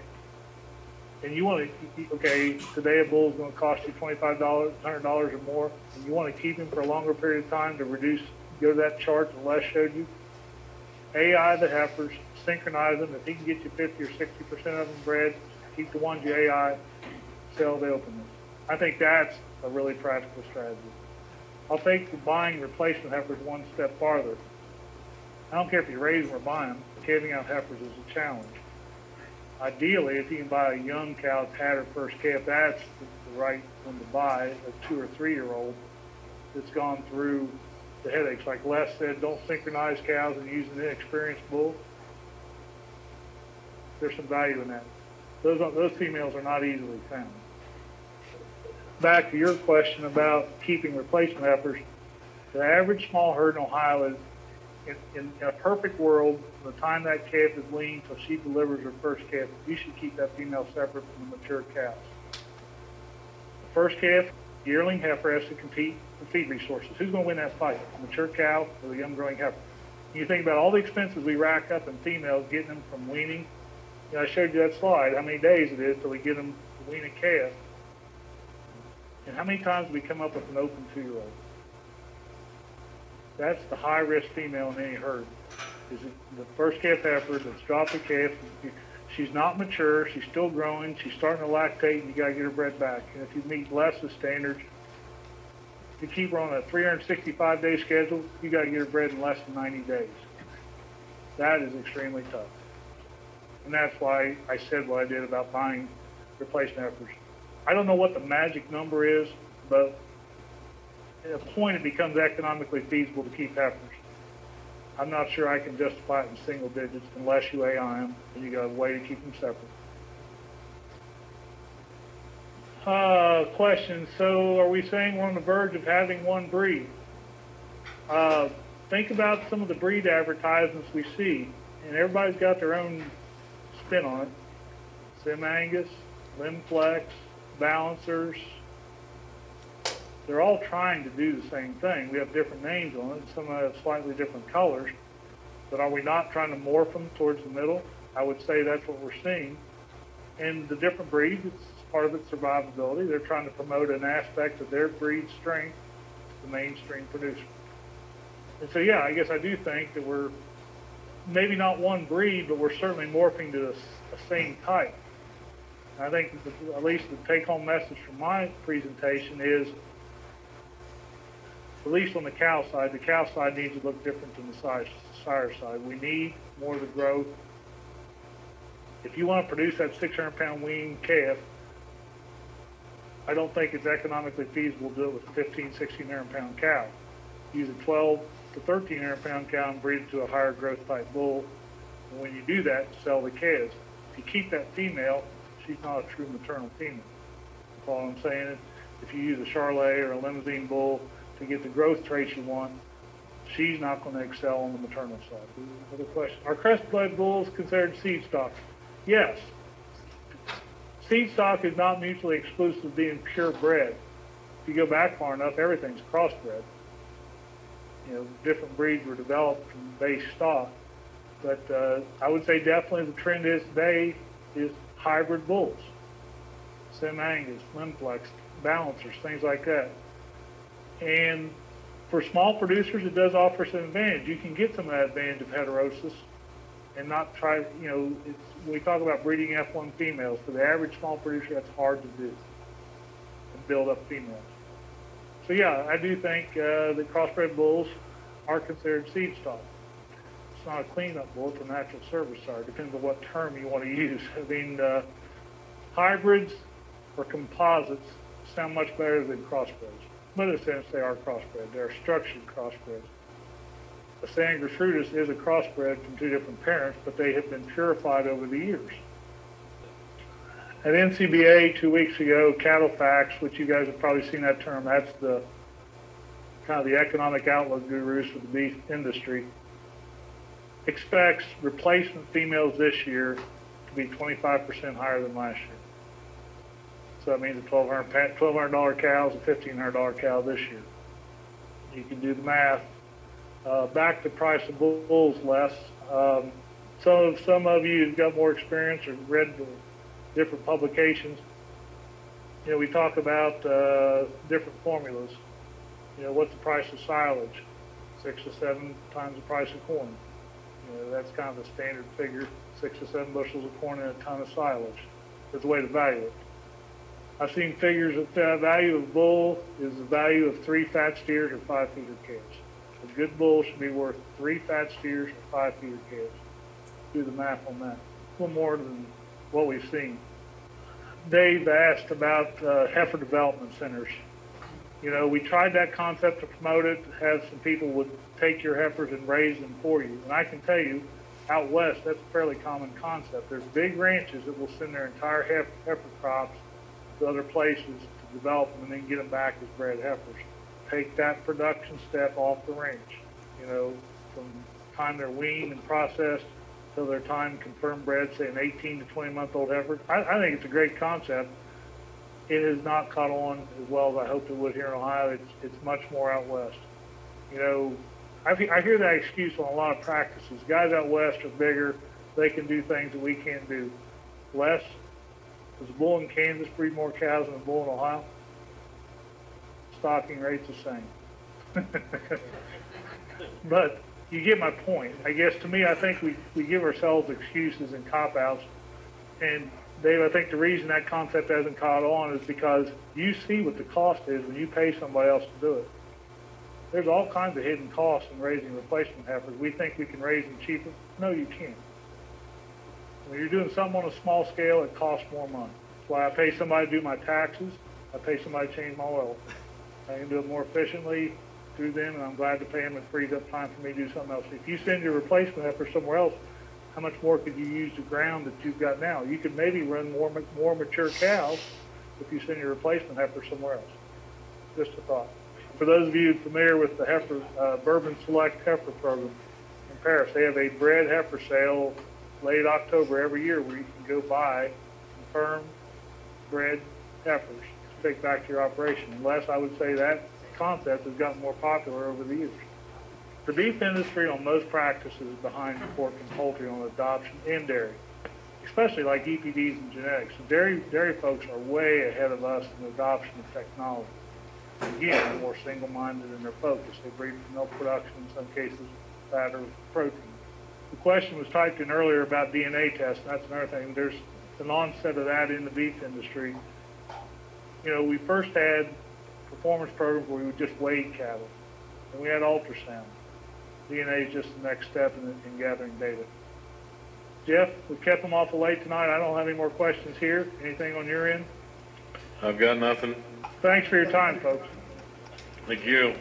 and you want to, okay, today a bull is going to cost you $25, $100 or more, and you want to keep him for a longer period of time to reduce, go to that chart that Les showed you, AI the heifers, synchronize them. If he can get you 50 or 60% of them bred, Keep the ones you AI, sell the open ones. I think that's a really practical strategy. I'll take the buying replacement heifers one step farther. I don't care if you raise them or buy them, calving out heifers is a challenge. Ideally, if you can buy a young cow that's had her first calf, that's the right one to buy, a 2 or 3 year old that's gone through the headaches. Like Les said, don't synchronize cows and use an inexperienced bull. There's some value in that. Those females are not easily found. Back to your question about keeping replacement heifers, the average small herd in Ohio is, in a perfect world, from the time that calf is weaned till she delivers her first calf, you should keep that female separate from the mature cows. The first calf, yearling heifer, has to compete for feed resources. Who's going to win that fight, the mature cow or the young growing heifer? You think about all the expenses we rack up in females getting them from weaning. You know, I showed you that slide, how many days it is till we get them to wean a calf. And how many times we come up with an open 2-year-old? That's the high-risk female in any herd. Is the first calf heifer that's dropped a calf. She's not mature. She's still growing. She's starting to lactate, and you got to get her bred back. And if you meet Les's standards, if you keep her on a 365-day schedule, you got to get her bred in less than 90 days. That is extremely tough. And that's why I said what I did about buying replacement heifers. I don't know what the magic number is, but at a point it becomes economically feasible to keep heifers. I'm not sure I can justify it in single digits unless you AI them and you got a way to keep them separate. Question, so are we saying we're on the verge of having one breed? Think about some of the breed advertisements we see, and everybody's got their own spin on it. Sim Angus, Limb Flex, Balancers. They're all trying to do the same thing. We have different names on it, and some have slightly different colors. But are we not trying to morph them towards the middle? I would say that's what we're seeing. And the different breeds, it's part of its survivability. They're trying to promote an aspect of their breed strength to the mainstream producer. And so, yeah, I guess I do think that we're maybe not one breed, but we're certainly morphing to a same type. And I think that at least the take-home message from my presentation is, at least on the cow side needs to look different than the sire side. We need more of the growth. If you want to produce that 600-pound weaned calf, I don't think it's economically feasible to do it with a 15, 1600-pound cow. Use a 12 to 1300-pound cow and breed it to a higher growth type bull. And when you do that, sell the calves. If you keep that female, she's not a true maternal female. That's all I'm saying. If you use a Charolais or a limousine bull to get the growth traits you want, she's not going to excel on the maternal side. Another question. Are crest-bred bulls considered seed stock? Yes. Seed stock is not mutually exclusive of being purebred. If you go back far enough, everything's crossbred. You know, different breeds were developed from base stock. But I would say definitely the trend is today is hybrid bulls. Sim Angus, Limb Flex, Balancers, things like that. And for small producers, it does offer some advantage. You can get some of that advantage of heterosis and not try, you know, we talk about breeding F1 females. For the average small producer, that's hard to do and build up females. So, yeah, I do think that crossbred bulls are considered seed stock. It's not a cleanup bull, it's a natural service sire. Depends on what term you want to use. I mean, hybrids or composites sound much better than crossbreds. But in a sense, they are crossbred. They are structured crossbreds. The Sangrefrutus is a crossbred from 2 different parents, but they have been purified over the years. At NCBA 2 weeks ago, Cattle Facts, which you guys have probably seen that term, that's the kind of the economic outlook gurus for the beef industry, expects replacement females this year to be 25% higher than last year. So that means a $1,200 cow is a $1,500 cow this year. You can do the math. Back to price of bulls less. Some of you who've got more experience or read the different publications, you know, we talk about different formulas. You know, what's the price of silage? 6 to 7 times the price of corn. You know, that's kind of the standard figure, 6 to 7 bushels of corn and a ton of silage. is the way to value it. I've seen figures that the value of bull is the value of 3 fat steers or 5 feeder calves. A good bull should be worth 3 fat steers or 5 feeder calves. Do the math on that. A little more than what we've seen. Dave asked about heifer development centers. You know, we tried that concept to promote it, have some people would take your heifers and raise them for you. And I can tell you, out west, that's a fairly common concept. There's big ranches that will send their entire heifer crops to other places to develop them and then get them back as bred heifers. Take that production step off the range. You know, from the time they're weaned and processed till their time confirmed bred, say an 18 to 20-month-old heifer. I think it's a great concept. It has not caught on as well as I hoped it would here in Ohio. It's much more out west. You know, I hear that excuse on a lot of practices. Guys out west are bigger. They can do things that we can't do. Les, does a bull in Kansas breed more cows than a bull in Ohio? Stocking rate's the same. But you get my point. I guess to me, I think we give ourselves excuses and cop-outs. And Dave, I think the reason that concept hasn't caught on is because you see what the cost is when you pay somebody else to do it. There's all kinds of hidden costs in raising replacement heifers. We think we can raise them cheaper. No, you can't. When you're doing something on a small scale, it costs more money. That's why I pay somebody to do my taxes. I pay somebody to change my oil. I can do it more efficiently through them, and I'm glad to pay them. It frees up time for me to do something else. If you send your replacement heifer somewhere else, how much more could you use the ground that you've got now? You could maybe run more mature cows if you send your replacement heifer somewhere else. Just a thought. For those of you familiar with the heifer, Bourbon Select Heifer Program in Paris, they have a bred heifer sale late October every year where you can go buy confirmed bred heifers to take back to your operation. Unless I would say that concept has gotten more popular over the years. The beef industry on most practices is behind pork and poultry on adoption and dairy, especially like EPDs and genetics. So dairy folks are way ahead of us in adoption of technology. Again, they're more single-minded in their focus. They breed for milk production, in some cases, fat or protein. The question was typed in earlier about DNA tests, and that's another thing. There's an onset of that in the beef industry. You know, we first had performance programs where we would just weigh cattle, and we had ultrasound. DNA is just the next step in gathering data. Jeff, we kept them awful late tonight. I don't have any more questions here. Anything on your end? I've got nothing. Thanks for your time, folks. Thank you.